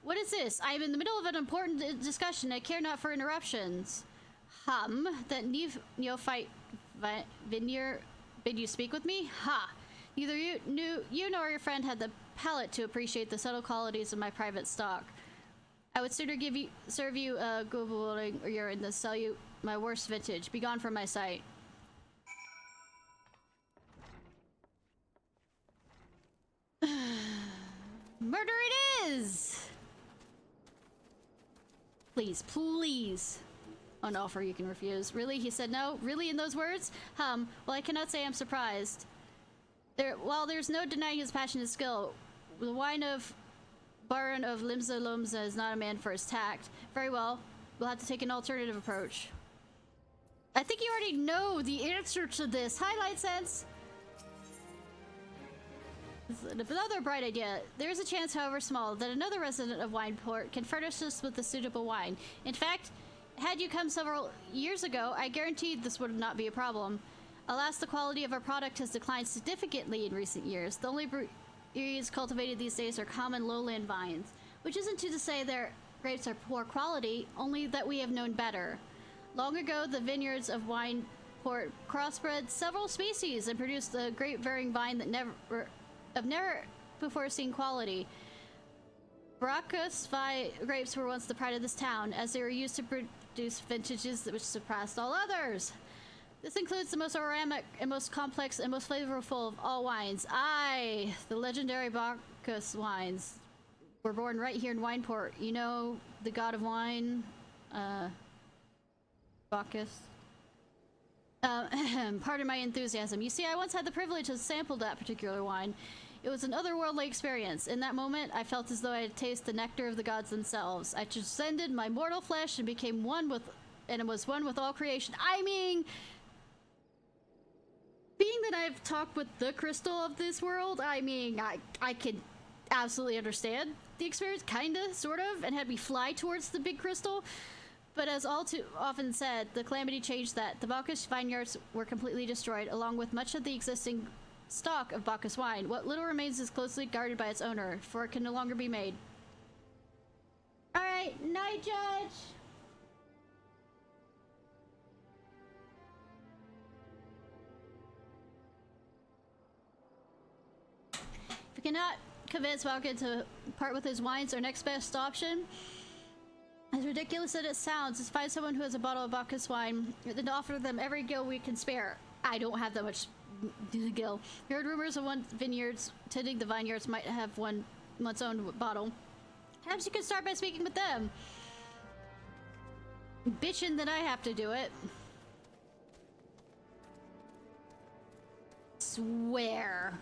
What is this? I am in the middle of an important discussion. I care not for interruptions. That neophyte vineyard bid you speak with me? Ha! Neither you nor your friend had the palate to appreciate the subtle qualities of my private stock. I would sooner serve you a good urine than sell you my worst vintage. Be gone from my sight. Murder it is! Please, please. An offer you can refuse. Really? He said no? Really in those words? Well, I cannot say I'm surprised. While there's no denying his passion and skill, the wine of Baron of Limsa Lumsa is not a man for his tact. Very well. We'll have to take an alternative approach. I think you already know the answer to this. Highlight sense. Another bright idea. There is a chance, however small, that another resident of Wineport can furnish us with a suitable wine. In fact, had you come several years ago, I guaranteed this would not be a problem. Alas, the quality of our product has declined significantly in recent years. The only breweries cultivated these days are common lowland vines, which isn't to say their grapes are poor quality, only that we have known better. Long ago, the vineyards of Wineport crossbred several species and produced a grape-bearing vine that I've never before seen quality. Bacchus grapes were once the pride of this town, as they were used to produce vintages which surpassed all others. This includes the most aromatic and most complex and most flavorful of all wines. Aye, the legendary Bacchus wines were born right here in Wineport. You know, the god of wine, Bacchus. Pardon my enthusiasm. You see, I once had the privilege to sample that particular wine. It was an otherworldly experience. In that moment, I felt as though I had tasted the nectar of the gods themselves. I transcended my mortal flesh and became one with, and was one with all creation. I mean, being that I've talked with the crystal of this world, I mean, I can absolutely understand the experience, kinda, sort of, and had me fly towards the big crystal. But as all too often said, the calamity changed that. The Bacchus vineyards were completely destroyed, along with much of the existing stock of Bacchus wine. What little remains is closely guarded by its owner, for it can no longer be made. Alright, night judge! If we cannot convince Valken to part with his wines, our next best option, as ridiculous as it sounds, is find someone who has a bottle of Bacchus wine, then to offer them every gill we can spare. I don't have that much gill. Heard rumors of one vineyards tending the vineyards might have one's own bottle. Perhaps you could start by speaking with them. Bitchin' that I have to do it. Swear.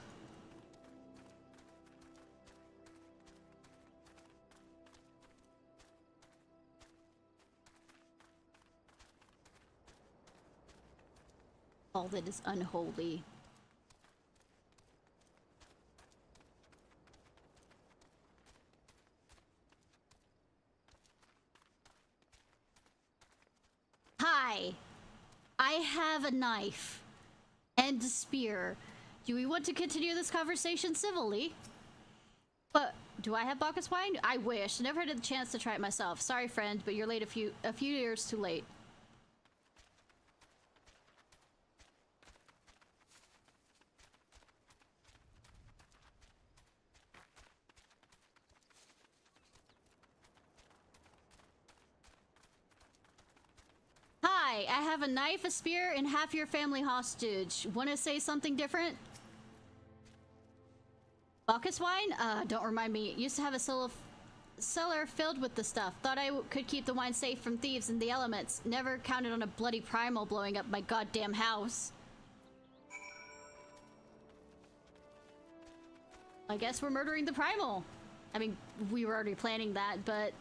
All that is unholy. Hi, I have a knife and a spear. Do we want to continue this conversation civilly? But do I have Bacchus wine? I wish. Never had the chance to try it myself. Sorry, friend, but you're late a few years too late. Hi, I have a knife, a spear, and half your family hostage. Want to say something different? Bacchus wine? Don't remind me. Used to have a cellar filled with the stuff. Thought I could keep the wine safe from thieves and the elements. Never counted on a bloody primal blowing up my goddamn house. I guess we're murdering the primal. I mean, we were already planning that, but...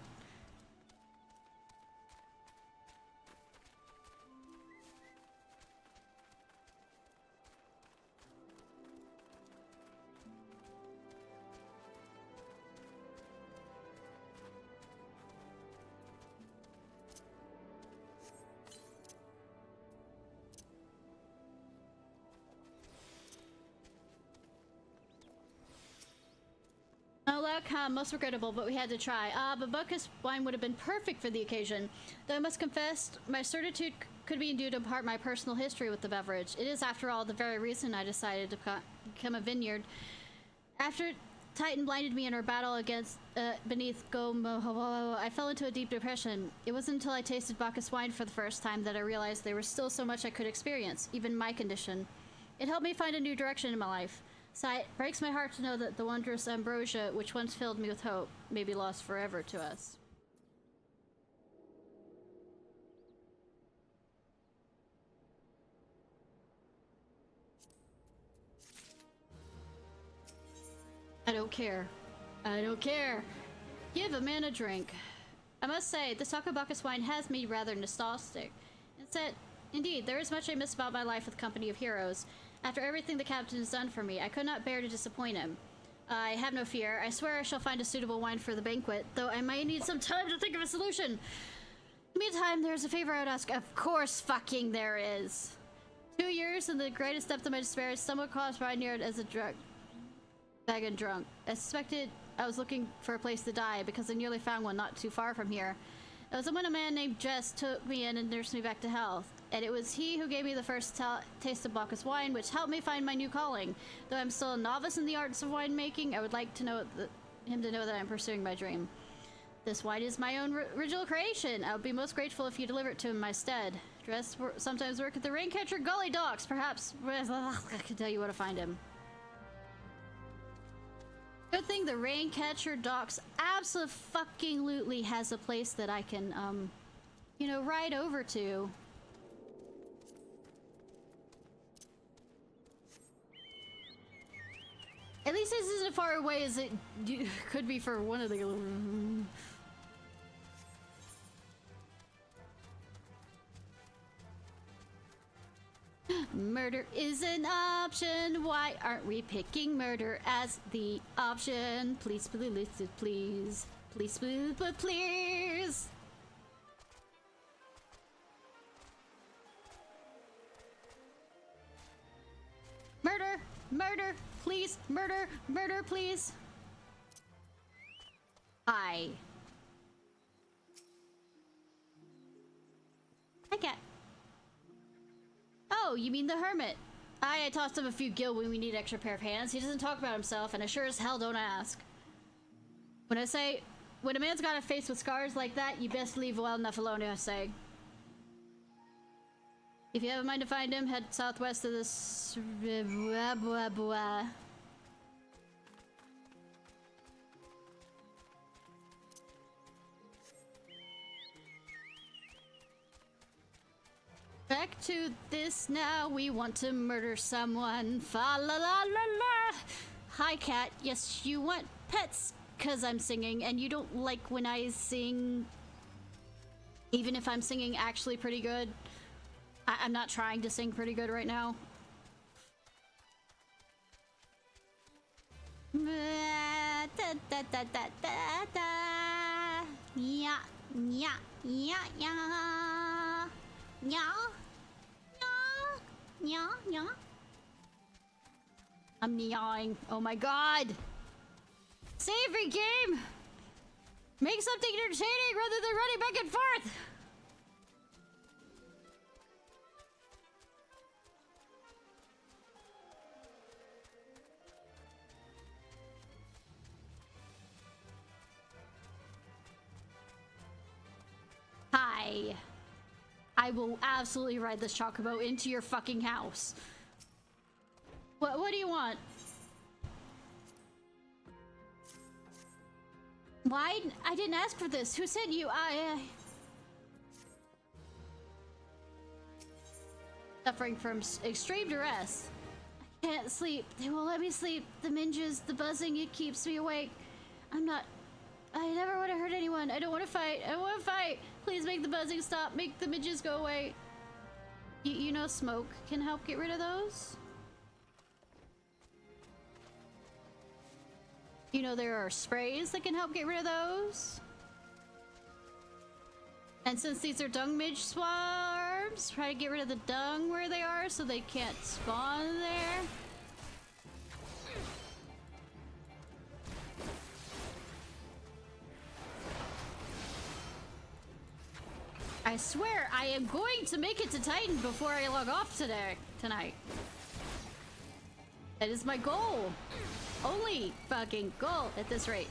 book, most regrettable, but we had to try. But Bacchus wine would have been perfect for the occasion. Though I must confess, my certitude could be due to part my personal history with the beverage. It is, after all, the very reason I decided to become a vineyard. After Titan blinded me in our battle against beneath Gomo, I fell into a deep depression. It wasn't until I tasted Bacchus wine for the first time that I realized there was still so much I could experience, even my condition. It helped me find a new direction in my life. So it breaks my heart to know that the wondrous ambrosia, which once filled me with hope, may be lost forever to us. I don't care. I don't care. Give a man a drink. I must say, this Taco Bacchus wine has me rather nostalgic. Indeed, there is much I miss about my life with Company of Heroes. After everything the captain has done for me, I could not bear to disappoint him. I have no fear. I swear I shall find a suitable wine for the banquet, though I might need some time to think of a solution. In the meantime, there's a favor I would ask. Of course fucking there is. 2 years in the greatest depth of my despair, stumbled across Vineyard as a bag and drunk. I suspected I was looking for a place to die because I nearly found one not too far from here. It was when a man named Jess took me in and nursed me back to health. And it was he who gave me the first taste of Bacchus wine, which helped me find my new calling. Though I'm still a novice in the arts of winemaking, I would like to know him to know that I'm pursuing my dream. This wine is my own original creation. I would be most grateful if you deliver it to him in my stead. Dress sometimes work at the Raincatcher Gully Docks. Perhaps I can tell you where to find him. Good thing the Raincatcher Docks absolutely has a place that I can, you know, ride over to. At least this isn't as far away as it could be for one of the... Murder is an option. Why aren't we picking murder as the option? Please, please, please. Please, please, please. Murder! Murder! Please! Murder! Murder, please! Hi. Hi, cat. Oh, you mean the hermit? I tossed him a few gil when we need an extra pair of hands. He doesn't talk about himself, and I sure as hell don't ask. When a man's got a face with scars like that, you best leave well enough alone, I say. If you have a mind to find him, head southwest of this... Blah, blah, blah. Back to this now, we want to murder someone. Fa la la la la. Hi, cat. Yes, you want pets, cause I'm singing, and you don't like when I sing, even if I'm singing actually pretty good. I'm not trying to sing pretty good right now. Da, da, da, da, da, da. Yeah, yeah, yeah, yeah. Yeah. Yeah, yeah. I'm meowing. Oh my god. Save every game. Make something entertaining rather than running back and forth. Hi. I will absolutely ride this chocobo into your fucking house. What do you want? Why? I didn't ask for this. Who sent you? Suffering from extreme duress. I can't sleep. They won't let me sleep. The minges, the buzzing, it keeps me awake. I never want to hurt anyone. I don't want to fight. I don't want to fight. Please make the buzzing stop. Make the midges go away. You know smoke can help get rid of those? You know there are sprays that can help get rid of those? And since these are dung midge swarms, try to get rid of the dung where they are so they can't spawn there. I swear I am going to make it to Titan before I log off tonight. That is my goal. Only fucking goal at this rate.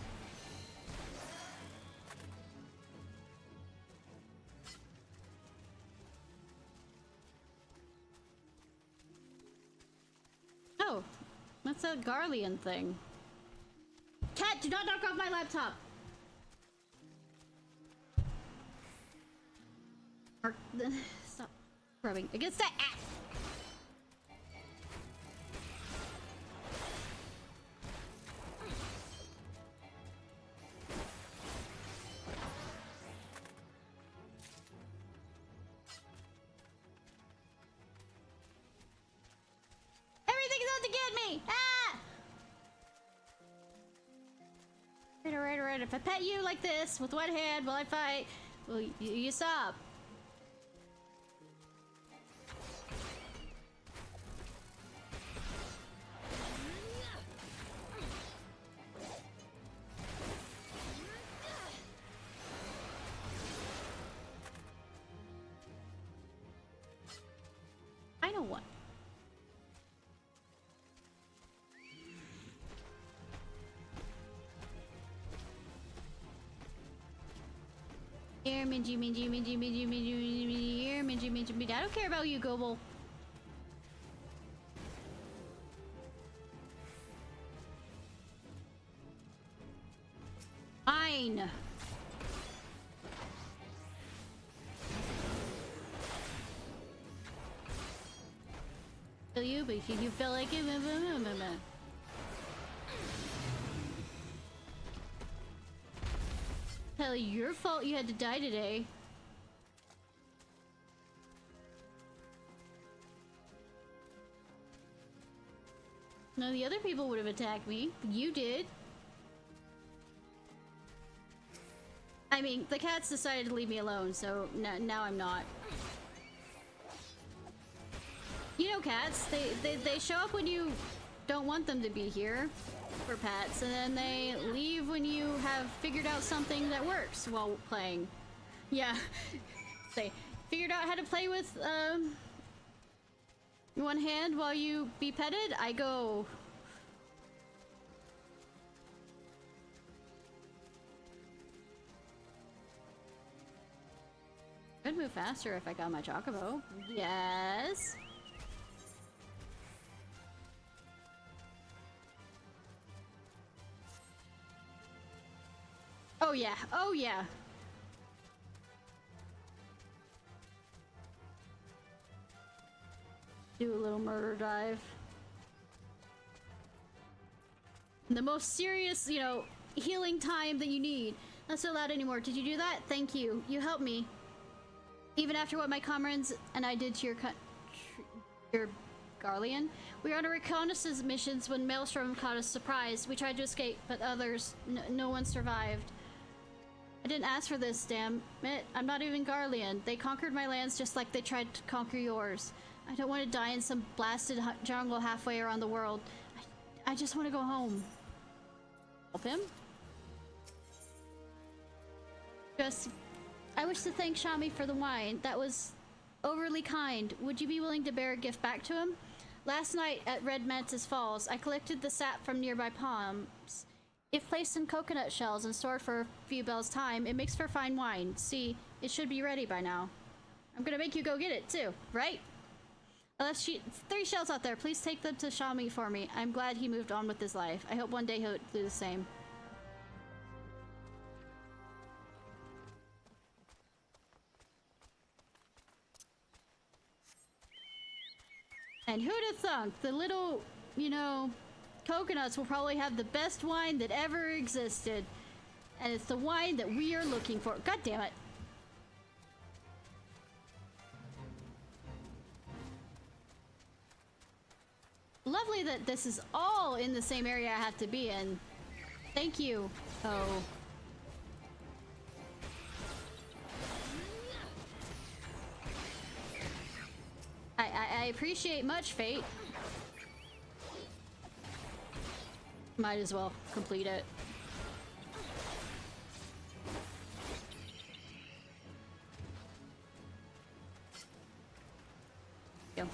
Oh, what's that Garlean thing? Cat, do not knock off my laptop! Stop rubbing against that. Everything's out to get me! Ah! Alright. If I pet you like this with one hand while I fight, well, you stop. I know what. Here, Minji. Here, Minji. I don't care about you, Gobble. Fine. Kill you, but if you feel like it, Hell, your fault you had to die today. No, the other people would have attacked me. You did. I mean, the cats decided to leave me alone, so now I'm not. You know cats, they show up when you don't want them to be here for pets, and then they leave when you have figured out something that works while playing. Yeah. They figured out how to play with one hand while you be petted, I go. Could move faster if I got my chocobo. Yes. Oh yeah, oh yeah. Do a little murder dive. The most serious, you know, healing time that you need. Not so loud anymore. Did you do that? Thank you. You helped me. Even after what my comrades and I did to your Garlean. We were on a reconnaissance missions when Maelstrom caught us surprised. We tried to escape, but others, no one survived. I didn't ask for this, damn it. I'm not even Garlean. They conquered my lands just like they tried to conquer yours. I don't want to die in some blasted jungle halfway around the world. I just want to go home. Help him? I wish to thank Shami for the wine. That was overly kind. Would you be willing to bear a gift back to him? Last night at Red Mantis Falls, I collected the sap from nearby palms. If placed in coconut shells and stored for a few bells' time, it makes for fine wine. See, it should be ready by now. I'm gonna make you go get it, too, right? I left 3 shells out there. Please take them to Shami for me. I'm glad he moved on with his life. I hope one day he'll do the same. And who'd have thunk the little, you know, coconuts will probably have the best wine that ever existed. And it's the wine that we are looking for. God damn it. Lovely that this is all in the same area I have to be in. Thank you. Oh. I appreciate much, Fate. Might as well complete it. Go.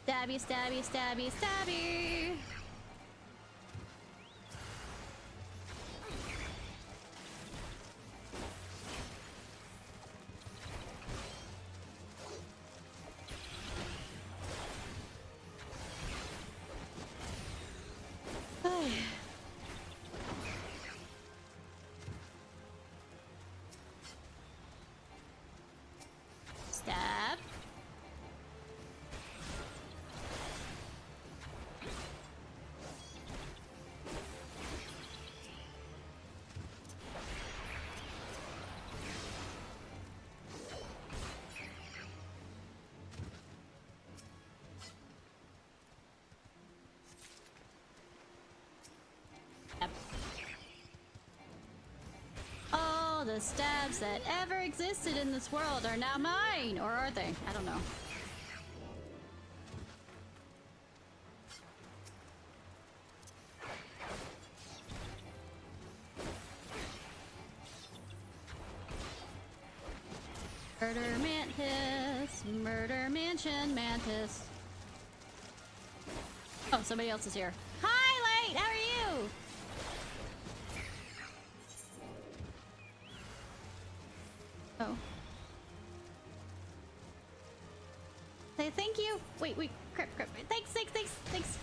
Stabby, stabby, stabby, stabby! Stab. All the stabs that ever existed in this world are now mine! Or are they? I don't know. Murder mantis, murder mansion mantis. Oh, somebody else is here. Hi, Light! How are you? Oh. Say thank you. Wait, crap. Thanks.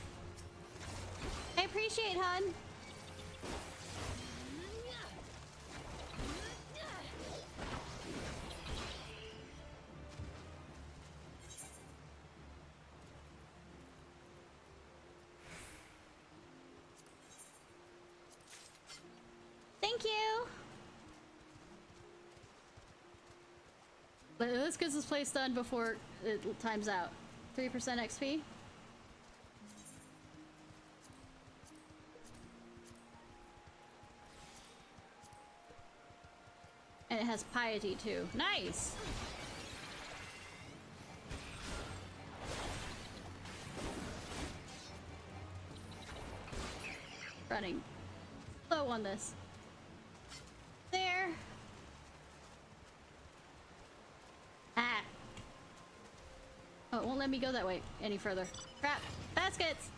I appreciate, hon. Thank you. Let's get this place done before it times out. 3% XP. And it has piety too. Nice! Running low on this. There. Ah. Oh, it won't let me go that way any further. Crap. Baskets!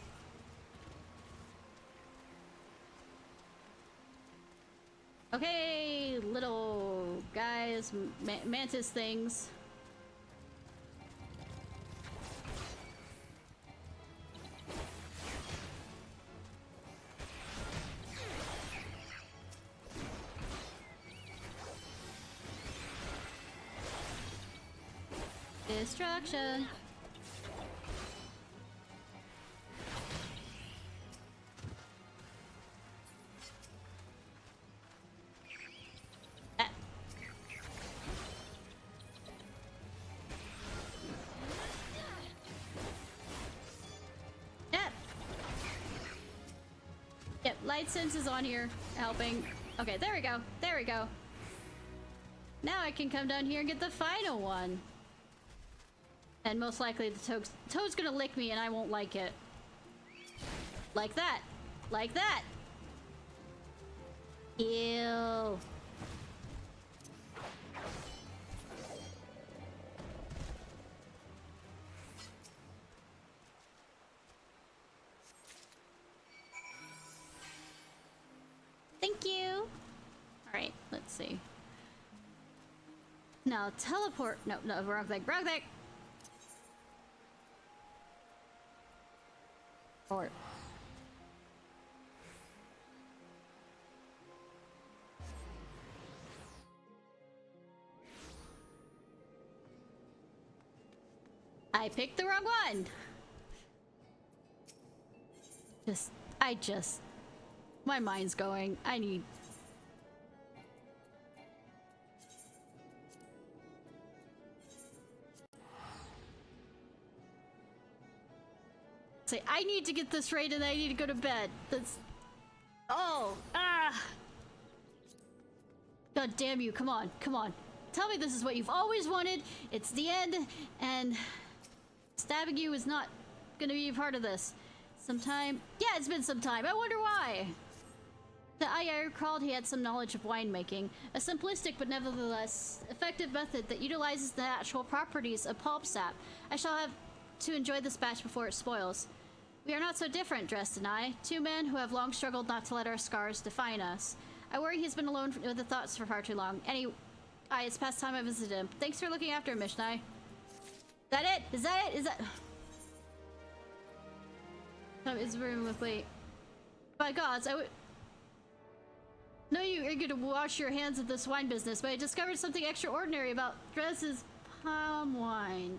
Okay, little guys, mantis things. Destruction. Ah. Yep, light sense is on here, helping. Okay, there we go. There we go. Now I can come down here and get the final one. And most likely the toad's gonna lick me and I won't like it. Like that. Like that. Ew. Thank you. Alright, let's see. Now teleport. No, wrong thing. Wrong thing. Or I picked the wrong one. My mind's going. I need. Say, I need to get this right and I need to go to bed. Oh, ah! God damn you, come on, come on. Tell me this is what you've always wanted. It's the end, and stabbing you is not gonna be a part of this. Sometime, yeah, it's been some time. I wonder why. I recalled he had some knowledge of winemaking, a simplistic but nevertheless effective method that utilizes the natural properties of pulp sap. I shall have to enjoy this batch before it spoils. We are not so different, Drest and I, two men who have long struggled not to let our scars define us. I worry he's been alone with the thoughts for far too long. Anyway, it's past time I visited him. Thanks for looking after him, Ishnai. Is that it? Is that it? Is that... Is room with wait. By gods, I would... No, you are going to wash your hands of this wine business, but I discovered something extraordinary about Dress's palm wine.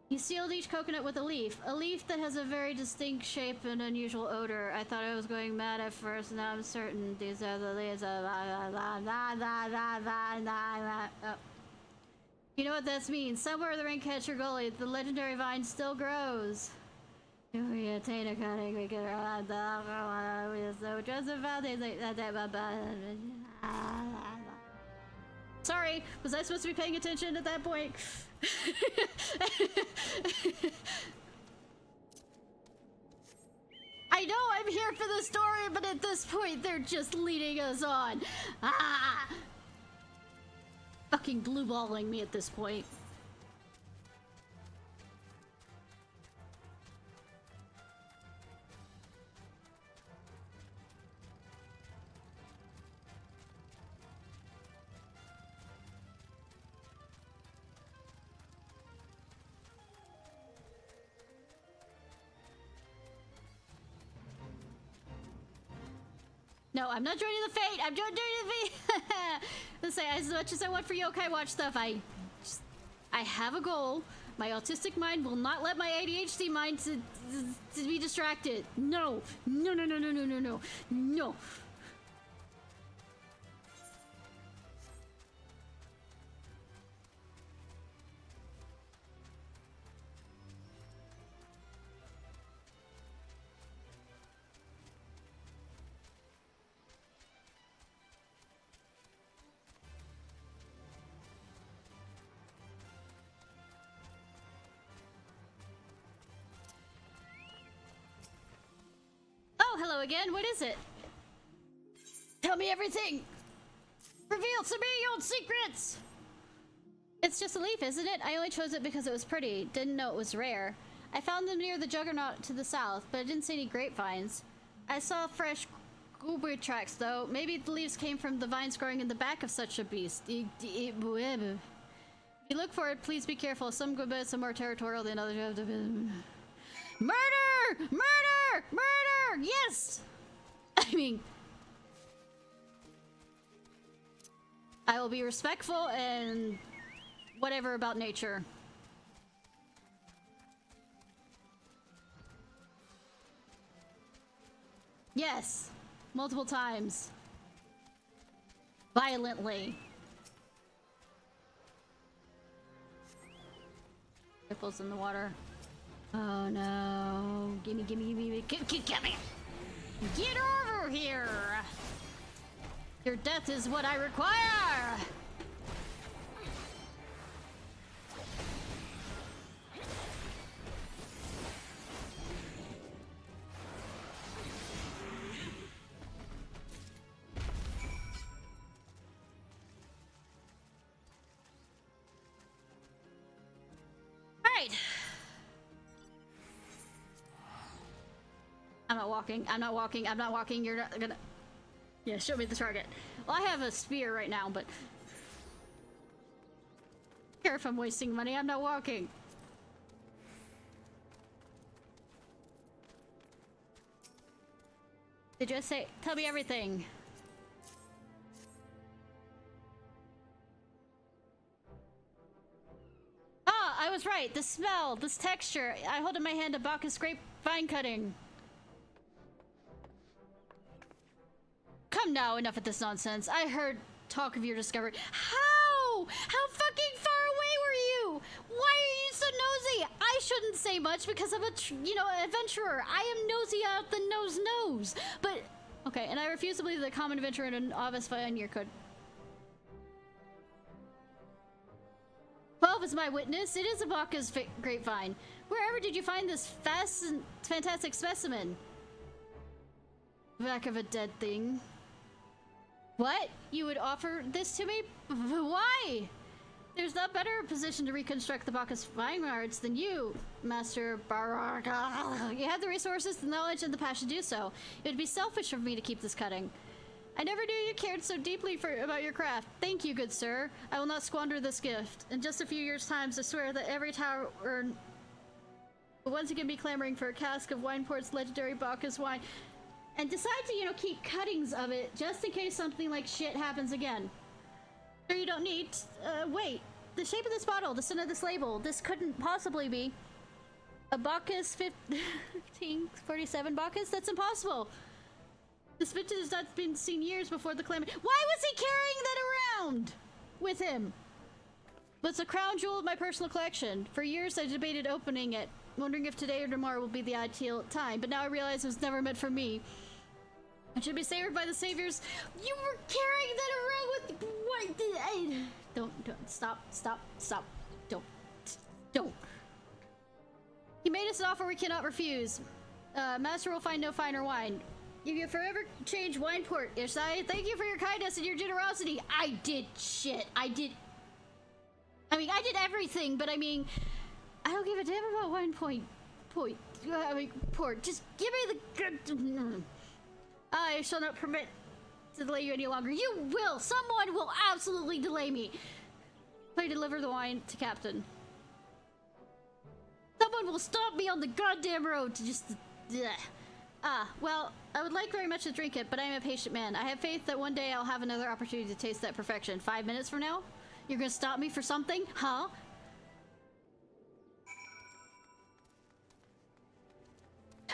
He sealed each coconut with a leaf that has a very distinct shape and unusual odor. I thought I was going mad at first, now I'm certain these are the leaves of... Oh. You know what this means? Somewhere in the Raincatcher Gully, the legendary vine still grows. If we attain a cutting, we can so just about Sorry, was I supposed to be paying attention at that point? I know I'm here for the story, but at this point they're just leading us on. Ah! Fucking blue balling me at this point. No, I'm not joining the fate. I'm joining the fate. Let's say, as much as I want for Yokai Watch stuff, I have a goal. My autistic mind will not let my ADHD mind to be distracted. No, no, no, no, no, no, no, no, no. Oh, hello again. What is it? Tell me everything. Reveal to me your secrets. It's just a leaf, isn't it? I only chose it because it was pretty. Didn't know it was rare. I found them near the Juggernaut to the south, but I didn't see any grapevines. I saw fresh goober tracks, though. Maybe the leaves came from the vines growing in the back of such a beast. If you look for it, please be careful. Some goobbits are more territorial than others. Murder! Murder! Murder! Yes! I mean... I will be respectful and... whatever about nature. Yes! Multiple times. Violently. Ripples in the water. Oh no. Gimme, gimme, gimme, gimme. Get over here! Your death is what I require! Alright. I'm not walking. I'm not walking. I'm not walking. You're not gonna... Yeah, show me the target. Well, I have a spear right now, but... I don't care if I'm wasting money. I'm not walking. Did you just say... Tell me everything. Ah, I was right. The smell, this texture. I hold in my hand a Bacchus grape vine cutting. Come now, enough of this nonsense. I heard talk of your discovery. How? How fucking far away were you? Why are you so nosy? I shouldn't say much because I'm an adventurer. I am nosy out the nose. But, okay, and I refuse to believe that a common adventurer in an obvious fine could. 12 is my witness. It is a Bacchus grapevine. Wherever did you find this fantastic specimen? Back of a dead thing. What? You would offer this to me? Why? There's no better position to reconstruct the Bacchus vineyards than you, Master Baraka. You have the resources, the knowledge, and the passion to do so. It would be selfish of me to keep this cutting. I never knew you cared so deeply about your craft. Thank you, good sir. I will not squander this gift. In just a few years' time, I swear that every tower will once again be clamoring for a cask of Wineport's legendary Bacchus wine, and decide to, keep cuttings of it just in case something like shit happens again. Sure, you don't need. Wait. The shape of this bottle, the center of this label, this couldn't possibly be a Bacchus 1547 Bacchus? That's impossible. This vintage has not been seen years before the calamity. Why was he carrying that around with him? It's a crown jewel of my personal collection. For years I debated opening it, wondering if today or tomorrow will be the ideal time, but now I realize it was never meant for me. It should be savored by the saviors. You were carrying that around with what? Don't stop. Don't. He made us an offer we cannot refuse. Master will find no finer wine. If you forever change Wineport, Ishnai, thank you for your kindness and your generosity. I did shit. I did everything, but I don't give a damn about Port. Just give me the good. I shall not permit to delay you any longer. You will! Someone will absolutely delay me! Please deliver the wine to Captain. Someone will stop me on the goddamn road to just... well, I would like very much to drink it, but I am a patient man. I have faith that one day I'll have another opportunity to taste that perfection. 5 minutes from now? You're gonna stop me for something? Huh?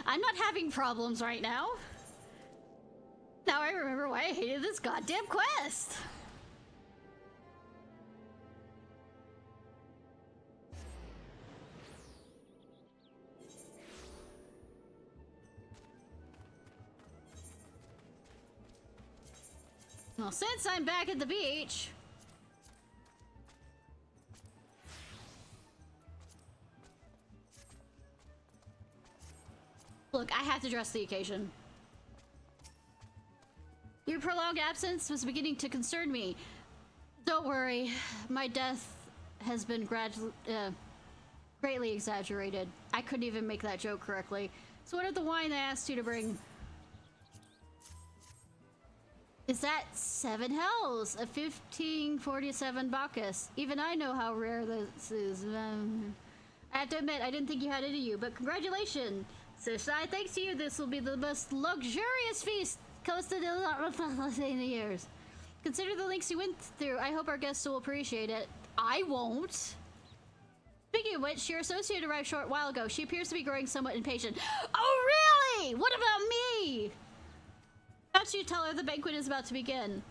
I'm not having problems right now. Now I remember why I hated this goddamn quest. Well, since I'm back at the beach... Look, I have to dress the occasion. Your prolonged absence was beginning to concern me. Don't worry, my death has been greatly exaggerated. I couldn't even make that joke correctly. So what of the wine I asked you to bring? Is that 7 hells? A 1547 Bacchus. Even I know how rare this is. I have to admit, I didn't think you had it in you, but congratulations. Ishnai, thanks to you, this will be the most luxurious feast coasted in the years. Consider the links you went through. I hope our guests will appreciate it. I won't. Speaking of which, your associate arrived a short while ago. She appears to be growing somewhat impatient. Oh, really? What about me? How should you tell her the banquet is about to begin?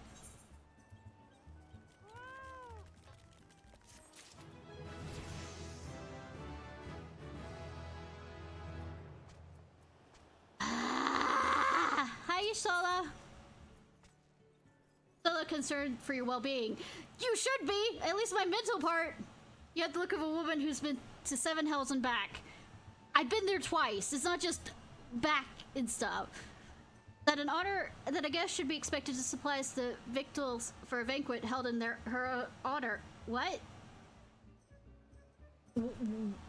Hi, Sola. Sola concerned for your well-being. You should be, at least my mental part. You have the look of a woman who's been to 7 hells and back. I've been there twice. It's not just back and stuff. That a guest should be expected to supply us the victuals for a banquet held in her honor. What?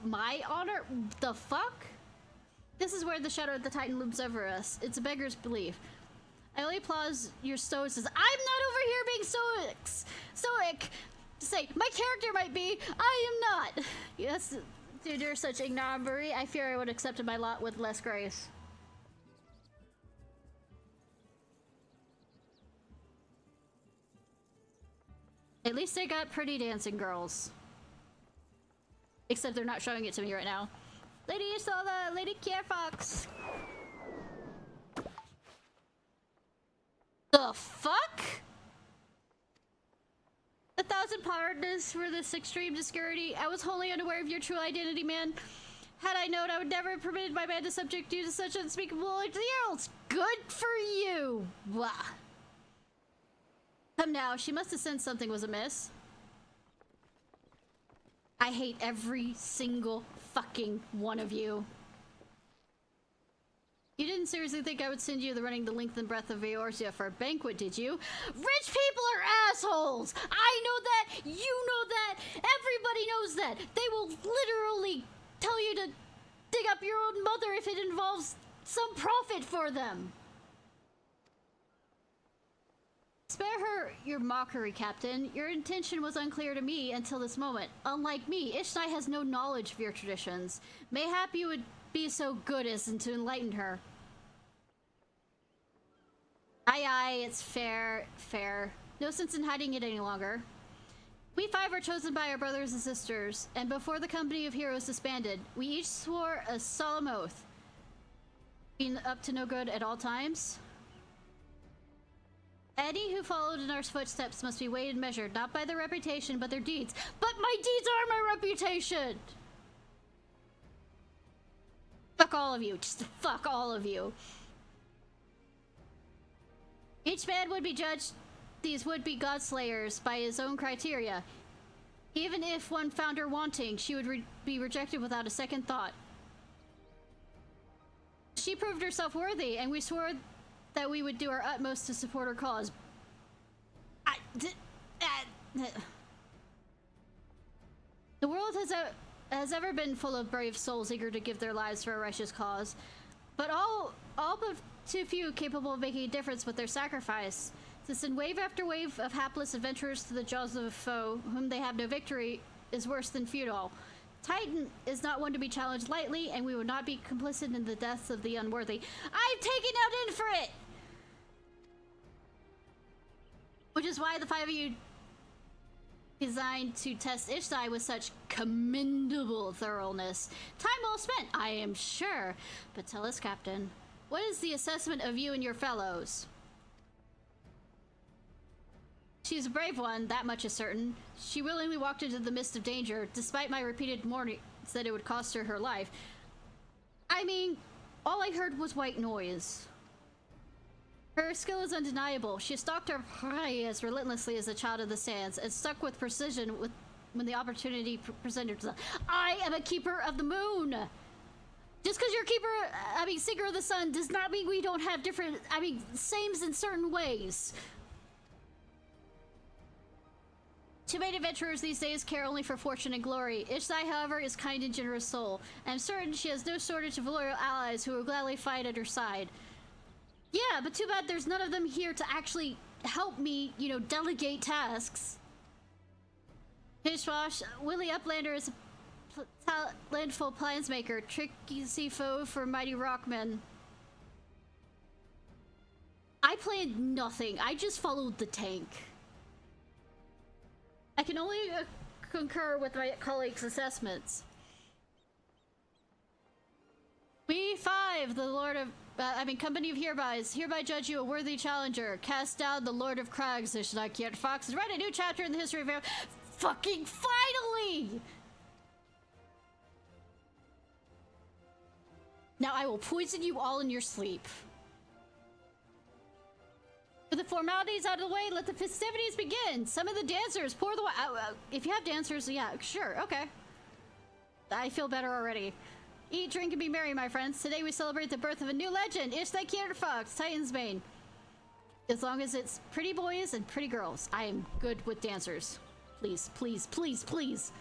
My honor? The fuck? This is where the shadow of the Titan looms over us. It's a beggar's belief. I only applaud your stoicism. I'm not over here being stoic to say my character might be. I am not. Yes, to endure such ignominy, I fear I would have accepted my lot with less grace. At least they got pretty dancing girls. Except they're not showing it to me right now. Lady Isola, Lady Ciarfox. The fuck? 1,000 pardons for this extreme discourity. I was wholly unaware of your true identity, man. Had I known, I would never have permitted my man to subject you to such unspeakable exertions. Good for you. Blah. Come now, she must have sensed something was amiss. I hate every single fucking one of you. You didn't seriously think I would send you the running the length and breadth of Eorzea for a banquet, did you? Rich people are assholes! I know that! You know that! Everybody knows that! They will literally tell you to dig up your own mother if it involves some profit for them! Spare her your mockery, Captain. Your intention was unclear to me until this moment. Unlike me, Ishnai has no knowledge of your traditions. Mayhap you would be so good as to enlighten her. Aye, it's fair. No sense in hiding it any longer. We five are chosen by our brothers and sisters, and before the company of heroes disbanded, we each swore a solemn oath. Being up to no good at all times. Any who followed in our footsteps must be weighed and measured, not by their reputation, but their deeds. But my deeds are my reputation! Fuck all of you. Just fuck all of you. Each man would be judged, these would-be godslayers, by his own criteria. Even if one found her wanting, she would be rejected without a second thought. She proved herself worthy, and we swore that we would do our utmost to support her cause. The world has ever been full of brave souls eager to give their lives for a righteous cause, but all but too few capable of making a difference with their sacrifice. To send wave after wave of hapless adventurers to the jaws of a foe whom they have no victory is worse than futile. Titan is not one to be challenged lightly, and we will not be complicit in the deaths of the unworthy. I've taken out in for it! Which is why the five of you designed to test Ishnai with such commendable thoroughness. Time well spent, I am sure. But tell us, Captain, what is the assessment of you and your fellows? She's a brave one, that much is certain. She willingly walked into the midst of danger, despite my repeated warnings that it would cost her her life. I mean, all I heard was white noise. Her skill is undeniable. She stalked her prey as relentlessly as a child of the sands, and stuck with precision when the opportunity presented itself. I am a keeper of the moon! Just because you're seeker of the sun does not mean we don't have different, sames in certain ways. Too many adventurers these days care only for fortune and glory. Ishnai, however, is kind and generous soul. I am certain she has no shortage of loyal allies who will gladly fight at her side. Yeah, but too bad there's none of them here to actually help me, delegate tasks. Hishwash, Willie Uplander is a talentful plansmaker, tricky foe for mighty rockmen. I planned nothing. I just followed the tank. I can only concur with my colleagues' assessments. We five, the Lord of... Company of hereby judge you a worthy challenger. Cast down the Lord of Crags, Ishnai Ciarfox, and write a new chapter in the history of... Fucking finally! Now I will poison you all in your sleep. With the formalities out of the way, let the festivities begin. Some of the dancers, pour the wine. If you have dancers, yeah, sure, okay. I feel better already. Eat, drink, and be merry, my friends. Today we celebrate the birth of a new legend, Ishnai Ciarfox, Titan's Bane. As long as it's pretty boys and pretty girls, I am good with dancers. Please, please, please, please.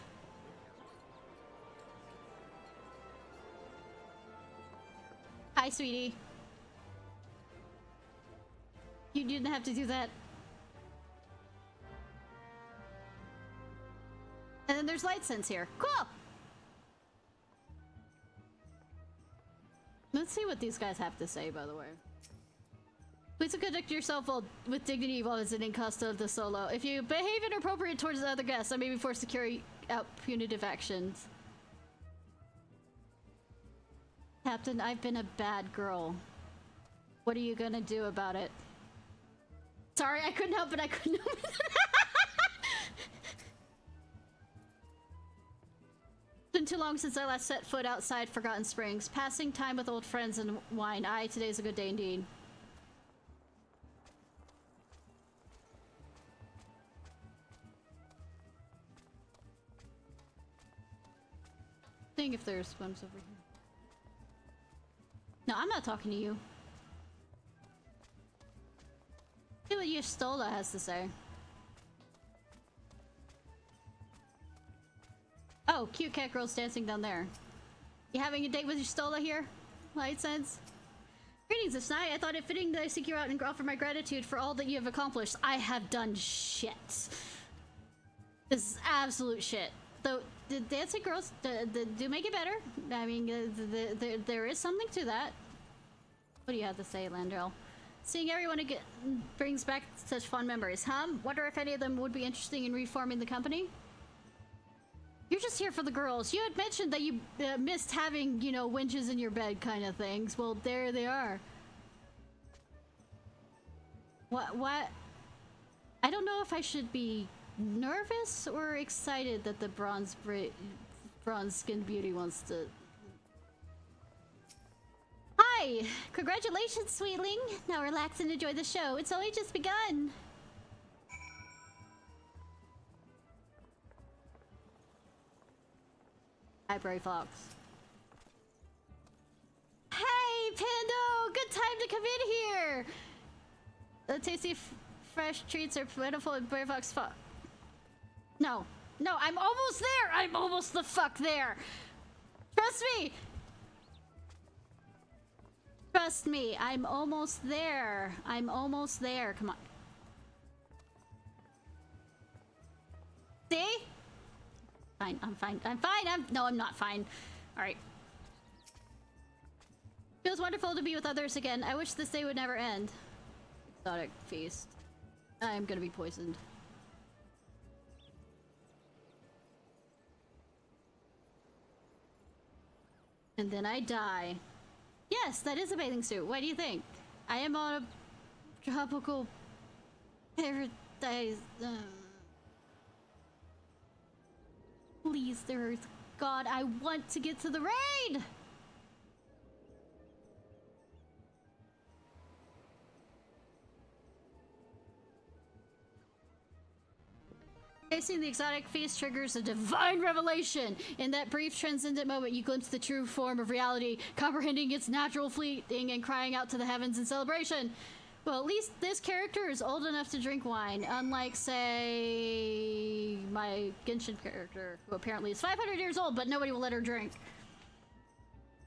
Hi, sweetie. You didn't have to do that. And then there's light sense here. Cool! Let's see what these guys have to say, by the way. Please conduct yourself with dignity while visiting Costa of the Solo. If you behave inappropriate towards other guests, I may be forced to carry out punitive actions. Captain, I've been a bad girl. What are you gonna do about it? Sorry, I couldn't help it. I couldn't help it. too long since I last set foot outside Forgotten Springs. Passing time with old friends and wine. Aye, today's a good day indeed. Think if there's ones over here. No, I'm not talking to you. See what Yestola has to say. Oh, cute cat girl's dancing down there. You having a date with Yestola here? Light sense. Greetings, Ishnai. I thought it fitting that I seek you out and offer my gratitude for all that you have accomplished. I have done shit. This is absolute shit. Though the dancing girls do make it better. I mean, there is something to that. What do you have to say, Landrell? Seeing everyone again brings back such fond memories. Wonder if any of them would be interested in reforming the company? You're just here for the girls. You had mentioned that you missed having, you know, winches in your bed kind of things. Well, there they are. What? I don't know if I should be nervous or excited that the bronze-skinned beauty wants to... Hi! Congratulations, sweetling! Now relax and enjoy the show. It's only just begun. Hi, Brave Fox. Hey, Pando! Good time to come in here! The tasty, fresh treats are plentiful in Brave Fox. No. No, I'm almost there! I'm almost the fuck there! Trust me! Trust me, I'm almost there. I'm almost there. Come on. See? Fine, I'm fine. I'm fine. No, I'm not fine. All right. Feels wonderful to be with others again. I wish this day would never end. Exotic feast. I'm gonna be poisoned. And then I die. Yes, that is a bathing suit. What do you think? I am on a tropical paradise. Please, Earth. God, I want to get to the raid! Tasting the exotic feast triggers a divine revelation. In that brief transcendent moment, you glimpse the true form of reality, comprehending its natural fleeting and crying out to the heavens in celebration. Well, at least this character is old enough to drink wine, unlike, say, my Genshin character, who apparently is 500 years old, but nobody will let her drink.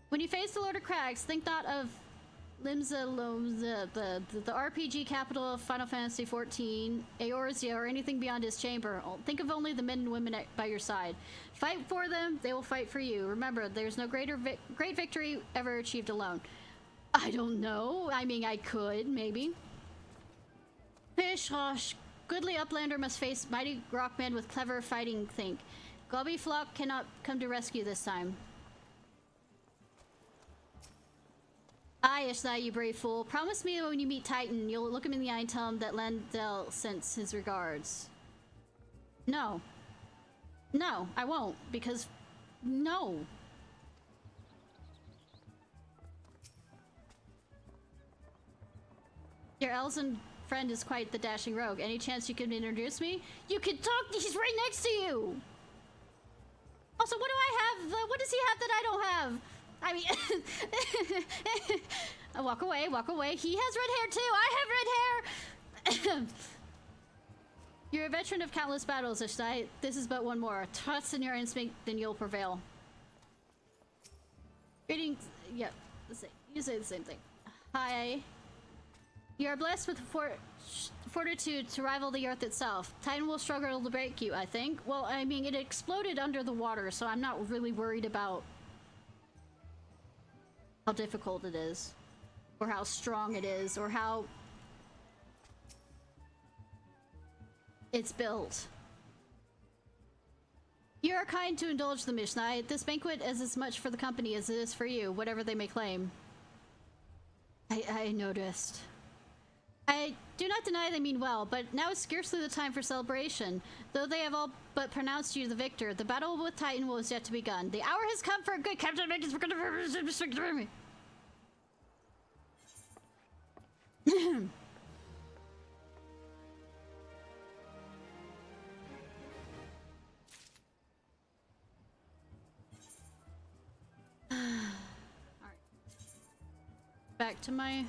When you face the Lord of Crags, think not of Limsa, the RPG capital of Final Fantasy XIV, Eorzea, or anything beyond his chamber. Think of only the men and women by your side. Fight for them, they will fight for you. Remember, there's no great victory ever achieved alone. I don't know. I mean, I could, maybe. Pishrosh, goodly uplander must face mighty rockmen with clever fighting think. Gobby Flock cannot come to rescue this time. Aye, Ishnai, you brave fool. Promise me when you meet Titan, you'll look him in the eye and tell him that Lendel sends his regards. No. No, I won't, because... no. Your Elzen friend is quite the dashing rogue. Any chance you can introduce me? You can talk! He's right next to you! Also, what do I have? What does he have that I don't have? I mean... walk away, walk away. He has red hair too! I have red hair! You're a veteran of countless battles, Ishnai. This is but one more. Trust in your instinct, then you'll prevail. Greetings... Yep. You say the same thing. Hi. You are blessed with fortitude to rival the earth itself. Titan will struggle to break you, I think. Well, I mean, it exploded under the water, so I'm not really worried about how difficult it is, or how strong it is, or how it's built. You are kind to indulge the Ishnai. This banquet is as much for the company as it is for you, whatever they may claim. I noticed. I do not deny they mean well, but now is scarcely the time for celebration. Though they have all but pronounced you the victor, the battle with Titan was yet to begun. The hour has come for a good Captain Vengeance for good me. Alright. Back to my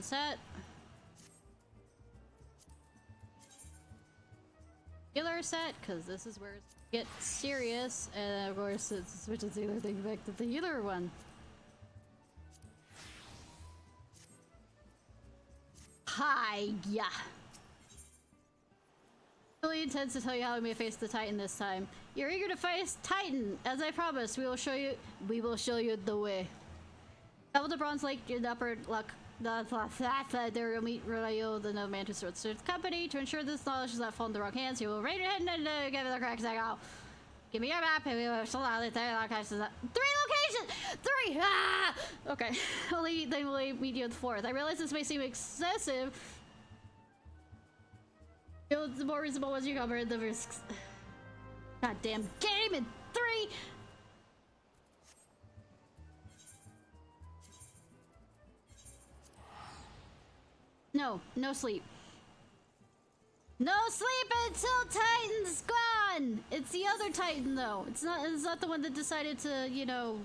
set. Healer set, because this is where it gets serious, and of course it switches the other thing back to the healer one. Hi, yeah. Really intends to tell you how we may face the Titan this time. You're eager to face Titan, as I promised. We will show you the way. Travel to Bronze Lake in the upper luck. There you'll meet Rodayo, the no mantis with the company. To ensure this knowledge does not fall in the wrong hands, you will raid your head and give it the cracks I go. Give me your map and we will still out there. 3 locations! 3! Ah! Okay. Then we'll meet you at the 4th. I realize this may seem excessive. The more reasonable ones you cover, the risks. Goddamn game in 3! No sleep. No sleep until Titan's gone! It's the other Titan though. It's not the one that decided to, you know,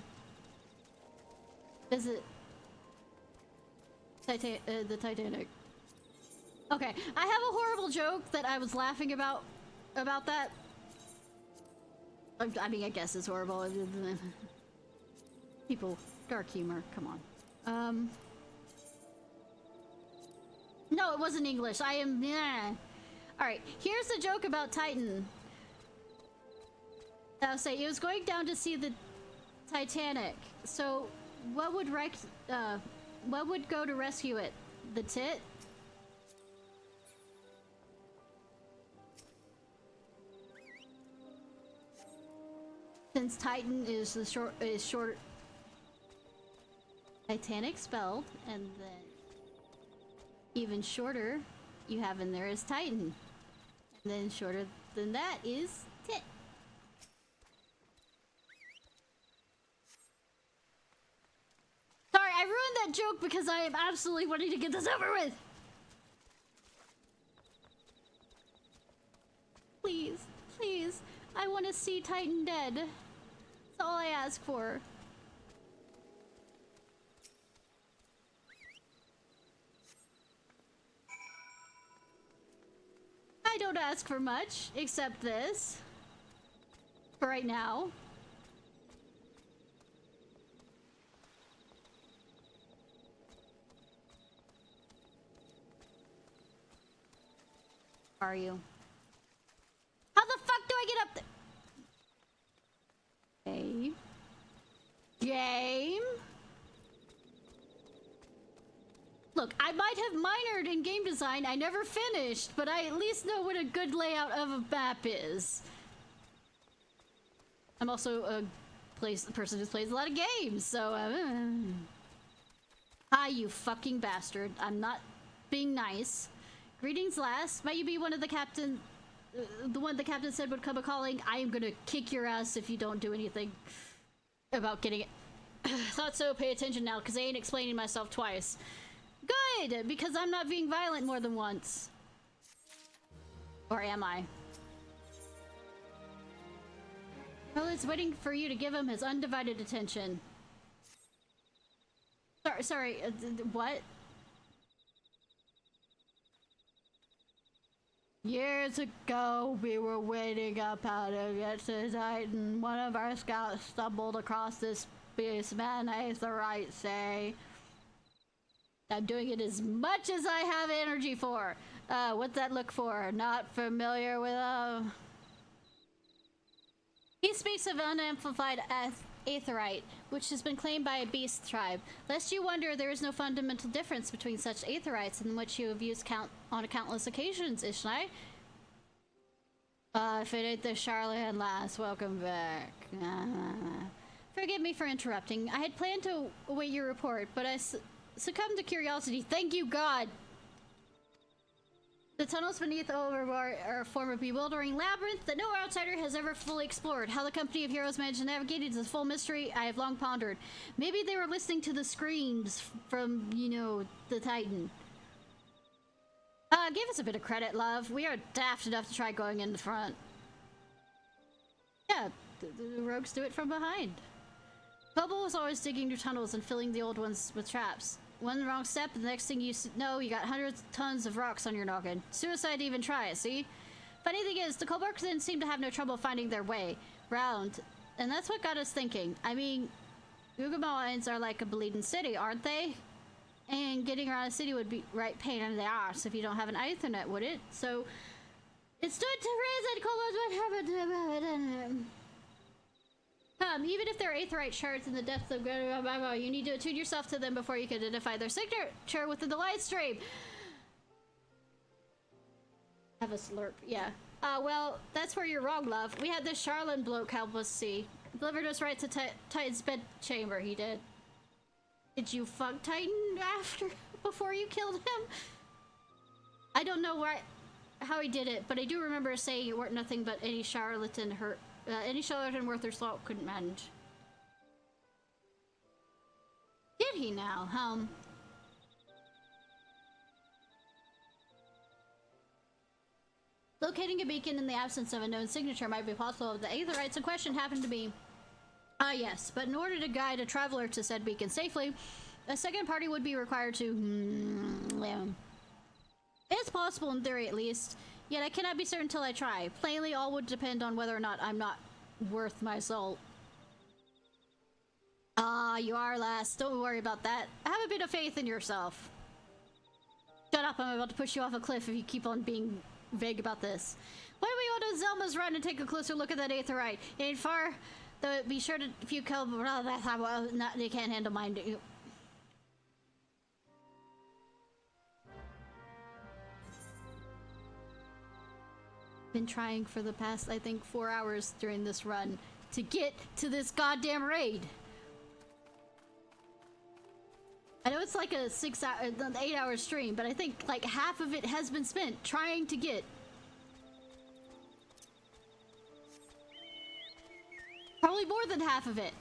visit the Titanic. Okay, I have a horrible joke that I was laughing about that. I mean, I guess it's horrible. People, dark humor, come on. No, it wasn't English. I am. Alright, here's the joke about Titan. I'll say it was going down to see the Titanic. So, what would go to rescue it? The tit? Since Titan is short Titanic spelled, and then even shorter you have in there is Titan. And then shorter than that is tit. Sorry, I ruined that joke because I am absolutely wanting to get this over with. Please, please, I want to see Titan dead. That's all I ask for. I don't ask for much, except this. For right now. Are you? How the fuck do I get up there? Game? Look, I might have minored in game design, I never finished, but I at least know what a good layout of a map is. I'm also a person who plays a lot of games, so Hi, you fucking bastard. I'm not being nice. Greetings, lass. Might you be one of the captain... the one the captain said would come a-calling? I am gonna kick your ass if you don't do anything about getting it. Thought so, pay attention now, because I ain't explaining myself twice. Good, because I'm not being violent more than once. Or am I? Well, it's waiting for you to give him his undivided attention. Sorry, what? Years ago, we were waiting up how to get to Titan. One of our scouts stumbled across this beast. Man, Aetherite say. I'm doing it as much as I have energy for. What's that look for? Not familiar with He speaks of unamplified Aetherite, which has been claimed by a beast tribe. Lest you wonder, there is no fundamental difference between such Aetherites in which you have used on countless occasions, Ishnai. If it ain't the Charlatan lass, welcome back. Forgive me for interrupting. I had planned to await your report, but succumb to curiosity. Thank you, God. The tunnels beneath Overbar are a form of bewildering labyrinth that no outsider has ever fully explored. How the company of heroes managed to navigate it is a full mystery I have long pondered. Maybe they were listening to the screams from, you know, the Titan. Give us a bit of credit, love. We are daft enough to try going in the front. Yeah, the rogues do it from behind. Bubble was always digging through tunnels and filling the old ones with traps. One wrong step, and the next thing you know, you got hundreds of tons of rocks on your noggin. Suicide to even try it, see? Funny thing is, the Kobolds didn't seem to have no trouble finding their way round, and that's what got us thinking. I mean, Google Mines are like a bleeding city, aren't they? And getting around a city would be right pain in the ass if you don't have an Ethernet, would it? So, it stood to reason Kobolds would have it. Even if there are aetheryte shards in the depths of you need to attune yourself to them before you can identify their signature within the light stream. Have a slurp, yeah. Well, that's where you're wrong, love. We had this Charlatan bloke help us see. Delivered us right to Titan's bed chamber, he did. Did you fuck Titan before you killed him? I don't know how he did it, but I do remember saying it weren't nothing but any charlatan worth their salt couldn't manage. Did he now? Locating a beacon in the absence of a known signature might be possible if the aetherites in question happen to be... yes, but in order to guide a traveler to said beacon safely, a second party would be required to... It's possible in theory, at least. Yet I cannot be certain until I try. Plainly, all would depend on whether or not I'm not worth my salt. You are, lass. Don't worry about that. Have a bit of faith in yourself. Shut up, I'm about to push you off a cliff if you keep on being vague about this. Why don't we go to Zelma's run and take a closer look at that aetherite? It ain't far, though be sure to, if you kill... they can't handle mine. Been trying for the past, I think, 4 hours during this run to get to this goddamn raid. I know it's like a 8-hour stream, but I think like half of it has been spent trying to get. Probably more than half of it.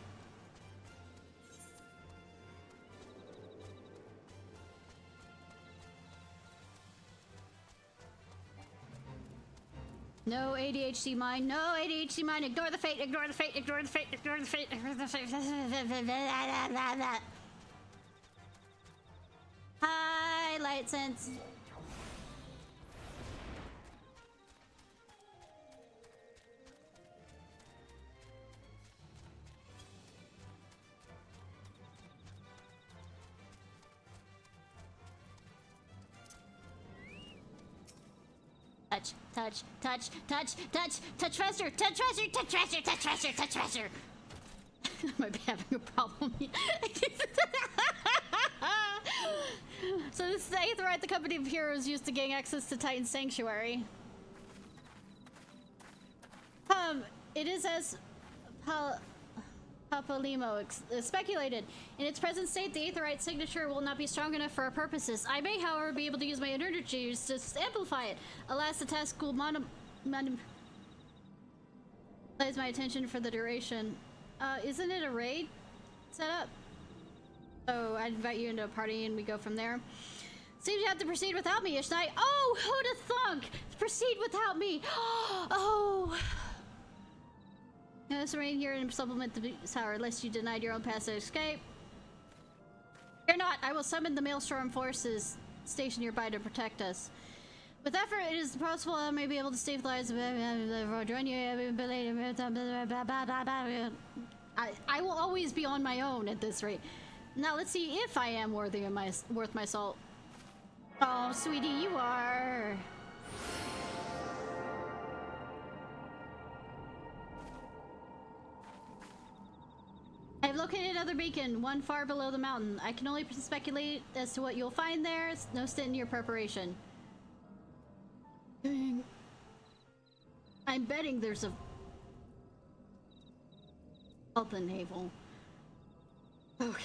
No ADHD mind, no ADHD mind, ignore the fate, ignore the fate, ignore the fate, ignore the fate, ignore the fate. Hi, light sense. Touch, touch, touch, touch, touch faster, touch faster, touch faster, touch faster, touch faster. I might be having a problem. So this is the aetherite the company of heroes used to gain access to Titan's sanctuary. It is as Papalimo speculated. In its present state, the aetherite signature will not be strong enough for our purposes. I may, however, be able to use my energies to amplify it. Alas, the task will monopolize my attention for the duration. Isn't it a raid set up? Oh, I invite you into a party and we go from there. Seems you have to proceed without me, Ishnai. Oh, who'd have thunk? Proceed without me. Oh. Now, let's remain here and supplement the tower unless you denied your own path to escape. Fear not, I will summon the Maelstrom forces stationed nearby to protect us. With effort, it is possible I may be able to save the lives of join you. I will always be on my own at this rate. Now let's see if I am worth my salt. Oh, sweetie, you are. I've located another beacon, one far below the mountain. I can only speculate as to what you'll find there. It's no stint in your preparation. I'm betting there's a Alpha naval. Okay.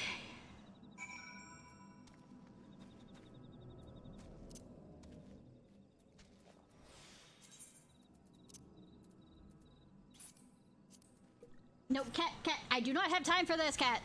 No, cat, cat. I do not have time for this, cat.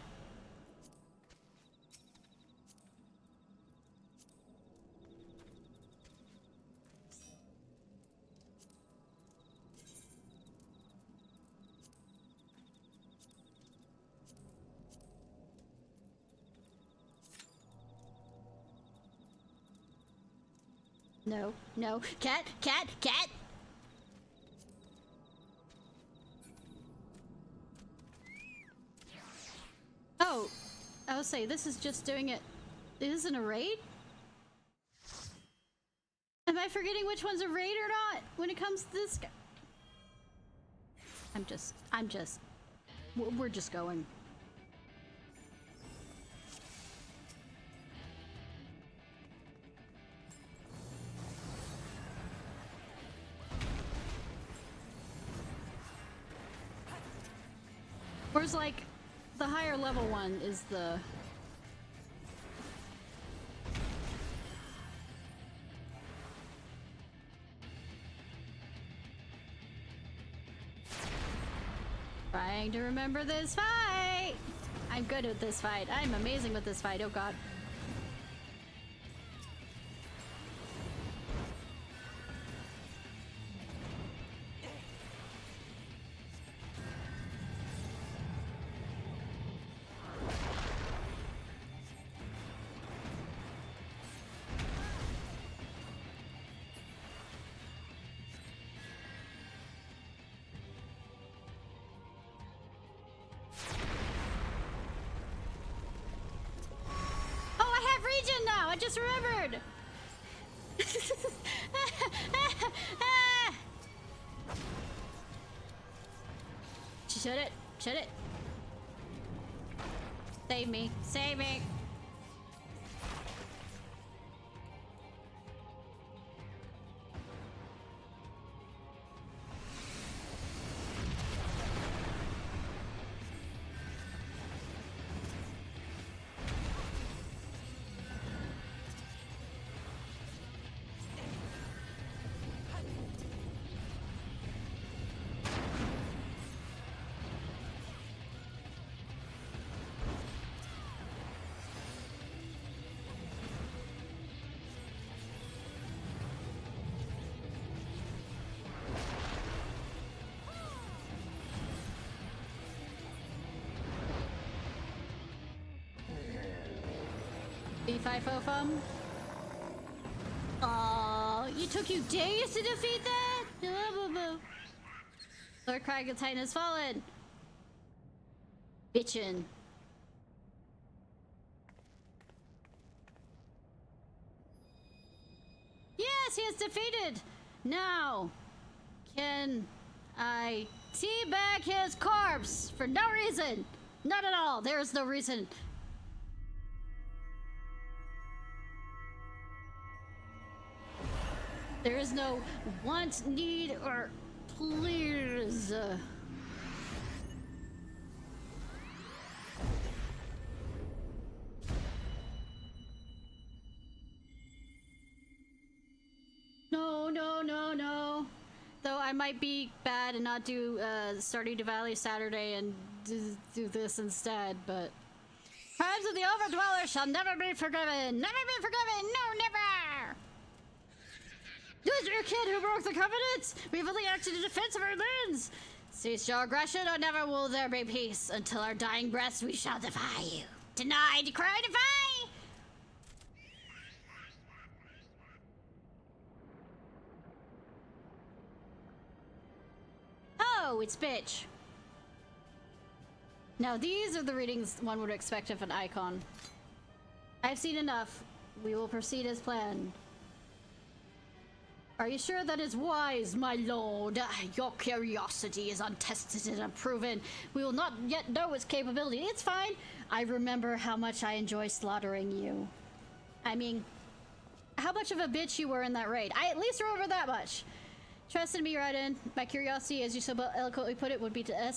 No, no, cat, cat, cat. Oh, I was saying, this is just doing it. It isn't a raid? Am I forgetting which one's a raid or not when it comes to this guy? We're just going. Whereas, like, the higher level one is the... Trying to remember this fight! I'm good at this fight. I'm amazing with this fight, oh god. Now, I just remembered. Shut it. Shut it. Save me. Save me. B5 Oh, you took you days to defeat that? Lord Crag the Titan has fallen. Bitchin'. Yes, he is defeated. Now, can I teabag his corpse for no reason? Not at all. There is no reason. There is no want, need, or please. No, no, no, no. Though I might be bad and not do Stardew Valley Saturday and do this instead, but... Crimes of the Overdweller shall never be forgiven! Never be forgiven! No, never! Who's your kid who broke the covenant? We've only acted in defense of our lands. Cease your aggression, or never will there be peace. Until our dying breaths, we shall defy you. Deny, decry, defy! Oh, it's bitch. Now, these are the readings one would expect of an icon. I've seen enough. We will proceed as planned. Are you sure that is wise, my lord? Your curiosity is untested and unproven. We will not yet know its capability. It's fine. I remember how much I enjoy slaughtering you. I mean, how much of a bitch you were in that raid. I at least remember that much. Trust in me, Raiden. My curiosity, as you so eloquently put it, would be to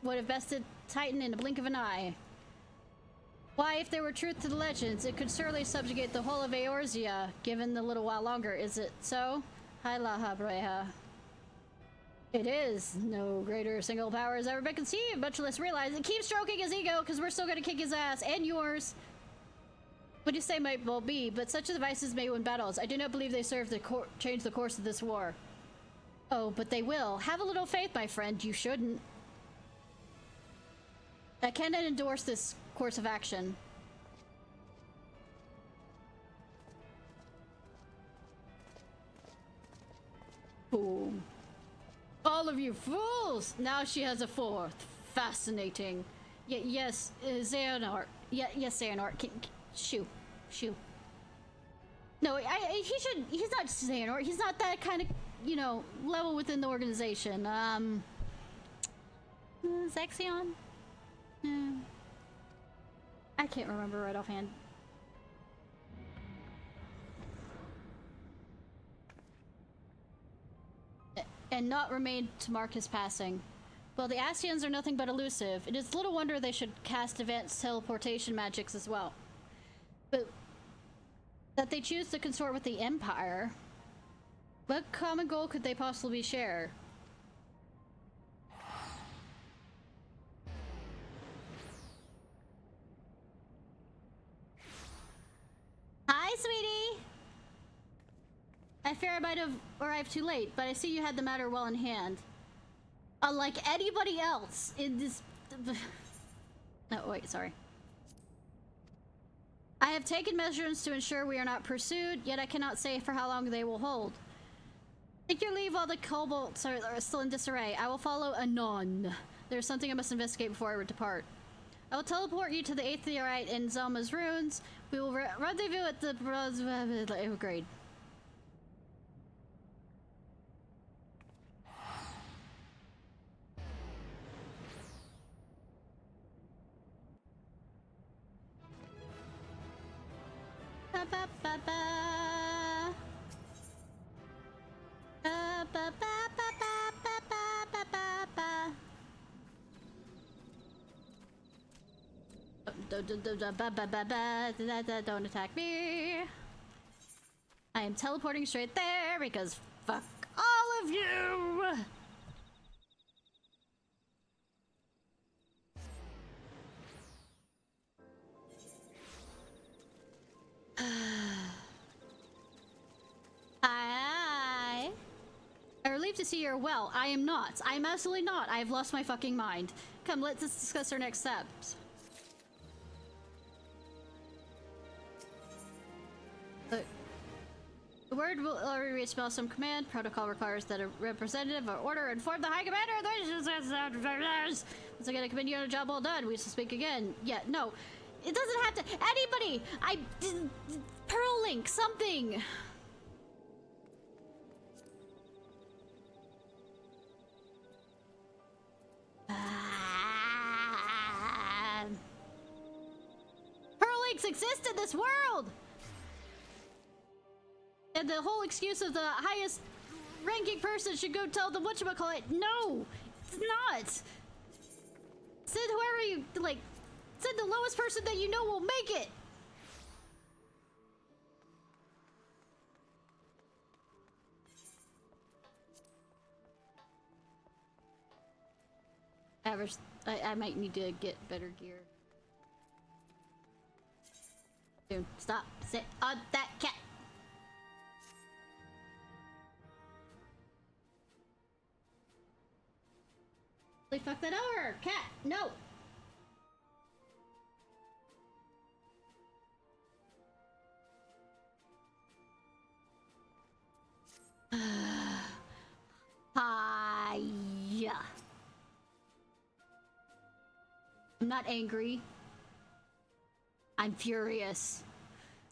would have bested Titan in a blink of an eye. Why, if there were truth to the legends, it could surely subjugate the whole of Eorzea, given the little while longer, is it so? Hi, Laha Breha. It is. No greater single power has ever been conceived, much less realized. And keep stroking his ego, because we're still gonna kick his ass, and yours. What you say might well be, but such devices may win battles. I do not believe they serve to change the course of this war. Oh, but they will. Have a little faith, my friend. You shouldn't. I cannot endorse this course of action. Boom. All of you fools! Now she has a fourth. Fascinating. Yes, Xehanort. Yes, Xehanort. Shoo. No, he's not Xehanort. He's not that kind of, you know, level within the organization. Zexion? I can't remember right offhand. And not remain to mark his passing. Well, the Ascians are nothing but elusive. It is little wonder they should cast advanced teleportation magics as well. But that they choose to consort with the Empire, what common goal could they possibly share? Hi, sweetie! I fear I might have arrived too late, but I see you had the matter well in hand. Unlike anybody else in this... No, wait, sorry. I have taken measures to ensure we are not pursued, yet I cannot say for how long they will hold. Take your leave while the kobolds are still in disarray. I will follow anon. There's something I must investigate before I depart. I will teleport you to the 8th theorite in Zelma's ruins. We will rendezvous at the grade. Ba ba ba ba. Ba ba ba ba ba ba ba ba. Don't attack me. I am teleporting straight there because fuck all of you. Hi. I'm relieved to see you're well. I am not. I am absolutely not. I have lost my fucking mind. Come, let's discuss our next steps. The word will already reach Balsam Command. Protocol requires that a representative or order inform the High Commander of the... Once again, I commend you on a job well done. We shall speak again. Yeah, no. It doesn't have to... Anybody! Pearl Link, something! Pearl Links exist in this world! And the whole excuse of the highest ranking person should go tell them whatchamacallit. No! It's not! Send whoever you, like, send the lowest person that you know will make it! Average, I might need to get better gear. Dude, stop. Sit on that cat! Fuck that over! Cat! No! Hiya! I'm not angry. I'm furious.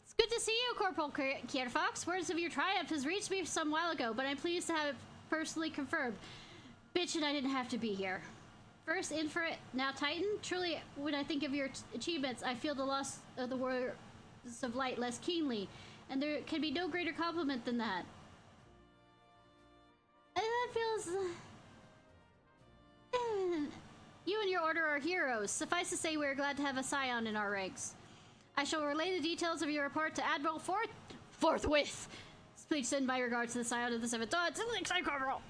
It's good to see you, Corporal Ciarfox. Words of your triumph has reached me some while ago, but I'm pleased to have it personally confirmed. Bitch, and I didn't have to be here. First Infrared, now Titan. Truly, when I think of your achievements, I feel the loss of the words of light less keenly, and there can be no greater compliment than that. And that feels... You and your order are heroes. Suffice to say, we are glad to have a scion in our ranks. I shall relay the details of your report to Admiral forthwith. Please send my regards to the scion of the 7th Dawn. Corporal.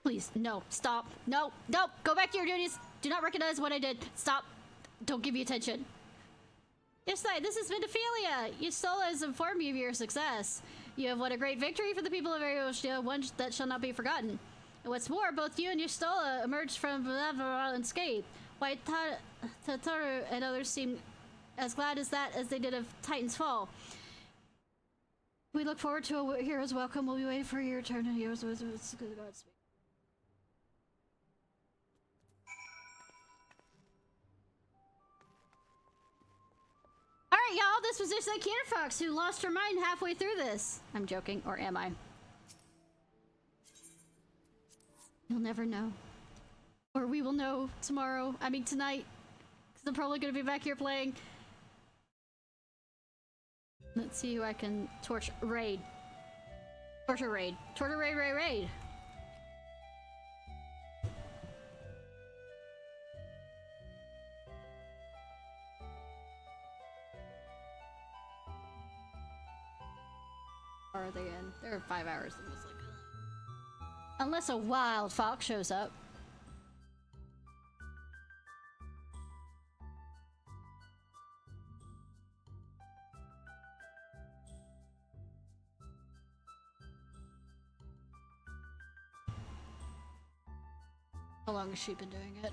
Please, no, stop. No, no, go back to your duties. Do not recognize what I did. Stop. Don't give me attention. Ishnai, this is Vindophilia. Yustola has informed me of your success. You have won a great victory for the people of Ariosia, one that shall not be forgotten. And what's more, both you and Yustola emerged from Vlavara unscathed. White Tataru and others seem as glad as that as they did of Titan's fall. We look forward to a hero's welcome. We'll be waiting for your return. Heroes, Godspeed. Alright, y'all, this was Ishnai Ciarfox, who lost her mind halfway through this. I'm joking, or am I? You'll never know. Or we will know tomorrow. I mean, tonight. Because I'm probably going to be back here playing. Let's see who I can torch. Raid. Torture raid. Torture raid, raid, raid. Or are they in? They're 5 hours. The most likely. Unless a wild fox shows up. How long has she been doing it?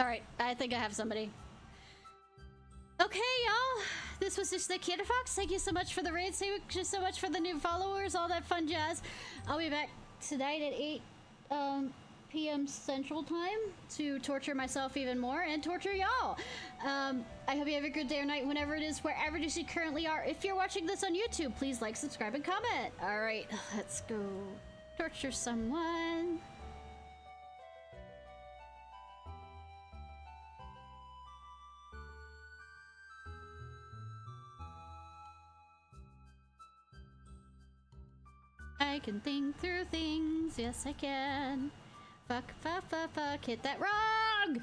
Alright, I think I have somebody. Okay, y'all. This was just the Ciarfox. Thank you so much for the raid. Thank you so much for the new followers, all that fun jazz. I'll be back tonight at 8 p.m. Central Time to torture myself even more and torture y'all. I hope you have a good day or night whenever it is, wherever it is you currently are. If you're watching this on YouTube, please like, subscribe, and comment. Alright, let's go torture someone. I can think through things, yes I can. Fuck, fuck, fuck, fuck, hit that wrong!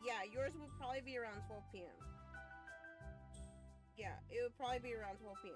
Yeah, yours will probably be around 12 p.m. Yeah, it would probably be around 12 p.m.